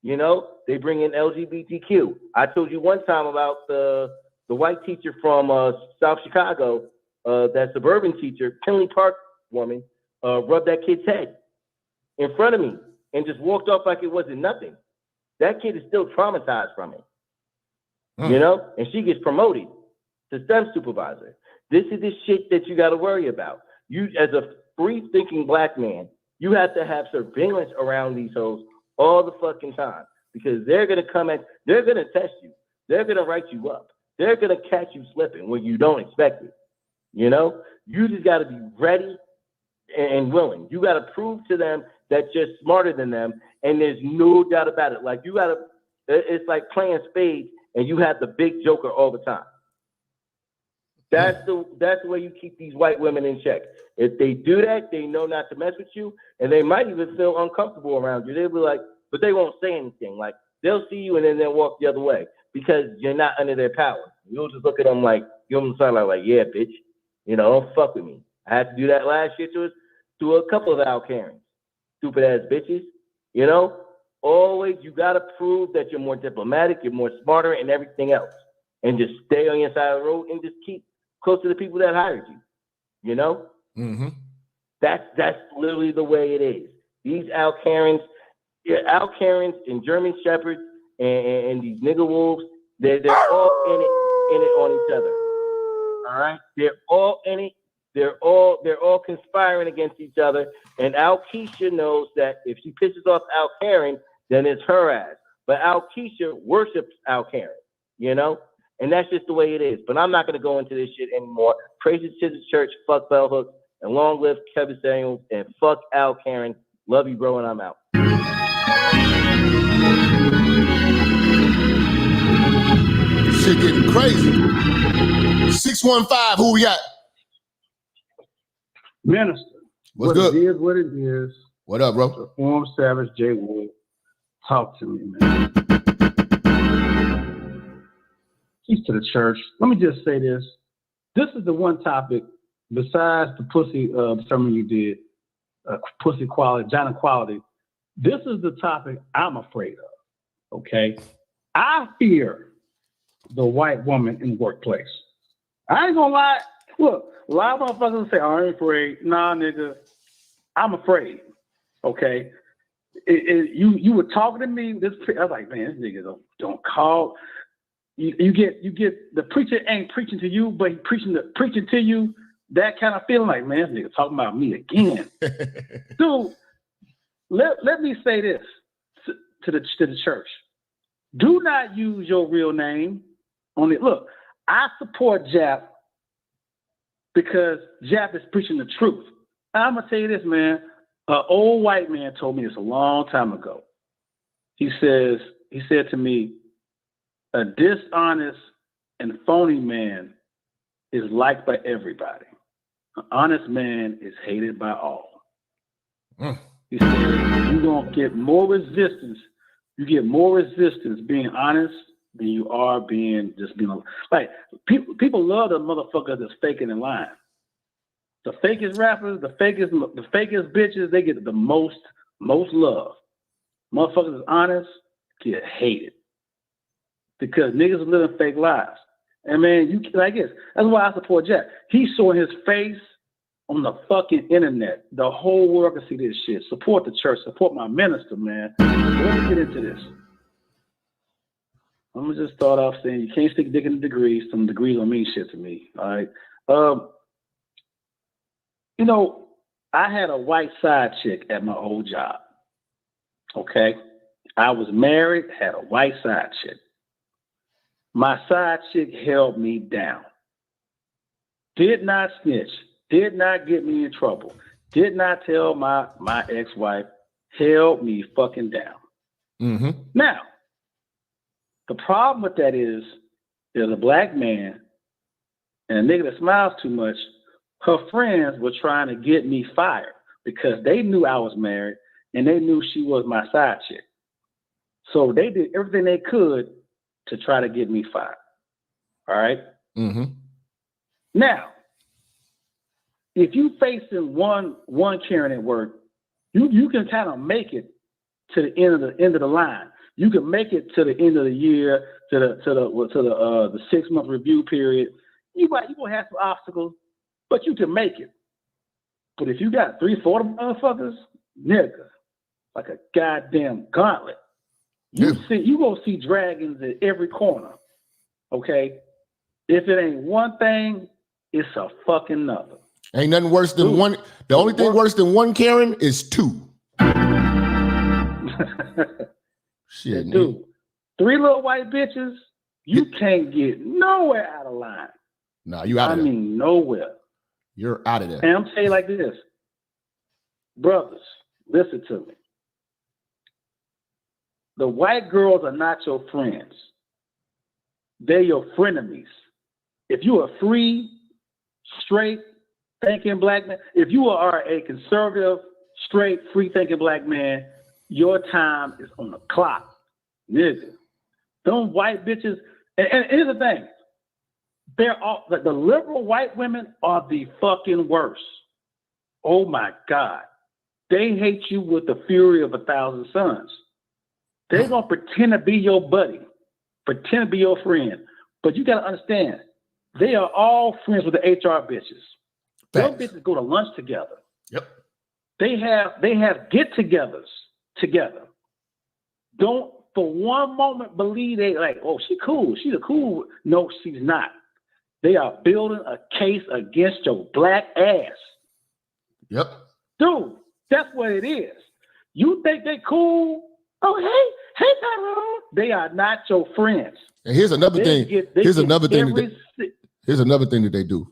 They bring in LGBTQ. I told you one time about the white teacher from South Chicago, that suburban teacher, Tinley Park woman, rubbed that kid's head in front of me and just walked off like it wasn't nothing. That kid is still traumatized from it. And she gets promoted to STEM supervisor. This is the shit that you got to worry about. You, as a free-thinking black man, you have to have surveillance around these hoes all the fucking time, because they're going to they're going to test you. They're going to write you up. They're going to catch you slipping when you don't expect it. You just got to be ready and willing. You got to prove to them that you're smarter than them, and there's no doubt about it. Like, it's like playing spades, and you have the big joker all the time. That's the way you keep these white women in check. If they do that, they know not to mess with you, and they might even feel uncomfortable around you. They'll be like, but they won't say anything. Like, they'll see you and then they'll walk the other way because you're not under their power. You'll just look at them like, give them a sign like, yeah, bitch, don't fuck with me. I had to do that last year to a couple of our Karens, stupid ass bitches. Always you gotta prove that you're more diplomatic, you're more smarter, and everything else, and just stay on your side of the road and just keep close to the people that hired you. That's literally the way it is. These Al Karens, Al Karens and German Shepherds and these nigga wolves, they're all in it on each other. All right, they're all in it. They're all conspiring against each other. And Al Keisha knows that if she pisses off Al Karen, then it's her ass. But Al Keisha worships Al Karen, you know, and that's just the way it is. But I'm not gonna go into this shit anymore. Praise to the church, fuck bell hooks, and long live Kevin Samuels, and fuck Al Karen. Love you, bro, and I'm out. Shit getting crazy. 615, who we got? Minister. What's good? good? It is what it is. What up, bro? The form Savage J. Wood. Talk to me, man. Peace to the church. Let me just say this. This is the one topic, besides the pussy sermon you did, pussy quality, John equality. This is the topic I'm afraid of. Okay? I fear the white woman in the workplace. I ain't gonna lie. Look, a lot of motherfuckers say, I ain't afraid. Nah, nigga, I'm afraid. Okay? You were talking to me. I was like, man, this nigga don't call. You get the preacher ain't preaching to you, but he preaching to you. That kind of feeling like, man, this nigga talking about me again. Dude, let me say this to the church. Do not use your real name on it. Look, I support Jap because Jap is preaching the truth. I'm gonna tell you this, man. An old white man told me this a long time ago. He said to me, a dishonest and phony man is liked by everybody. An honest man is hated by all. He said, you're gonna get more resistance. You get more resistance being honest than you are being like people love the motherfuckers that's faking and lying. The fakest rappers, the fakest bitches, they get the most love. Motherfuckers that's honest get hated because niggas are living fake lives. And man, you like this. That's why I support Jack. He's showing his face on the fucking internet. The whole world can see this shit. Support the church. Support my minister, man. Let's get into this. I'm gonna just start off saying you can't stick dick in the degrees. Some degrees don't mean shit to me. All right. You know, I had a white side chick at my old job. Okay. I was married, had a white side chick. My side chick held me down. Did not snitch. Did not get me in trouble. Did not tell my ex-wife. Held me fucking down. Mm-hmm. Now, the problem with that is there's a black man and a nigga that smiles too much. Her friends were trying to get me fired because they knew I was married and they knew she was my side chick. So they did everything they could to try to get me fired. All right? Mm-hmm. Now, if you facing one Karen at work, you can kind of make it to the end of the line. You can make it to the end of the year, to the 6-month review period. You gonna have some obstacles, but you can make it. But if you got 3-4 motherfuckers, nigga, like a goddamn gauntlet, you gonna see dragons at every corner. Okay? If it ain't one thing, it's a fucking another. Ain't nothing worse than one. The only thing worse than one Karen is two. Shit, dude. 3 little white bitches, you can't get nowhere out of line. Nah, you out of there. I mean, nowhere. You're out of there. And I'm telling you like this. Brothers, listen to me. The white girls are not your friends. They're your frenemies. If you are free, straight, thinking black man, if you are a conservative, straight, free-thinking black man, your time is on the clock. Nigga. Them white bitches, and here's the thing. They're all, the liberal white women are the fucking worst. Oh my God. They hate you with the fury of 1,000 suns. They're gonna pretend to be your buddy, pretend to be your friend. But you gotta understand, they are all friends with the HR bitches. Those bitches go to lunch together. Yep. They have get-togethers together. Don't for one moment believe they like, oh, she cool. She's a cool. No, she's not. They are building a case against your black ass. Yep. Dude, that's what it is. You think they cool? Oh, hey, Tyrone. They are not your friends. And here's another thing. Here's another thing that they do.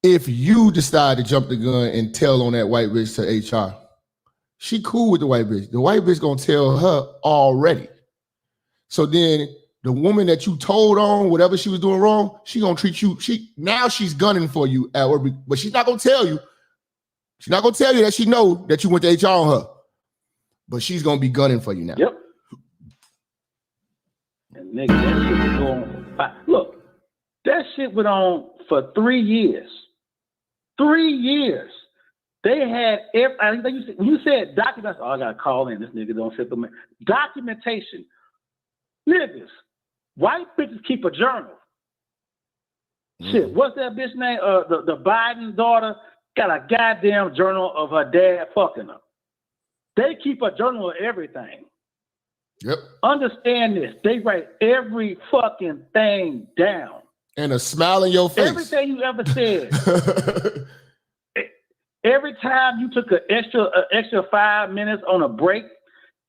If you decide to jump the gun and tell on that white bitch to HR, she cool with the white bitch. The white bitch gonna tell her already. So then the woman that you told on whatever she was doing wrong, she gonna treat you. Now she's gunning for you at work, but she's not gonna tell you. She's not gonna tell you that she know that you went to HR on her, but she's gonna be gunning for you now. Yep. And nigga, that shit was going on. Look, that shit went on for 3 years. 3 years. They had I think when you said documentation, oh, I gotta call in. This nigga don't sit for me. Documentation. Niggas, white bitches keep a journal. Shit, what's that bitch name? The Biden daughter got a goddamn journal of her dad fucking her. They keep a journal of everything. Yep. Understand this. They write every fucking thing down. And a smile in your face. Everything you ever said. Every time you took an extra 5 minutes on a break,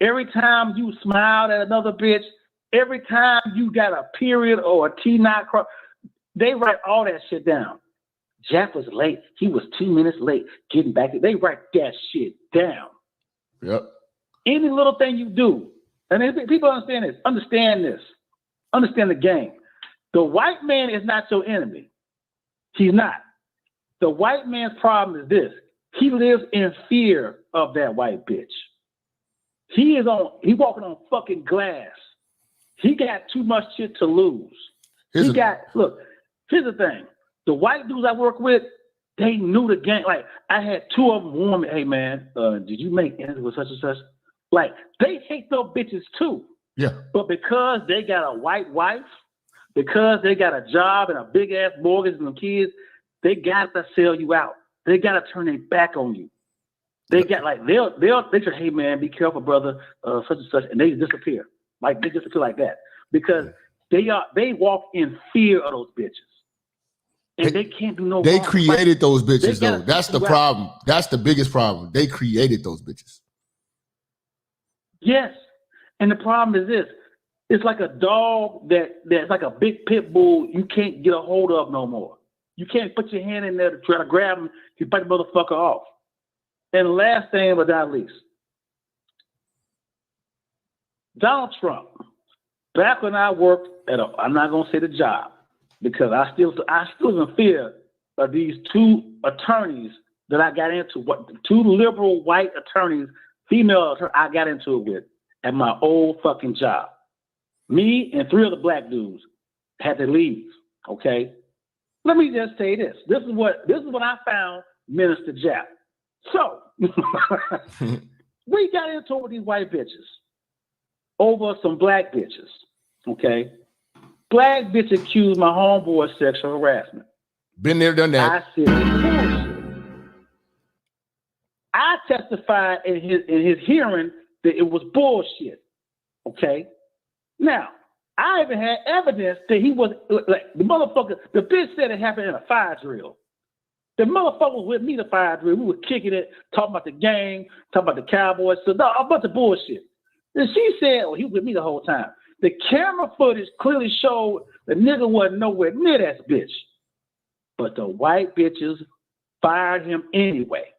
every time you smiled at another bitch, every time you got a period or a T-knot cross, they write all that shit down. Jap was late. He was 2 minutes late getting back. They write that shit down. Yep. Any little thing you do, and people understand this. Understand this. Understand the game. The white man is not your enemy. He's not. The white man's problem is this. He lives in fear of that white bitch. He walking on fucking glass. He got too much shit to lose. Look, here's the thing. The white dudes I work with, they knew the game. Like, I had 2 of them warn me, hey man, did you make ends with such and such? Like, they hate those bitches too. Yeah. But because they got a white wife, because they got a job and a big ass mortgage and some kids, they got to sell you out. They got to turn their back on you. They got like they say, hey man, be careful, brother, such and such, and they disappear. Like they disappear like that because they walk in fear of those bitches, and they can't do no. They wrong. created those bitches though. gotta That's the figure out- problem. That's the biggest problem. They created those bitches. Yes, and the problem is this: it's like a dog that's like a big pit bull. You can't get a hold of no more. You can't put your hand in there to try to grab him. You bite the motherfucker off. And last thing but not least, Donald Trump. Back when I worked I'm not gonna say the job because I still in fear of these 2 attorneys that I got into. 2 liberal white attorneys, female attorneys, I got into it with at my old fucking job. Me and 3 other black dudes had to leave. Okay. Let me just say this. This is what I found Minister Jap. So we got into it with these white bitches over some black bitches. Okay. Black bitch accused my homeboy of sexual harassment. Been there, done that. I said bullshit. I testified in his hearing that it was bullshit. Okay. Now, I even had evidence that he was like the motherfucker. The bitch said it happened in a fire drill. The motherfucker was with me the fire drill. We were kicking it, talking about the gang, talking about the Cowboys, so a bunch of bullshit. And she said, "Oh, he was with me the whole time." The camera footage clearly showed the nigga wasn't nowhere near that bitch, but the white bitches fired him anyway.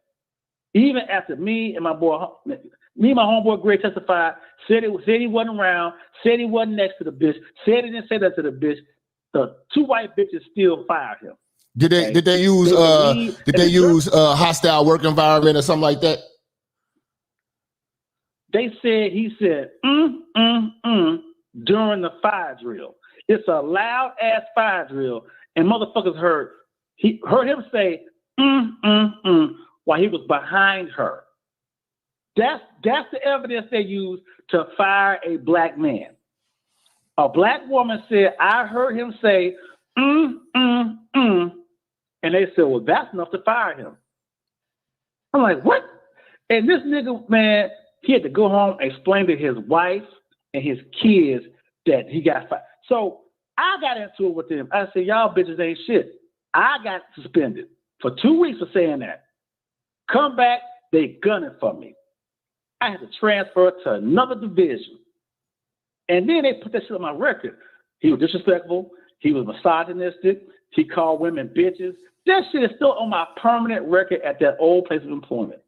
Even after me and my homeboy Greg testified, said he wasn't around, said he wasn't next to the bitch, said he didn't say that to the bitch. The 2 white bitches still fired him. Did they use hostile work environment or something like that? He said during the fire drill. It's a loud ass fire drill, and motherfuckers heard him say while he was behind her. That's the evidence they used to fire a black man. A black woman said, I heard him say, and they said, well, that's enough to fire him. I'm like, what? And this nigga, man, He had to go home and explain to his wife and his kids that he got fired. So I got into it with them. I said, y'all bitches ain't shit. I got suspended for 2 weeks for saying that. Come back, they gunning for me. I had to transfer to another division. And then they put that shit on my record. He was disrespectful. He was misogynistic. He called women bitches. That shit is still on my permanent record at that old place of employment.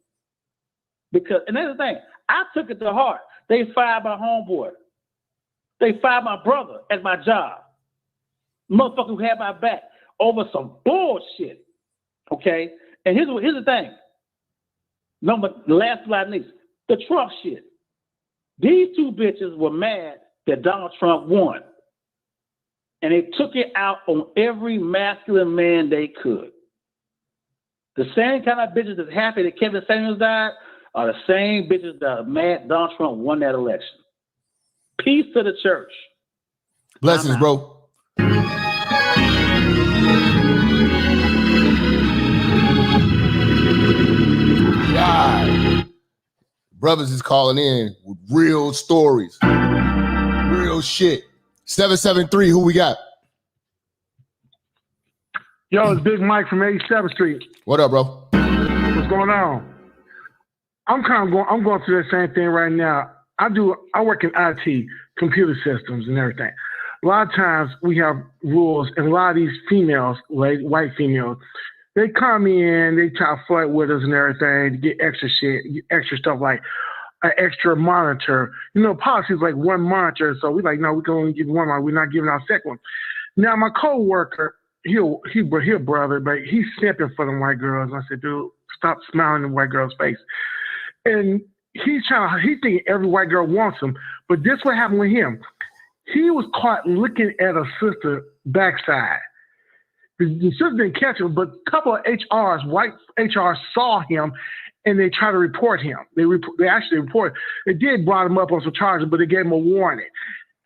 Because, and that's the thing, I took it to heart. They fired my homeboy. They fired my brother at my job. Motherfucker who had my back over some bullshit. Okay? And here's the thing. Last but not least, the Trump shit. These two bitches were mad that Donald Trump won. And they took it out on every masculine man they could. The same kind of bitches that's happy that Kevin Samuels died are the same bitches that are mad Donald Trump won that election. Peace to the church. Blessings, bro. God. Brothers is calling in with real stories. Real shit. 773, who we got? Yo, it's Big Mike from 87th Street. What up, bro? What's going on? I'm going through the same thing right now. I work in IT, computer systems and everything. A lot of times we have rules, and a lot of these females, white females, they come in, they try to flirt with us and everything to get extra shit, extra stuff like an extra monitor. You know, policy is like one monitor, so we're like, no, we can only give one monitor. We're not giving out a second one. Now, my coworker, he brother, but he's simping for them white girls. And I said, dude, stop smiling in the white girl's face. And he thinking every white girl wants him, but this what happened with him. He was caught looking at a sister backside. The sister didn't catch him, but a couple of white HRs saw him, and they tried to report him. They actually reported. They did brought him up on some charges, but they gave him a warning.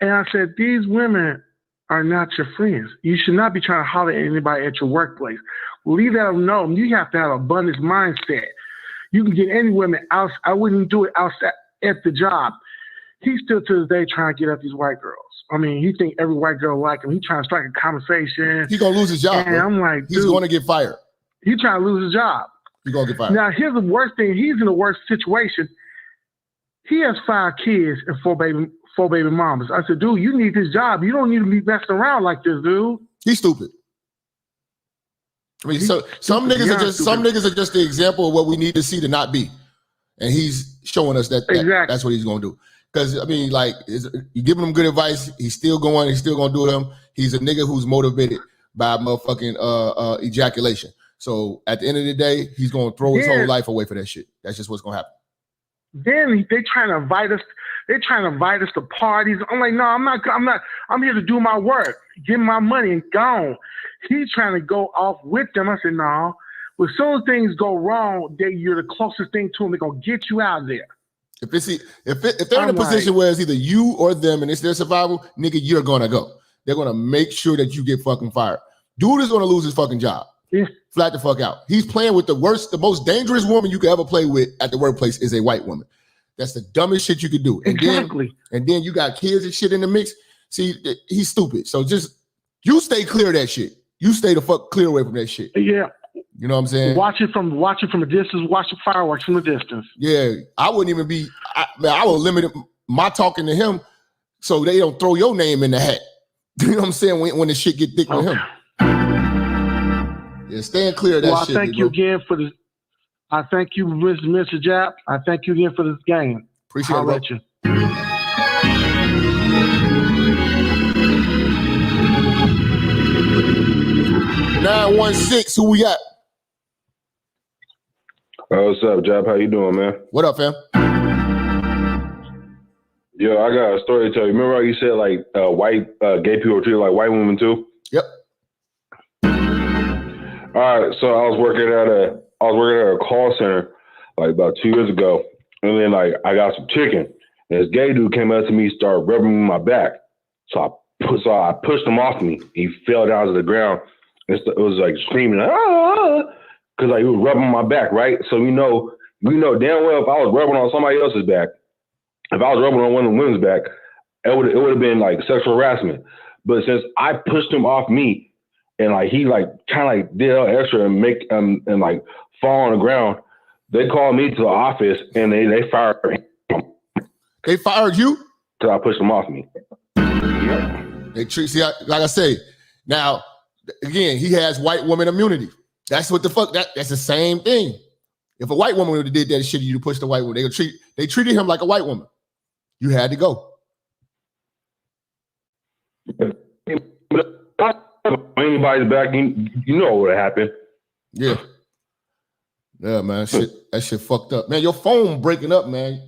And I said, these women are not your friends. You should not be trying to holler at anybody at your workplace. Leave that alone. You have to have an abundance mindset. You can get any women out. I wouldn't do it outside at the job. He's still to this day trying to get at these white girls. I mean, he think every white girl like him. He trying to strike a conversation. He's gonna lose his job. And bro. I'm like, he's going to get fired. He's trying to lose his job. He's gonna get fired. Now, here's the worst thing. He's in the worst situation. He has 5 kids and 4 baby mamas. I said, dude, you need this job. You don't need to be messing around like this, dude. He's stupid. I mean, some niggas are just the example of what we need to see to not be, and he's showing us that that's what he's gonna do. Because I mean, like, you giving him good advice, he's still going, he's still gonna do them. He's a nigga who's motivated by motherfucking ejaculation. So at the end of the day, he's gonna throw his whole life away for that shit. That's just what's gonna happen. Then they trying to invite us. They're trying to invite us to parties. I'm like, no, I'm not. I'm here to do my work, get my money, and gone. He's trying to go off with them. I said, no. When soon as things go wrong, you're the closest thing to them. They're gonna get you out of there. If they're in a position where it's either you or them and it's their survival, nigga, you're gonna go. They're gonna make sure that you get fucking fired. Dude is gonna lose his fucking job. Yeah. Flat the fuck out. He's playing with the most dangerous woman you could ever play with at the workplace is a white woman. That's the dumbest shit you could do. And exactly. Then you got kids and shit in the mix. See, he's stupid. So just you stay clear of that shit. You stay the fuck clear away from that shit. Yeah. You know what I'm saying? Watch it from a distance. Watch the fireworks from a distance. Yeah, I wouldn't even be. I would limit my talking to him so they don't throw your name in the hat. You know what I'm saying? When the shit get thick with him. Yeah, staying clear of that shit. I thank you again for this. I thank you, Mr. Jap. I thank you again for this game. Appreciate it, bro. You. 916, who we got? What's up, Jap? How you doing, man? What up, fam? Yo, I got a story to tell you. Remember how you said like white gay people are treated like white women too? Yep. All right, so I was working at a call center like about 2 years ago, and then like I got some chicken, and this gay dude came up to me, started rubbing my back. So I pushed him off me. He fell down to the ground. It was like screaming, ah, because like he was rubbing my back, right? So you know we know damn well if I was rubbing on somebody else's back, if I was rubbing on one of the women's back, it would have been like sexual harassment. But since I pushed him off me, and like he like kind of like did extra and make and like fall on the ground, they called me to the office and they fired him. They fired you? So I pushed them off me. Yep. They treat, see, like I say, now, again, he has white woman immunity. That's what the fuck, that's the same thing. If a white woman would have did that shit to you to push the white woman, they treated him like a white woman. You had to go. Anybody's back, you know what happened. Yeah. Yeah, man. That shit fucked up. Man, your phone breaking up, man.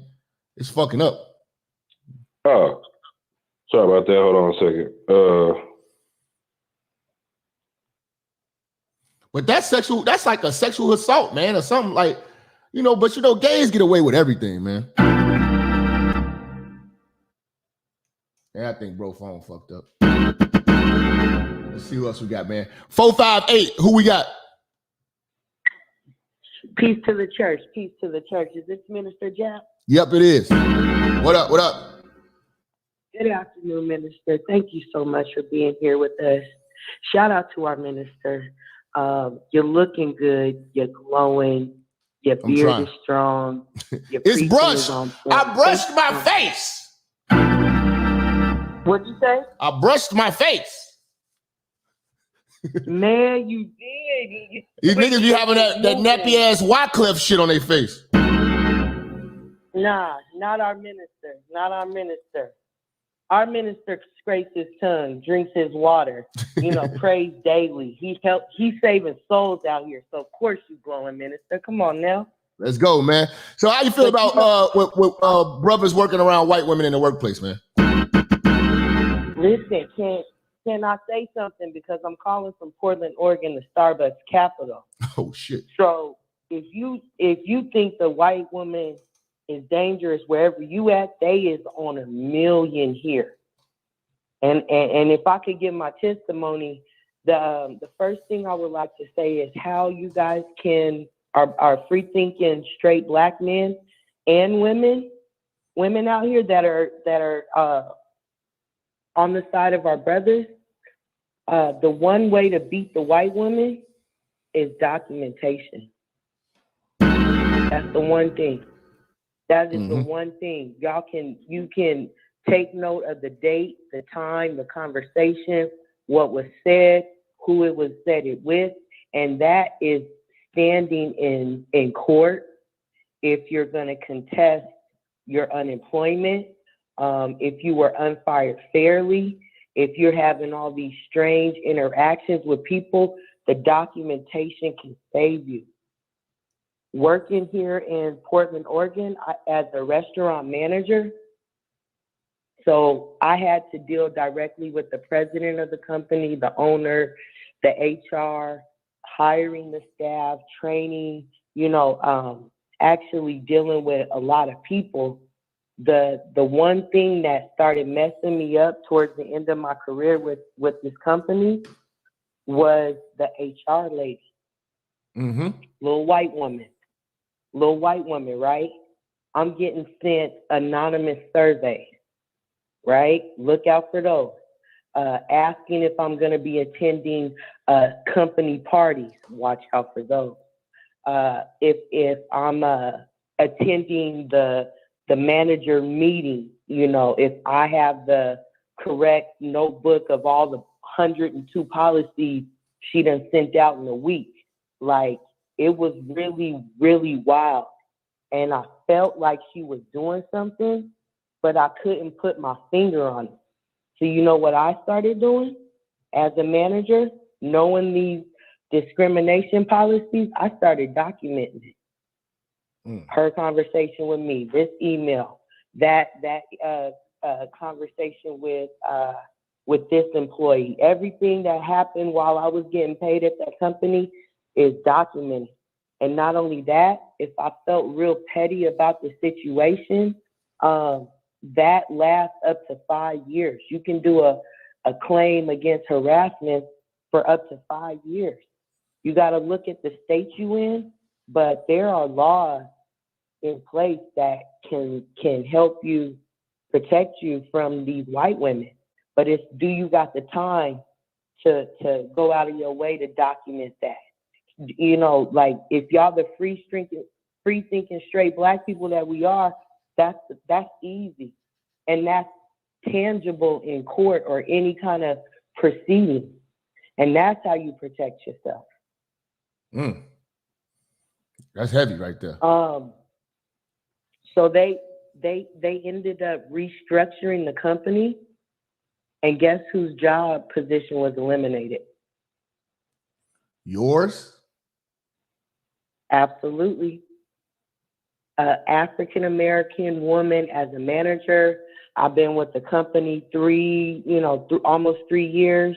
It's fucking up. Oh, sorry about that. Hold on a second. But that's like a sexual assault, man, or something like, but gays get away with everything, man. Yeah, I think bro phone fucked up. Let's see who else we got, man. 458, who we got? Peace to the church. Peace to the church. Is this Minister Jap? Yep, it is. What up? What up? Good afternoon, Minister. Thank you so much for being here with us. Shout out to our minister. You're looking good. You're glowing. Your beard is strong. It's brushed. I brushed my face. What'd you say? I brushed my face. Man, you did. These niggas be having that nappy ass Wycliffe shit on their face. Nah, not our minister. Not our minister. Our minister scrapes his tongue, drinks his water, prays daily. He's saving souls out here. So of course you glowing, minister. Come on now. Let's go, man. So how you feel about with brothers working around white women in the workplace, man? Listen, can I say something? Because I'm calling from Portland, Oregon, the Starbucks capital. Oh shit. So if you think the white woman is dangerous wherever you at, they is on a million here. And if I could give my testimony, the first thing I would like to say is how you guys are free thinking straight black men and women out here that are on the side of our brothers. The one way to beat the white woman is documentation. That's the one thing. That is the one thing. You can take note of the date, the time, the conversation, what was said, who it was said it with, and that is standing in court if you're going to contest your unemployment, if you were unfired fairly, if you're having all these strange interactions with people, the documentation can save you. Working here in Portland, Oregon, as a restaurant manager, so I had to deal directly with the president of the company, the owner, the HR, hiring the staff, training, actually dealing with a lot of people. The one thing that started messing me up towards the end of my career with this company was the HR lady. Little white woman, right? I'm getting sent anonymous surveys, right? Look out for those. Asking if I'm going to be attending company parties. Watch out for those. If I'm attending the manager meeting, if I have the correct notebook of all the 102 policies she done sent out in a week. Like, it was really, really wild. And I felt like she was doing something, but I couldn't put my finger on it. So you know what I started doing as a manager, knowing these discrimination policies, I started documenting it. Her conversation with me, this email, that conversation with this employee, everything that happened while I was getting paid at that company is documented. And not only that, if I felt real petty about the situation, that lasts up to 5 years. You can do a claim against harassment for up to 5 years. You got to look at the state you in, but there are laws in place that can help you protect you from these white women. But it's, do you got the time to go out of your way to document that? You know, like if y'all the free thinking straight black people that we are, that's easy. And that's tangible in court or any kind of proceeding. And that's how you protect yourself. That's heavy right there. So they ended up restructuring the company, and guess whose job position was eliminated? Yours? Absolutely. African American woman as a manager. I've been with the company almost 3 years,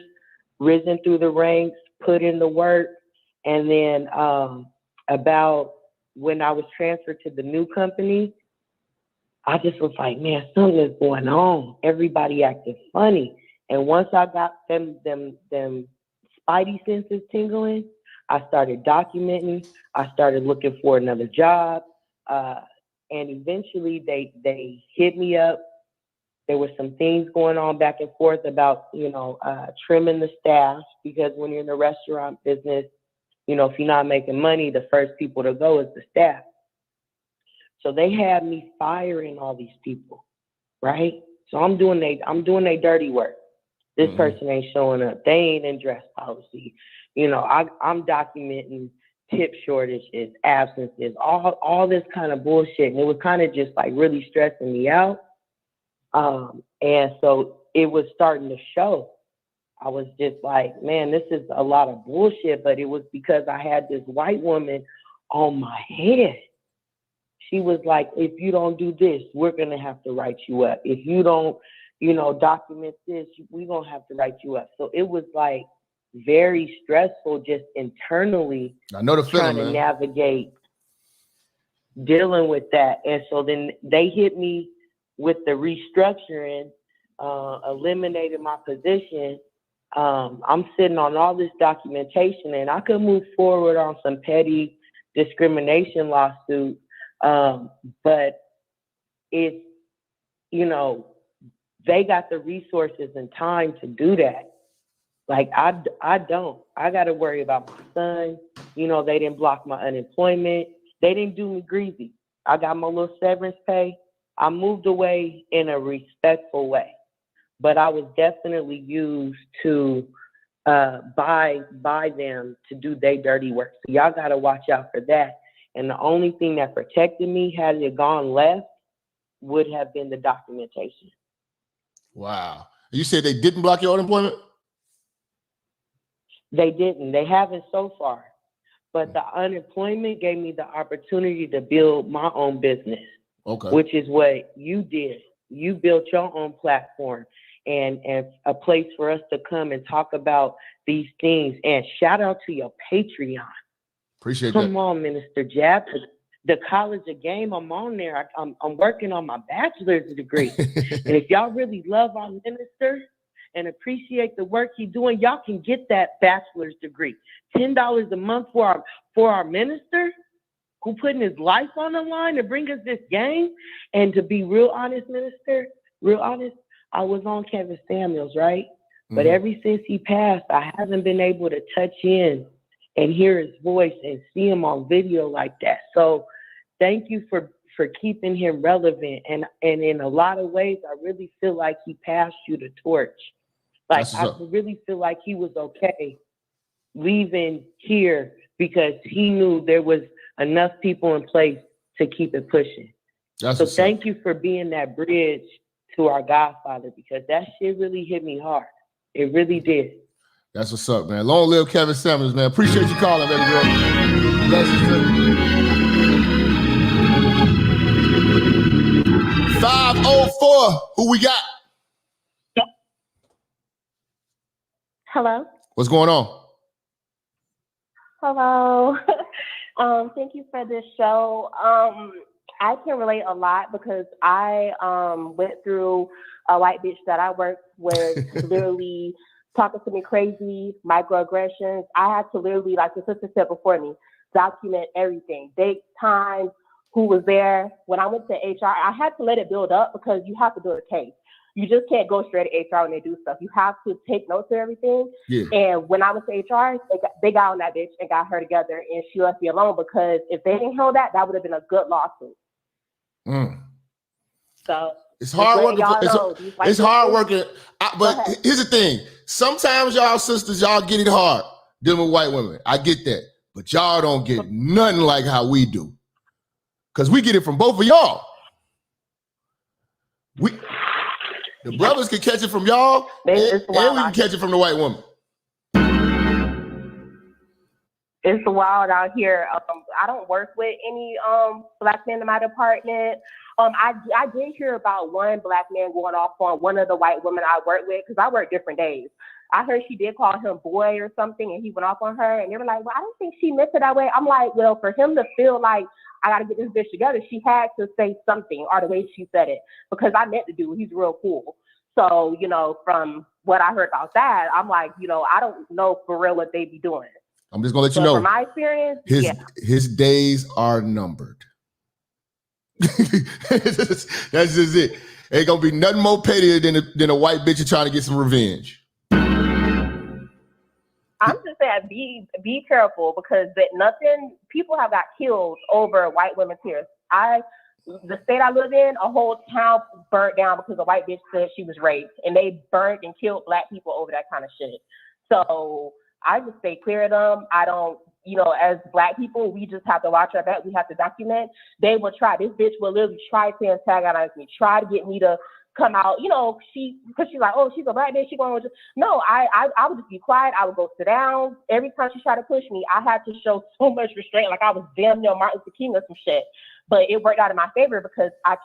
risen through the ranks, put in the work, and then about when I was transferred to the new company, I just was like, man, something is going on. Everybody acted funny. And once I got them spidey senses tingling, I started documenting. I started looking for another job. And eventually they hit me up. There were some things going on back and forth about, trimming the staff, because when you're in the restaurant business, if you're not making money, the first people to go is the staff. So they had me firing all these people, right? So I'm doing their dirty work. This person ain't showing up. They ain't in dress policy. I'm documenting tip shortages, absences, all this kind of bullshit. And it was kind of just like really stressing me out. And so it was starting to show. I was just like, man, this is a lot of bullshit. But it was because I had this white woman on my head. She was like, if you don't do this, we're going to have to write you up. If you don't, document this, we're going to have to write you up. So it was like very stressful just internally. I know the feeling, trying to man. navigate dealing with that. And so then they hit me with the restructuring, eliminated my position. I'm sitting on all this documentation, and I could move forward on some petty discrimination lawsuit. But it's, they got the resources and time to do that. Like I don't. I got to worry about my son. They didn't block my unemployment. They didn't do me greasy. I got my little severance pay. I moved away in a respectful way, but I was definitely used to by them to do their dirty work. So y'all got to watch out for that. And the only thing that protected me, had it gone left, would have been the documentation. Wow. You said they didn't block your unemployment? They didn't. They haven't so far. But the unemployment gave me the opportunity to build my own business, which is what you did. You built your own platform and a place for us to come and talk about these things. And shout out to your Patreon. Appreciate that. Come on, Minister Jap. The College of Game, I'm on there. I'm working on my bachelor's degree. And if y'all really love our minister and appreciate the work he's doing, y'all can get that bachelor's degree. $10 a month for our minister who putting his life on the line to bring us this game. And to be real honest, minister, I was on Kevin Samuels, right? But ever since he passed, I haven't been able to touch in and hear his voice and see him on video like that. So thank you for keeping him relevant. And in a lot of ways, I really feel like he passed you the torch. Like, I really feel like he was okay leaving here because he knew there was enough people in place to keep it pushing. So thank you for being that bridge to our Godfather, because that shit really hit me hard. It really did. That's what's up, man. Long live Kevin Samuels, man. Appreciate you calling, baby girl. Blessings to you. 504, who we got? Hello. What's going on? Hello. Thank you for this show. I can relate a lot because I went through a white bitch that I worked with literally talking to me crazy, microaggressions. I had to literally, like the sister said before me, document everything, dates, times, who was there. When I went to HR, I had to let it build up because you have to build a case. You just can't go straight to HR when they do stuff. You have to take notes of everything. Yeah. And when I went to HR, they got on that bitch and got her together, and she left me alone because if they didn't hold that would have been a good lawsuit. So it's hard working. It's hard working. But here's the thing. Sometimes y'all sisters, y'all get it hard dealing with white women. I get that. But y'all don't get nothing like how we do. Because we get it from both of y'all. The brothers can catch it from y'all, and we can catch it from the white woman. It's wild out here. I don't work with any black men in my department. I did hear about one black man going off on one of the white women I work with because I work different days. I heard she did call him boy or something, and he went off on her. And they were like, "Well, I don't think she meant it that way." I'm like, "Well, for him to feel like I got to get this bitch together, she had to say something or the way she said it because I met the dude. He's real cool." So, from what I heard about that, I'm like, I don't know for real what they be doing. I'm just gonna let you know. From my experience, his days are numbered. That's just it. Ain't gonna be nothing more pettier than a white bitch trying to get some revenge. I'm just saying, be careful because people have got killed over white women's tears. The state I live in, a whole town burnt down because a white bitch said she was raped, and they burnt and killed black people over that kind of shit. So I just stay clear of them. I don't, as black people, we just have to watch our back. We have to document. They will try. This bitch will literally try to antagonize me, try to get me to come out, because she's like, oh, she's a black bitch. She going to no. I would just be quiet. I would go sit down. Every time she tried to push me, I had to show so much restraint, like I was damn near Martin Luther King or some shit. But it worked out in my favor because I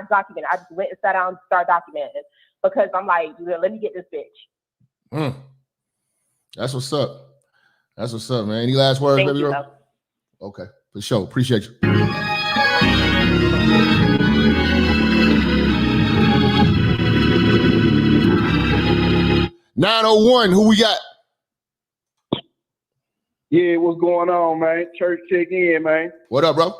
documented. I just went and sat down and started documenting because I'm like, let me get this bitch. That's what's up. That's what's up, man. Any last words, Thank baby you, girl? Okay, for sure. Appreciate you. (901), who we got? Yeah, what's going on, man? Church check in, man. What up, bro?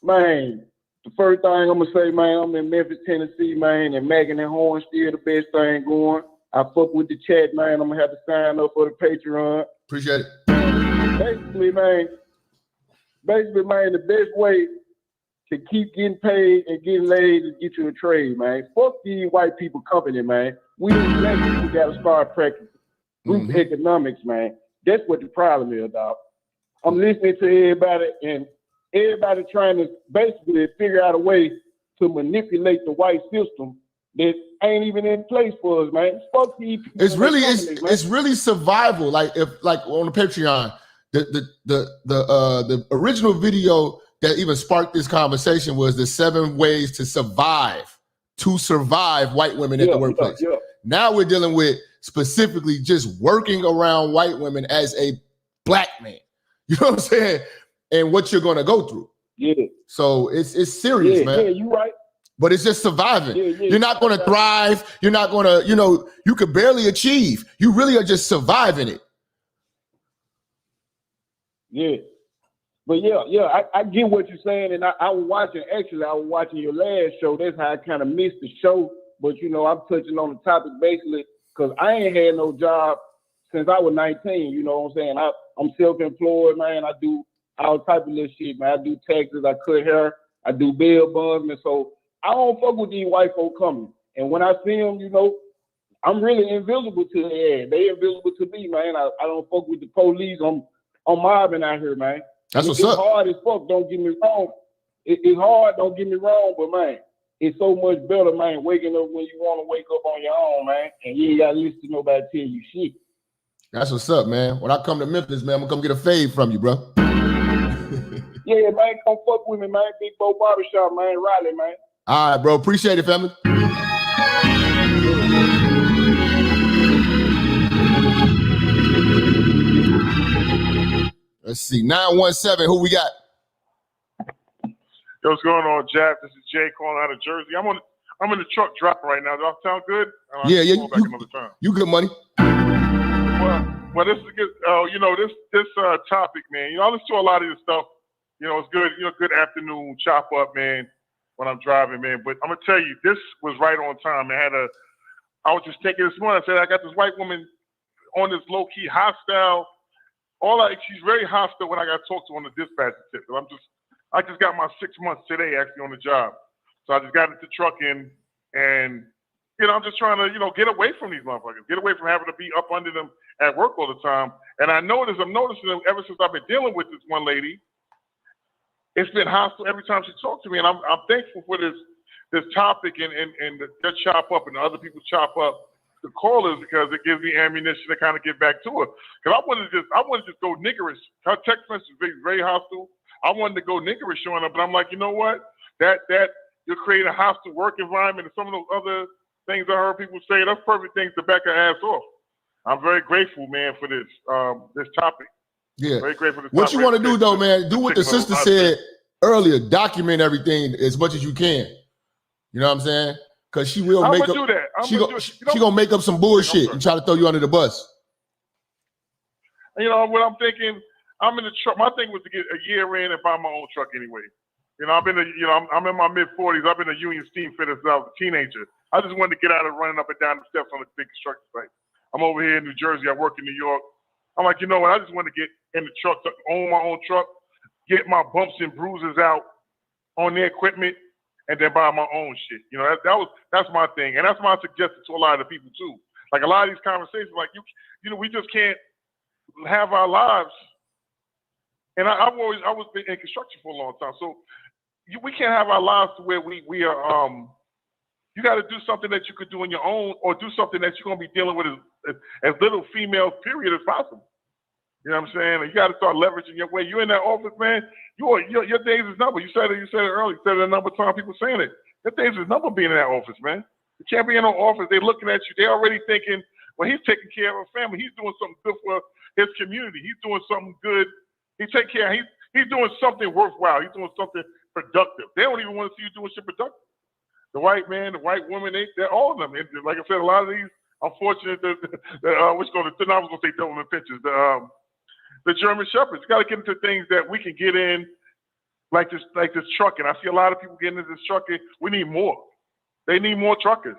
Man, the first thing I'm gonna say, man, I'm in Memphis, Tennessee, man, and Megan and Horn still the best thing going. I fuck with the chat, man. I'm gonna have to sign up for the Patreon. Appreciate it. Basically, man, the best way to keep getting paid and getting laid is get you a trade, man. Fuck these white people company, man. We black people gotta start practicing group economics, man. That's what the problem is, dog. I'm listening to everybody and everybody trying to basically figure out a way to manipulate the white system that ain't even in place for us, man. Fuck these people. It's really survival. Like on the Patreon, the original video that even sparked this conversation was the 7 ways to survive white women at the workplace. Now we're dealing with specifically just working around white women as a black man. You know what I'm saying? And what you're going to go through. Yeah. So it's serious, man. Yeah, you right. But it's just surviving. Yeah, you're not going to thrive. You're not going to, you could barely achieve. You really are just surviving it. Yeah. But I get what you're saying. And I was watching your last show. That's how I kind of missed the show. But, I'm touching on the topic basically because I ain't had no job since I was 19. You know what I'm saying? I'm self-employed, man. I do all type of little shit, man. I do taxes. I cut hair. I do bail bonds. And so I don't fuck with these white folk coming. And when I see them, I'm really invisible to their ass. They invisible to me, man. I don't fuck with the police. I'm mobbing out here, man. That's what's up. It's hard as fuck, don't get me wrong. It's hard, don't get me wrong, but man, it's so much better, man, waking up when you want to wake up on your own, man. And you ain't got to listen to nobody tell you shit. That's what's up, man. When I come to Memphis, man, I'm going to come get a fade from you, bro. Yeah, man, come fuck with me, man. Big Bo Barbershop, man. Raleigh, man. All right, bro. Appreciate it, family. Let's see. 917, who we got? Yo, what's going on, Jap? This is Jay calling out of Jersey. I'm in the truck dropping right now. Does that sound good? Yeah. Back another time. You good money. Well, this is good. This topic, man. I listen to a lot of this stuff You know, it's good. You know, good afternoon chop up, man, when I'm driving, man. But I'm gonna tell you, this was right on time. I was just thinking this morning. I said I got this white woman on this low key hostile. She's very hostile when I got talked to on the dispatcher tip. I just got my 6 months today actually on the job. So I just got into trucking, and you know, I'm just trying to, you know, get away from these motherfuckers, get away from having to be up under them at work all the time. And I'm noticing that ever since I've been dealing with this one lady, it's been hostile every time she talks to me. And I'm thankful for this topic and the chop up and the other people chop up the callers, because it gives me ammunition to kind of get back to her. Because I wanted to just go niggerish. Her text message is very, very hostile. I wanted to go niggerish on her, but I'm like, you know what? That you're creating a hostile work environment, and some of those other things I heard people say, that's perfect things to back her ass off. I'm very grateful, man, for this topic. Yeah. Very grateful for this What topic. you want to do though, man? Do what the sister said earlier. Document everything as much as you can. You know what I'm saying? Because she will make up. She gonna make up some bullshit and try to throw you under the bus. You know what I'm thinking? I'm in the truck. My thing was to get a year in and buy my own truck anyway. You know, I'm in my mid 40s. I've been a union steam fitter since I was a teenager. I just wanted to get out of running up and down the steps on the big construction site. I'm over here in New Jersey. I work in New York. I'm like, you know what? I just want to get in the truck, to own my own truck, get my bumps and bruises out on the equipment, and then buy my own shit. You know, that's my thing, and that's my suggestion to a lot of the people too. Like a lot of these conversations, like you know, we just can't have our lives. And I was been in construction for a long time, so we can't have our lives to where we are. You got to do something that you could do on your own, or do something that you're gonna be dealing with as little females period as possible. You know what I'm saying? And you got to start leveraging your way. You're in that office, man. Your days is numbered. You said it earlier. You said it a number of times. People saying it. Your days is numbered being in that office, man. You can't be in no office. They're looking at you. They're already thinking, well, he's taking care of a family. He's doing something good for his community. He's doing something good. He's taking care. He's doing something worthwhile. He's doing something productive. They don't even want to see you doing shit productive. The white man, the white woman, they're all of them. And like I said, a lot of these, unfortunate, I was going to say Doberman Pinschers, the German Shepherds. You got to get into things that we can get in, like this trucking. I see a lot of people getting into this trucking. We need more. They need more truckers.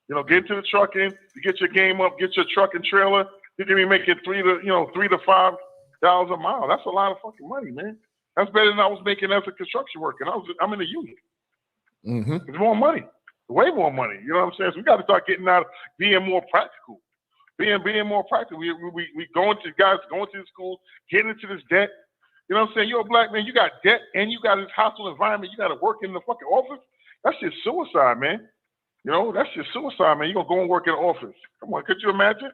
You know, get into the trucking, you get your game up, get your truck and trailer. You can be making $3 to $5 a mile. That's a lot of fucking money, man. That's better than I was making as a construction worker. I'm in the union. Mm-hmm. It's more money, way more money. You know what I'm saying? So we got to start getting out, being more practical, being more practical. We going to the schools, getting into this debt. You know what I'm saying? You're a black man, you got debt, and you got this hostile environment. You got to work in the fucking office. That's just suicide, man. You know, that's just suicide, man. You're gonna go and work in the office. Come on, could you imagine?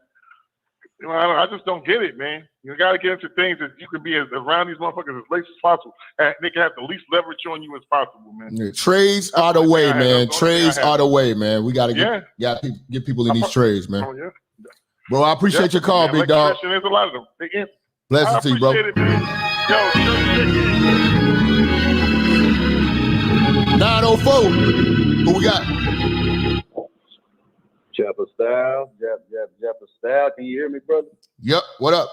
You know, I just don't get it, man. You got to get into things that you can be around these motherfuckers as late as possible. And they can have the least leverage on you as possible, man. Yeah, trades are the way, man. Trades are the way, man. We got to get people in these trades, man. Oh, yeah. Bro, I appreciate your call, big dog. There's a lot of them. Blessings to you, bro. It, man. Yo, 904. Who we got? Japper style, Japper style. Can you hear me, brother? Yep. What up?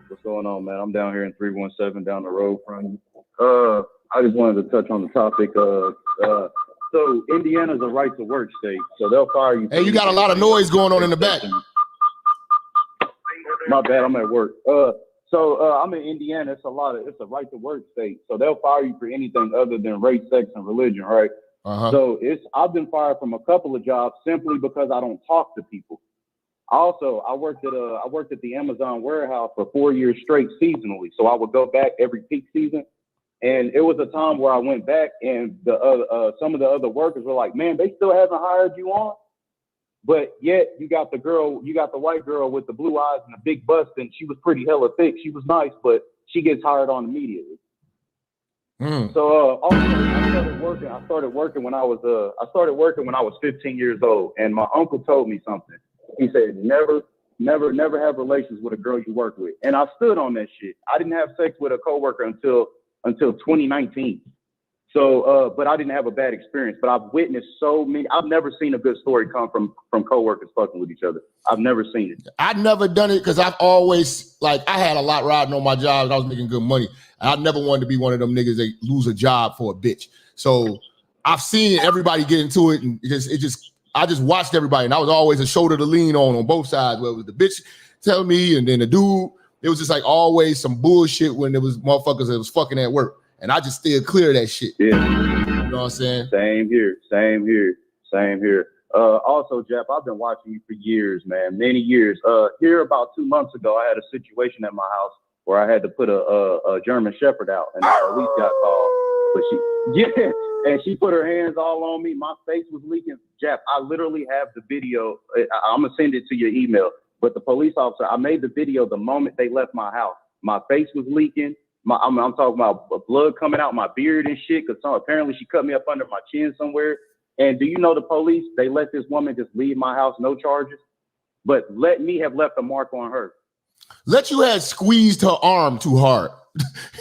What's going on, man? I'm down here in 317 down the road from you. I just wanted to touch on the topic. So Indiana's a right to work state, so they'll fire you. Hey, you got a lot of noise going on in the back. My bad, I'm at work. I'm in Indiana. It's a right to work state, so they'll fire you for anything other than race, sex, and religion, right? Uh-huh. So I've been fired from a couple of jobs simply because I don't talk to people. Also, I worked at the Amazon warehouse for 4 years straight seasonally. So I would go back every peak season, and it was a time where I went back, and some of the other workers were like, "Man, they still haven't hired you on." But yet you got the white girl with the blue eyes and the big bust, and she was pretty hella thick. She was nice, but she gets hired on immediately. So also, I started working when I was 15 years old, and my uncle told me something. He said, never have relations with a girl you work with. And I stood on that shit. I didn't have sex with a coworker until 2019. So, but I didn't have a bad experience. But I've witnessed so many. I've never seen a good story come from coworkers fucking with each other. I've never seen it. I've never done it because I've always, I had a lot riding on my job and I was making good money. I never wanted to be one of them niggas that lose a job for a bitch. So I've seen everybody get into it, and I just watched everybody, and I was always a shoulder to lean on both sides. Where it was the bitch tell me, and then the dude. It was just like always some bullshit when there was motherfuckers that was fucking at work, and I just steered clear of that shit. Yeah, you know what I'm saying? Same here. Also, Jap, I've been watching you for years, man, many years. Here about 2 months ago, I had a situation at my house where I had to put a German Shepherd out, and the police got called. But and she put her hands all on me. My face was leaking. Jap, I literally have the video. I'm gonna send it to your email. But the police officer, I made the video the moment they left my house. My face was leaking. I'm talking about blood coming out my beard and shit. Because apparently she cut me up under my chin somewhere. And do you know the police? They let this woman just leave my house, no charges. But let me have left a mark on her. Let you have squeezed her arm too hard.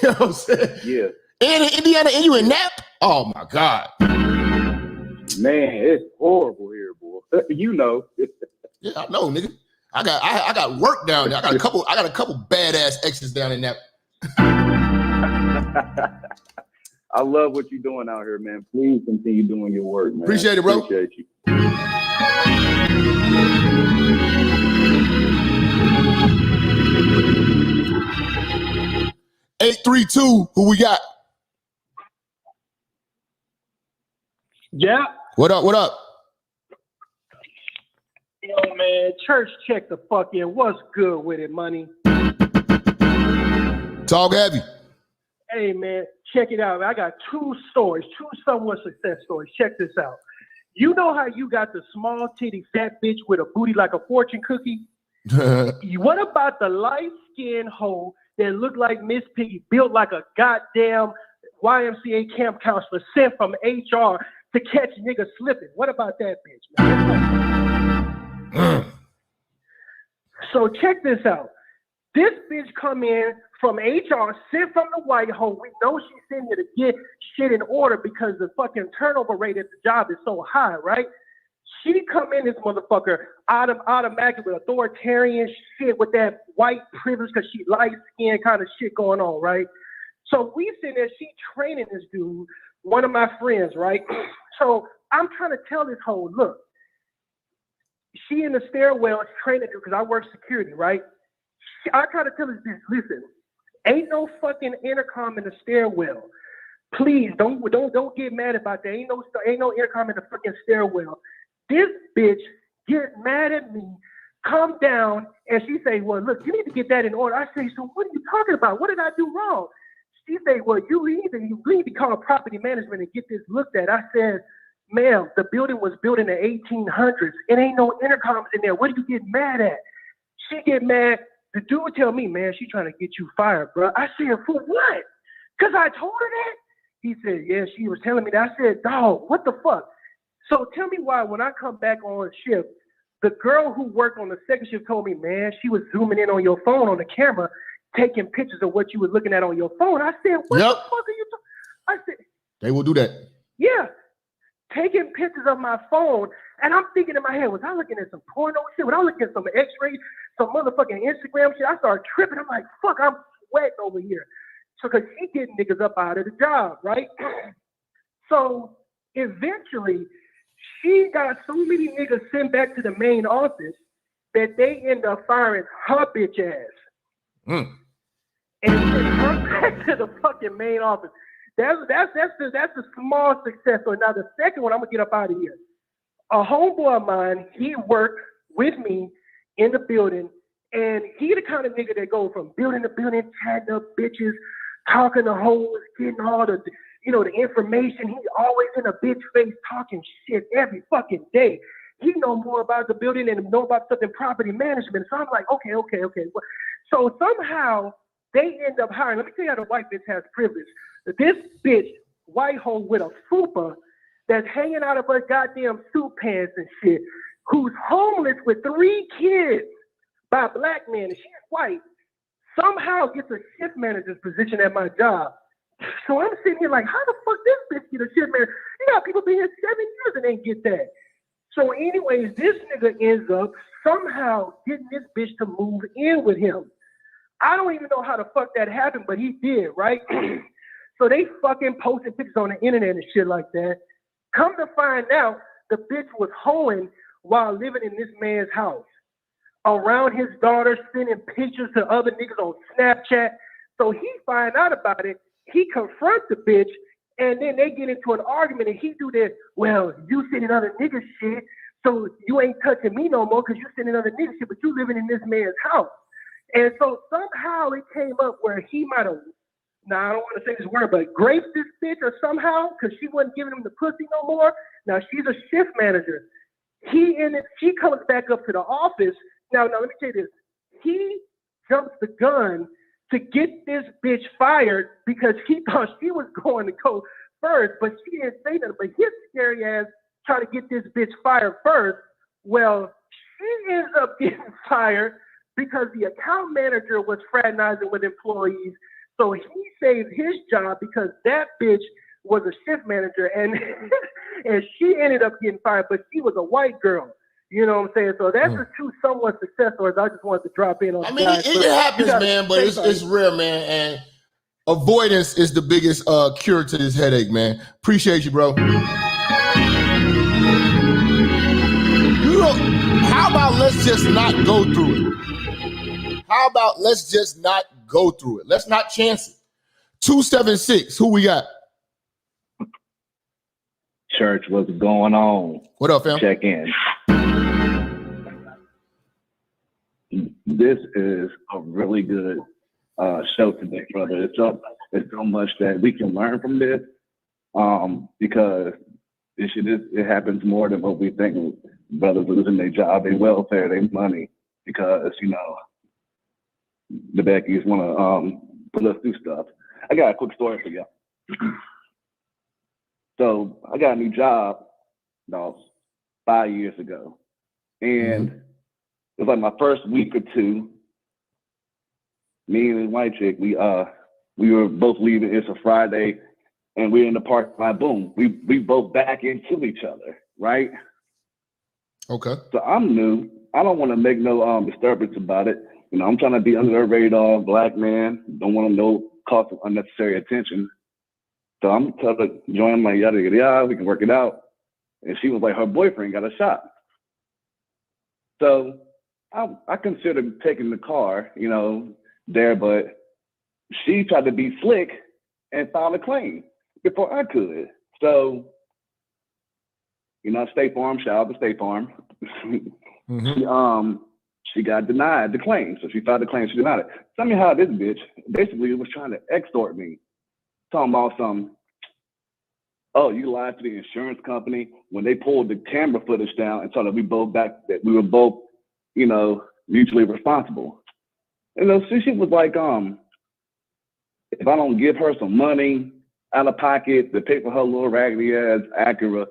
You know what I'm saying? Yeah. And in Indiana, and you in Nap? Oh my God. Man, it's horrible here, boy. You know. Yeah, I know, nigga. I got work down there. I got a couple badass exes down in that. I love what you're doing out here, man. Please continue doing your work, man. Appreciate it, bro. Appreciate you. 832, who we got? Yeah. What up? Yo, man, church check the fuck in. What's good with it, money? Talk heavy. Hey, man, check it out. I got two somewhat success stories. Check this out. You know how you got the small titty fat bitch with a booty like a fortune cookie? What about the light-skinned hoe that looked like Miss Piggy, built like a goddamn YMCA camp counselor sent from HR to catch niggas slipping? What about that bitch, man? So check this out. This bitch come in from HR, sent from the white hole. We know she's sitting here to get shit in order because the fucking turnover rate at the job is so high, right? She come in, this motherfucker, automatically with authoritarian shit with that white privilege because she light-skinned kind of shit going on, right? So we sitting there, she training this dude, one of my friends, right? So I'm trying to tell this hoe, look, she in the stairwell training her because I work security, right? I try to tell this bitch, listen, ain't no fucking intercom in the stairwell. Please don't get mad about that. Ain't no intercom in the fucking stairwell. This bitch get mad at me, come down, and she say, well, look, you need to get that in order. I say, so what are you talking about? What did I do wrong? She say, well, you need to call property management and get this looked at. I said, ma'am, the building was built in the 1800s. It ain't no intercoms in there. What do you get mad at? She get mad. The dude tell me, man, she trying to get you fired, bro. I said, for what? Because I told her that? He said, yeah, she was telling me that. I said, dog, what the fuck? So tell me why when I come back on shift, the girl who worked on the second shift told me, man, she was zooming in on your phone on the camera, taking pictures of what you were looking at on your phone. I said, what the fuck are you talking? I said, they will do that. Yeah, taking pictures of my phone. And I'm thinking in my head, was I looking at some porno shit? Was I looking at some x-rays, some motherfucking Instagram shit? I started tripping. I'm like, fuck, I'm sweating over here. So, because she getting niggas up out of the job, right? So, eventually, she got so many niggas sent back to the main office that they end up firing her bitch ass. And sent her back to the fucking main office. That's a small success. So now the second one, I'm gonna get up out of here. A homeboy of mine, he worked with me in the building, and he the kind of nigga that go from building to building, chatting up bitches, talking to hoes, getting all the the information. He's always in a bitch face talking shit every fucking day. He know more about the building and know about something property management. So I'm like, okay. So somehow they end up hiring. Let me tell you how the white bitch has privilege. This bitch, white hoe with a fupa that's hanging out of her goddamn suit pants and shit, who's homeless with 3 kids by black men, and she's white, somehow gets a shift manager's position at my job. So I'm sitting here like, how the fuck this bitch get a shift manager? You got people been here 7 years and ain't get that. So anyways, this nigga ends up somehow getting this bitch to move in with him. I don't even know how the fuck that happened, but he did, right? So they fucking posted pictures on the internet and shit like that. Come to find out, the bitch was hoeing while living in this man's house. Around his daughter, sending pictures to other niggas on Snapchat. So he find out about it. He confronts the bitch, and then they get into an argument, and he do this, well, you sending other niggas shit, so you ain't touching me no more because you sending other niggas shit, but you living in this man's house. And so somehow it came up where he might have, now I don't want to say this word, but graped this bitch or somehow, because she wasn't giving him the pussy no more. Now she's a shift manager. She comes back up to the office. Now let me tell you this. He jumps the gun to get this bitch fired because he thought she was going to go first, but she didn't say nothing. But his scary ass tried to get this bitch fired first. Well, she ends up getting fired because the account manager was fraternizing with employees. So he saved his job because that bitch was a shift manager, and and she ended up getting fired, but she was a white girl. You know what I'm saying? So that's the two somewhat success stories I just wanted to drop in on. I mean, it happens, man, but it's rare, man. And avoidance is the biggest cure to this headache, man. Appreciate you, bro. How about let's just not go through it? How about let's just not go through it? Let's not chance it. 276, who we got? Church, what's going on? What up, fam? Check in. This is a really good show today, brother. It's so much that we can learn from this because it happens more than what we think. Brothers losing their job, their welfare, their money, because, you know, the Beckies want to put us through stuff. I got a quick story for y'all. So I got a new job about 5 years ago. And it was like my first week or two, me and the white chick, we were both leaving. It's a Friday, and we're in the parking lot. Boom, we both back into each other, right? Okay. So I'm new. I don't want to make no disturbance about it. You know, I'm trying to be under the radar, black man. Don't want to know cause of unnecessary attention. So I'm telling her, join my yada yada yada. We can work it out. And she was like, her boyfriend got a shot. So I considered taking the car, you know, there, but she tried to be slick and file a claim before I could. So, you know, State Farm, shout out to State Farm. She got denied the claim. So she filed the claim, she denied it. Tell me how this bitch basically was trying to extort me. Talking about some, oh, you lied to the insurance company when they pulled the camera footage down and saw that we were both, you know, mutually responsible. You know, so she was like, if I don't give her some money out of pocket to pay for her little raggedy ass Acura,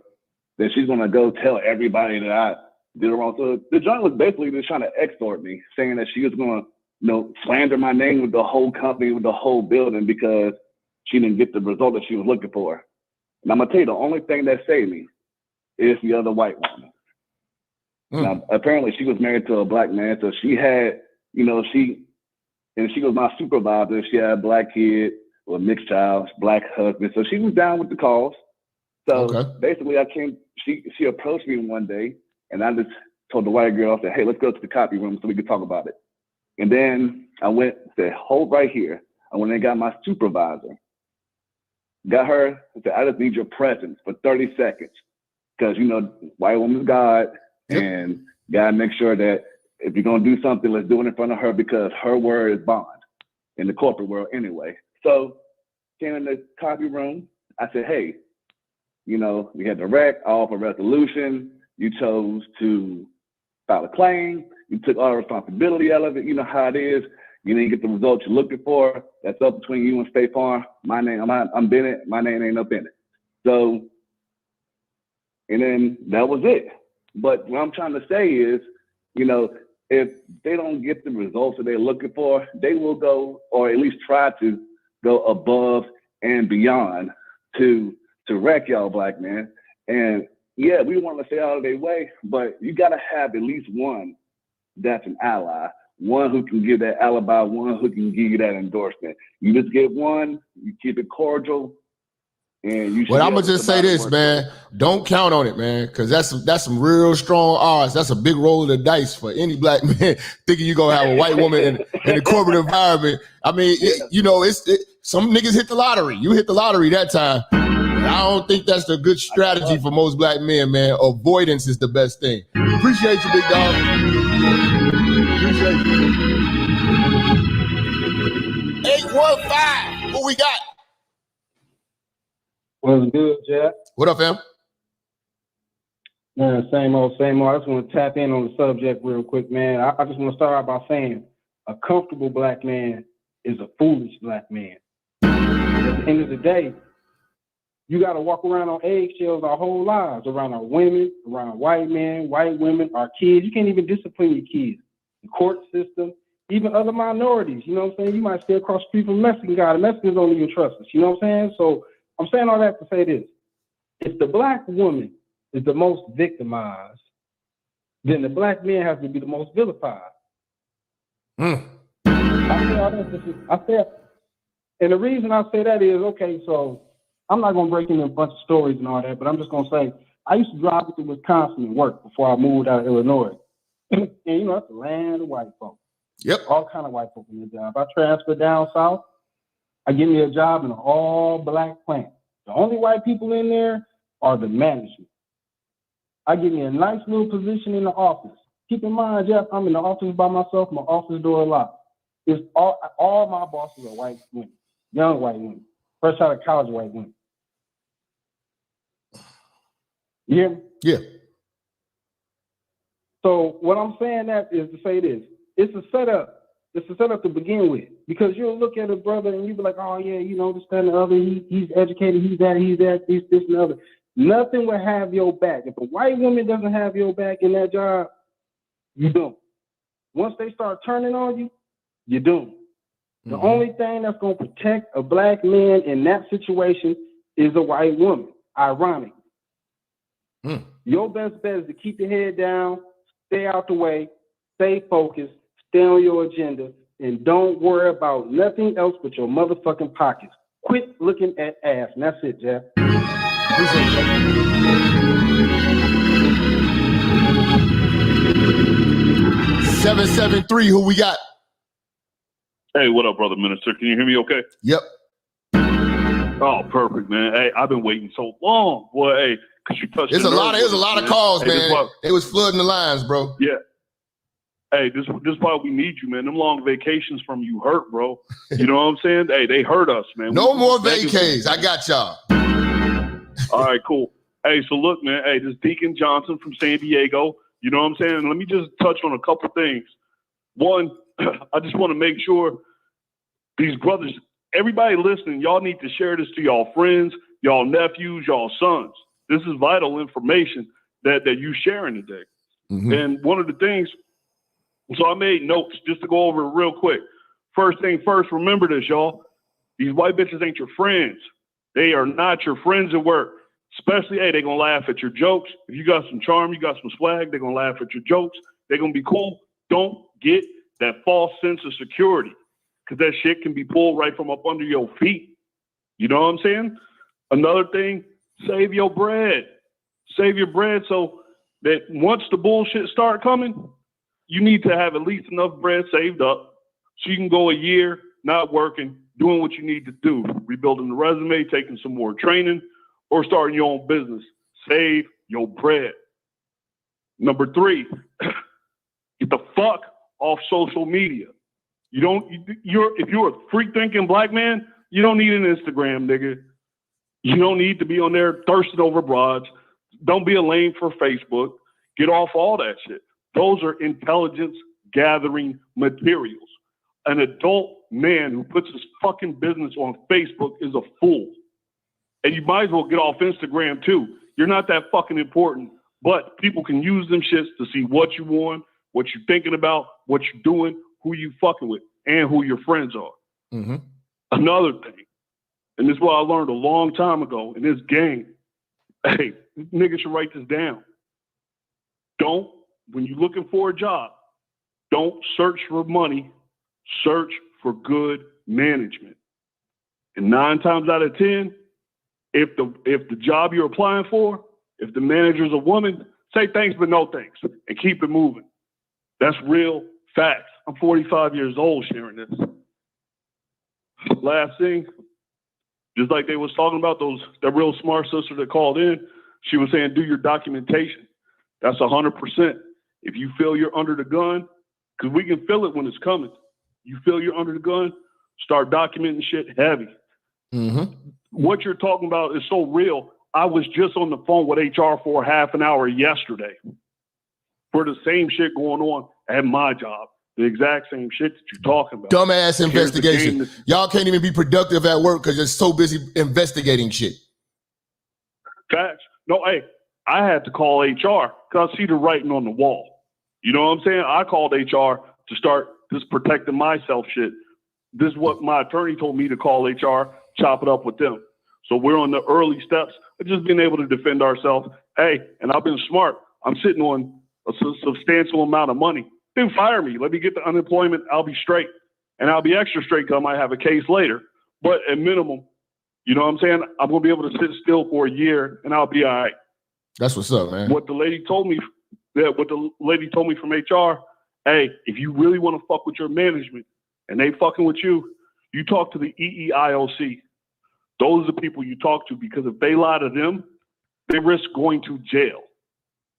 then she's gonna go tell everybody that I did it wrong. So the joint was basically just trying to extort me, saying that she was gonna, you know, slander my name with the whole company, with the whole building, because she didn't get the result that she was looking for. And I'm gonna tell you, the only thing that saved me is the other white woman. Now, apparently she was married to a black man, so she had, you know, she was my supervisor. She had a black kid or a mixed child, black husband. So she was down with the cause. So basically she approached me one day, and I just told the white girl, I said, hey, let's go to the copy room so we can talk about it. And then I went, said, hold right here. I went and got my supervisor. Got her, I said, I just need your presence for 30 seconds. Because, you know, white woman's God, and gotta make sure that if you're gonna do something, let's do it in front of her, because her word is bond in the corporate world anyway. So came in the copy room. I said, hey, you know, we had the rec, I offer resolution. You chose to file a claim. You took all the responsibility out of it. You know how it is. You didn't get the results you're looking for. That's up between you and State Farm. My name, I'm Bennett. My name ain't up in it. So, and then that was it. But what I'm trying to say is, you know, if they don't get the results that they're looking for, they will go, or at least try to go above and beyond to wreck y'all black men. And yeah, we want to stay out of their way, but you got to have at least one that's an ally, one who can give that alibi, one who can give you that endorsement. You just get one, you keep it cordial, and you should. Well, I'm gonna just say this, man. Don't count on it, man, because that's some real strong odds. That's a big roll of the dice for any black man thinking you're gonna have a white woman in the corporate environment. I mean, some niggas hit the lottery. You hit the lottery that time. I don't think that's a good strategy for most black men, man. Avoidance is the best thing. Appreciate you, big dog. Appreciate you. 815. What we got? What's good, Jap? What up, fam? Man, same old, same old. I just want to tap in on the subject real quick, man. I just want to start out by saying a comfortable black man is a foolish black man. At the end of the day, you got to walk around on eggshells our whole lives, around our women, around white men, white women, our kids. You can't even discipline your kids. The court system, even other minorities, you know what I'm saying? You might stay across the street from a Mexican guy. The Mexicans don't even trust us, you know what I'm saying? So I'm saying all that to say this. If the black woman is the most victimized, then the black man has to be the most vilified. I say all that. And the reason I say that is, okay, so I'm not going to break into a bunch of stories and all that, but I'm just going to say, I used to drive to Wisconsin and work before I moved out of Illinois. And, you know, that's the land of white folks. Yep. All kind of white folks in the job. I transferred down south. I get me a job in an all-black plant. The only white people in there are the management. I get me a nice little position in the office. Keep in mind, Jeff, I'm in the office by myself. My office door locked. It's all my bosses are white women, young white women, fresh out of college white women. You hear me? Yeah. So what I'm saying that is to say this. It's a setup. It's a setup to begin with. Because you'll look at a brother and you'll be like, oh, yeah, you know, this, that, and the other. He's educated. He's that, this, and the other. Nothing will have your back. If a white woman doesn't have your back in that job, you don't. Once they start turning on you, you're doomed. The only thing that's going to protect a black man in that situation is a white woman. Ironic. Your best bet is to keep your head down, stay out the way, stay focused, stay on your agenda, and don't worry about nothing else but your motherfucking pockets. Quit looking at ass. And that's it, Jeff. 773, who we got? Hey, what up, brother minister? Can you hear me okay? Yep. Oh, perfect, man. Hey, I've been waiting so long. Boy, hey, because you touched There's a lot of calls, hey, man. It was flooding the lines, bro. Yeah. Hey, this is why we need you, man. Them long vacations from you hurt, bro. You know what I'm saying? Hey, they hurt us, man. No more vacays. I got y'all. All right, cool. Hey, so look, man. Hey, this Deacon Johnson from San Diego. You know what I'm saying? Let me just touch on a couple things. One, I just want to make sure these brothers, everybody listening, y'all need to share this to y'all friends, y'all nephews, y'all sons. This is vital information that you sharing today. And one of the things, so I made notes just to go over it real quick. First thing first, remember this, y'all. These white bitches ain't your friends. They are not your friends at work. Especially, hey, they're going to laugh at your jokes. If you got some charm, you got some swag, they're going to laugh at your jokes. They're going to be cool. Don't get that false sense of security because that shit can be pulled right from up under your feet. You know what I'm saying? Another thing, save your bread. Save your bread so that once the bullshit start coming, you need to have at least enough bread saved up so you can go a year not working, doing what you need to do, rebuilding the resume, taking some more training, or starting your own business. Save your bread. Number 3, get the fuck off social media. If you're a free thinking black man, you don't need an Instagram, nigga. You don't need to be on there thirsting over broads. Don't be a lame for Facebook. Get off all that shit. Those are intelligence gathering materials. An adult man who puts his fucking business on Facebook is a fool. And you might as well get off Instagram too. You're not that fucking important, but people can use them shits to see what you want, what you're thinking about, what you're doing, who you fucking with, and who your friends are. Another thing, and this is what I learned a long time ago in this game. Hey, niggas should write this down. When you're looking for a job, Don't search for money, search for good management. And 9 times out of 10, if the job you're applying for, if the manager's a woman, say thanks but no thanks and keep it moving. That's real facts. I'm 45 years old sharing this. Last thing, just like they was talking about that real smart sister that called in, she was saying do your documentation. That's 100%. If you feel you're under the gun, because we can feel it when it's coming. You feel you're under the gun, start documenting shit heavy. Mm-hmm. What you're talking about is so real. I was just on the phone with HR for half an hour yesterday for the same shit going on at my job. The exact same shit that you're talking about. Dumbass Here's the investigation. game Y'all can't even be productive at work because you're so busy investigating shit. Facts. No, hey, I had to call HR because I see the writing on the wall. You know what I'm saying? I called HR to start just protecting myself shit. This is what my attorney told me to call HR, chop it up with them. So we're on the early steps of just being able to defend ourselves. Hey, and I've been smart. I'm sitting on a substantial amount of money. Then fire me. Let me get the unemployment. I'll be straight. And I'll be extra straight because I might have a case later. But at minimum, you know what I'm saying? I'm going to be able to sit still for a year and I'll be all right. That's what's up, man. What the lady told me from HR, hey, if you really want to fuck with your management and they fucking with you, you talk to the EEIOC. Those are the people you talk to because if they lie to them, they risk going to jail.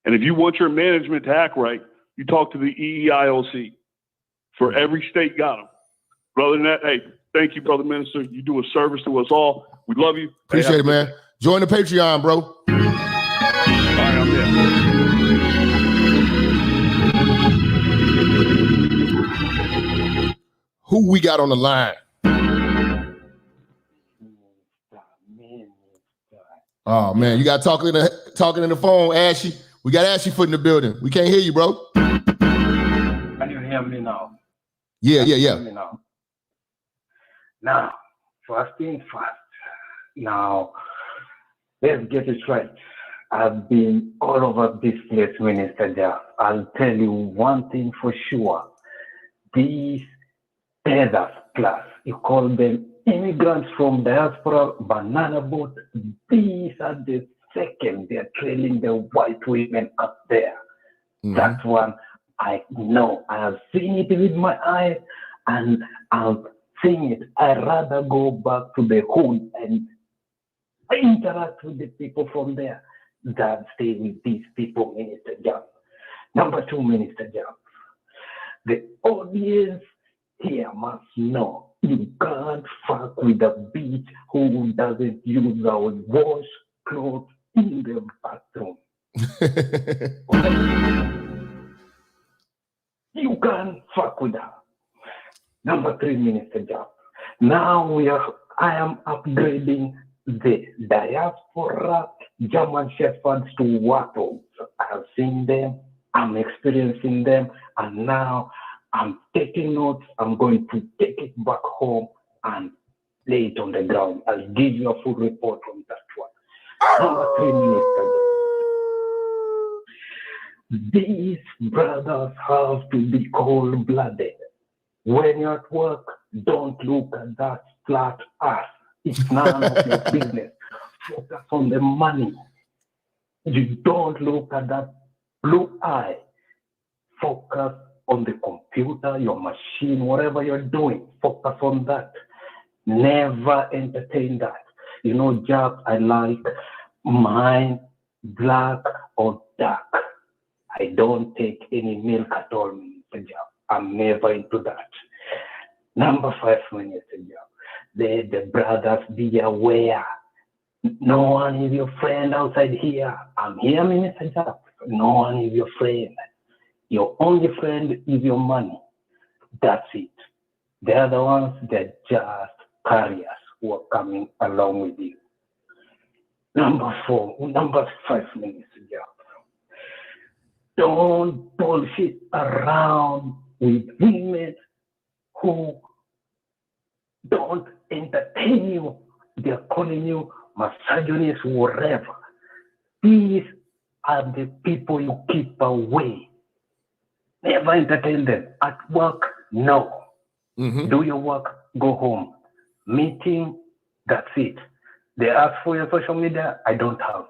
And if you want your management to act right, you talk to the EEIOC. For every state got them. Other than that, hey, thank you, Brother Minister. You do a service to us all. We love you. Appreciate it, man. Join the Patreon, bro. All right, I'm there. Who we got on the line? Oh man, you got talking in the phone, Ashy. We got Ashy foot in the building. We can't hear you, bro. Can you hear me now? Yeah. Hear me now, first thing first. Now, let's get it right. I've been all over this place, Minister Jap. I'll tell you one thing for sure. These peasants class, you call them immigrants from diaspora, banana boat, these are the second they're trailing the white women up there. Mm-hmm. That one I know. I have seen it with my eyes and I've seen it. I'd rather go back to the hood and interact with the people from there than stay with these people, Minister Jap. Number 2, Minister Jap. The audience here must know you can't fuck with a bitch who doesn't use our wash clothes in the bathroom. You can't fuck with her. Number 3, Minister Jap. Now I am upgrading the diaspora German Shepherds to Wattles. I have seen them, I'm experiencing them, and now I'm taking notes. I'm going to take it back home and lay it on the ground. I'll give you a full report on that one. Number 3, Minister Jap. These brothers have to be cold-blooded. When you're at work, don't look at that flat ass. It's none of your business. Focus on the money. You don't look at that blue eye. Focus on the computer, your machine, whatever you're doing. Focus on that. Never entertain that. You know, Jap, I like mine black or dark. I don't take any milk at all, Minister Jap. I'm never into that. Number 5, Minister Jap. The brothers, be aware. No one is your friend outside here. I'm here, Minister Jap. No one is your friend. Your only friend is your money. That's it. The other ones, they're just carriers who are coming along with you. Number 5, Minister Jap. Don't bullshit around with women who don't entertain you. They're calling you misogynist, whatever. These are the people you keep away. Never entertain them. At work, no. Do your work, go home. Meeting, that's it. They ask for your social media, I don't have.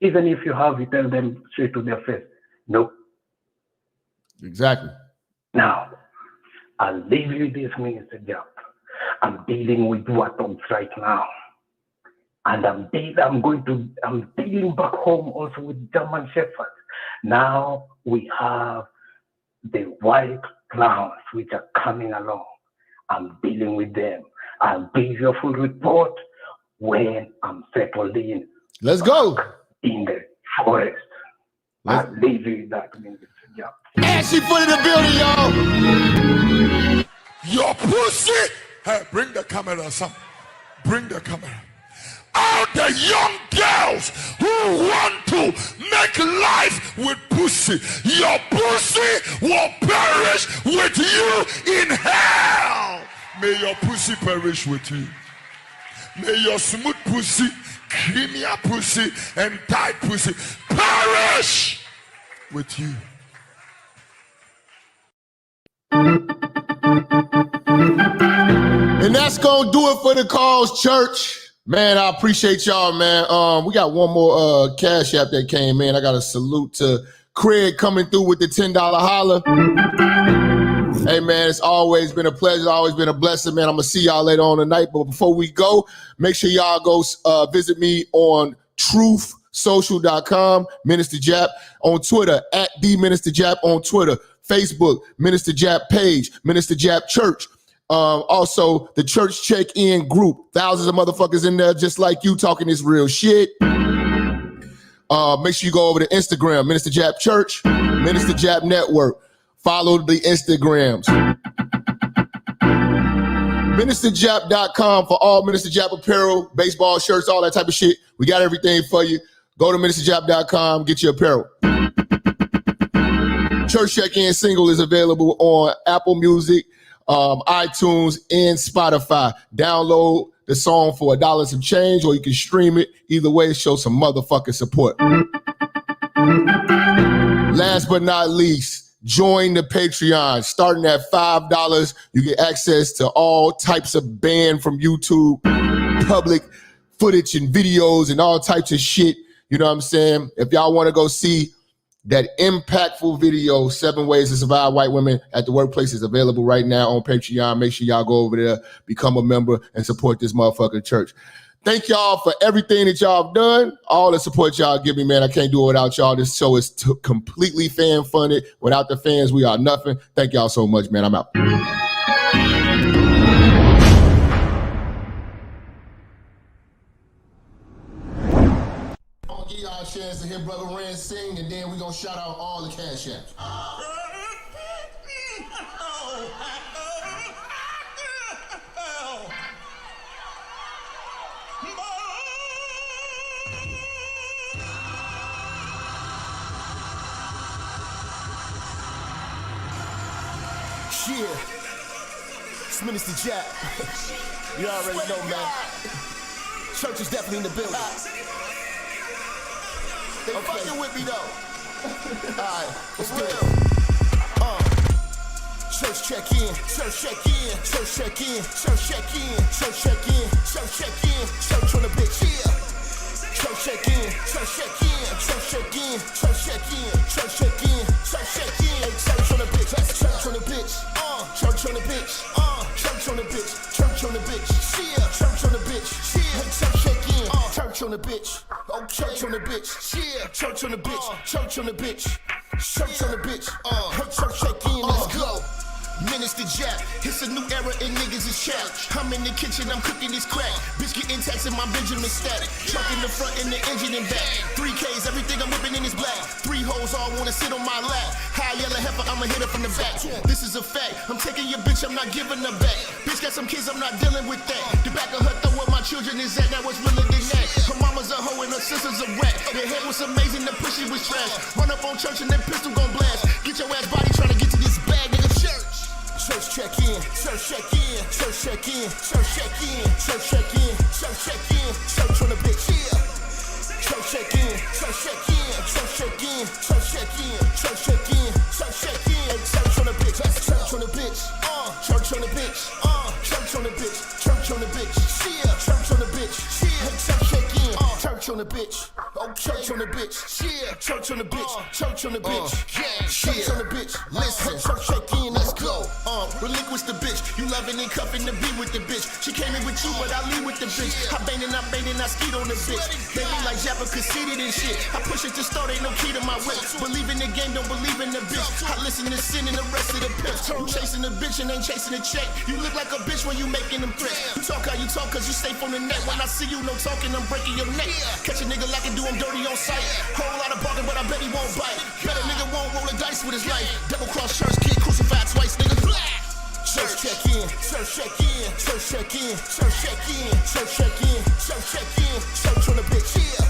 Even if you have, you tell them straight to their face, no. Exactly. Now, I'll leave you this, Minister Jap. I'm dealing with Wattogs right now. And I'm dealing back home also with German Shepherds. Now we have the white clowns which are coming along. I'm dealing with them. I'll give you a full report when I'm settled in. Let's go. In the forest. I'll leave you that, Minister Jap. And she put in the building, y'all. Your pussy. Hey, bring the camera, son. Bring the camera. All the young girls who want to make life with pussy, your pussy will perish with you in hell. May your pussy perish with you. May your smooth pussy, creamier pussy, and tight pussy perish with you. And that's gonna do it for the Cause Church. Man, I appreciate y'all, man. We got one more Cash App that came in. I got a salute to Craig coming through with the $10 holler. Hey, man, it's always been a pleasure, always been a blessing, man. I'm gonna see y'all later on tonight. But before we go, make sure y'all go visit me on truthsocial.com, Minister Jap, on Twitter, at Minister Jap on Twitter, Facebook, Minister Jap page, Minister Jap Church. Also, the church check-in group. Thousands of motherfuckers in there just like you talking this real shit. Make sure you go over to Instagram, Minister Jap Church, Minister Jap Network. Follow the Instagrams. MinisterJap.com for all Minister Jap apparel, baseball shirts, all that type of shit. We got everything for you. Go to MinisterJap.com, get your apparel. Church check-in single is available on Apple Music, iTunes, and Spotify. Download the song for $1 some change, or you can stream it. Either way, show some motherfucking support. Last but not least, join the Patreon. Starting at $5, you get access to all types of banned from YouTube, public footage and videos and all types of shit. You know what I'm saying? If y'all want to go see that impactful video, 7 Ways to Survive White Women at the Workplace, is available right now on Patreon. Make sure y'all go over there, become a member, and support this motherfucking church. Thank y'all for everything that y'all have done. All the support y'all give me, man. I can't do it without y'all. This show is completely fan-funded. Without the fans, we are nothing. Thank y'all so much, man. I'm out. I'm gonna give y'all a chance to hear Brother Rand sing, and then we're gonna shout out all the Cash Apps. Yeah, it's Minister Jap. You already know, man. Church is definitely in the building. They fucking with me though. Alright, let's do it. Church check in, church check in, church check in, church check in, church check in, church check in, church on the bitch. Yeah. Church check in, church check in, church check in, church check in, church check in, church check in, church on the bitch. That's church on the bitch. Church on the bitch. Church on the bitch. Church on the bitch. Yeah. Church on the bitch. Yeah. Church check in. Church on the bitch. Oh, church on the bitch. Yeah. Church on the bitch. Church on the bitch. Church on the bitch. Hey, church check in. Let's go. Minister Jap, it's a new era and niggas is chat. I'm in the kitchen, I'm cooking this crack. Bitch getting taxed in my Benjamin static. Truck in the front and the engine in back. 3Ks, everything I'm whipping in is black. 3 hoes all wanna sit on my lap. High yellow heifer, I'ma hit her from the back. This is a fact, I'm taking your bitch, I'm not giving her back. Bitch got some kids, I'm not dealing with that. The back of her throat where my children is at, that was realer than that. Her mama's a hoe and her sister's a rat. The head was amazing, the pussy was trash. Run up on church and that pistol gon' blast. Get your ass body trying to get to this bag, nigga. Church check in, church check in, church check in, church check in, church check in, church check in, church on the bitch. Yeah. Church check in, church check in, church check in, church check in, church check in, church check in. Hey, church on the bitch, church on the bitch, church on the bitch, church on the bitch, church on the bitch, yeah, church on the bitch, yeah. Hey, church check in, church on the bitch, church on the bitch, yeah, church on the bitch, church on the bitch, yeah, church on the bitch. Listen, church check in, let's go. Relinquish the bitch, you loving and cuffing to be with the bitch. She came in with you, but I leave with the bitch. I bangin', I skeet on the bitch. They be like Jap conceited and shit. I push it to start, ain't no key to my whip. Believe in the game, don't believe in the bitch. I listen to sin and the rest of the pimps. You chasing the bitch and ain't chasing the check. You look like a bitch when you making them threats. You talk how you talk cause you safe on the net. When I see you, no talking, I'm breaking your neck. Catch a nigga like I do, I'm dirty on sight. Whole lot of bargain, but I bet he won't bite. Bet a nigga won't roll the dice with his life. Double cross church kid, crucified twice, nigga. Church check in, church check in, church check in, church check in, church check in, church check in, church on the bitch, yeah.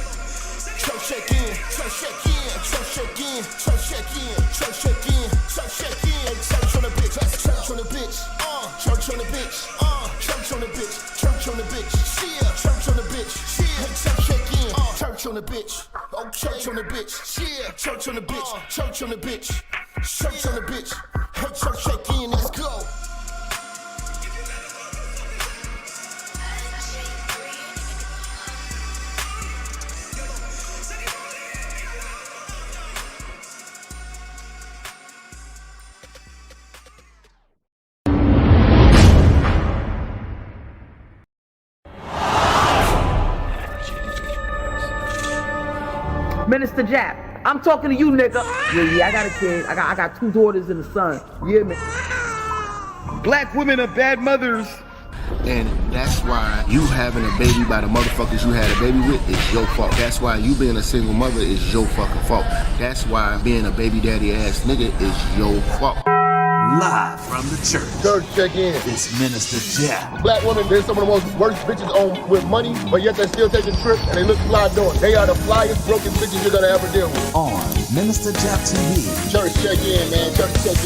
Church check in, church check in, church check in, church check in, church check in, church check in. Hey, church on the bitch, church on the bitch, church on the bitch, church on the bitch, church on the bitch, yeah. Church on the bitch, yeah. Hey, church check in, church on the bitch, church on the bitch, yeah. Church on the bitch, church on the bitch, church on the bitch. Hey, church check in, let's go. Minister Jap, I'm talking to you, nigga. Yeah, I got a kid. I got 2 daughters and a son. Yeah, man. Black women are bad mothers. And that's why you having a baby by the motherfuckers you had a baby with is your fault. That's why you being a single mother is your fucking fault. That's why being a baby daddy ass nigga is your fault. Live from the church. Church check in. It's Minister Jap. Black women, they're some of the most worst bitches on with money, but yet they're still taking trips and they look fly doing. They are the flyest, broken bitches you're gonna ever deal with. On Minister Jap TV. Church check in, man. Church check in.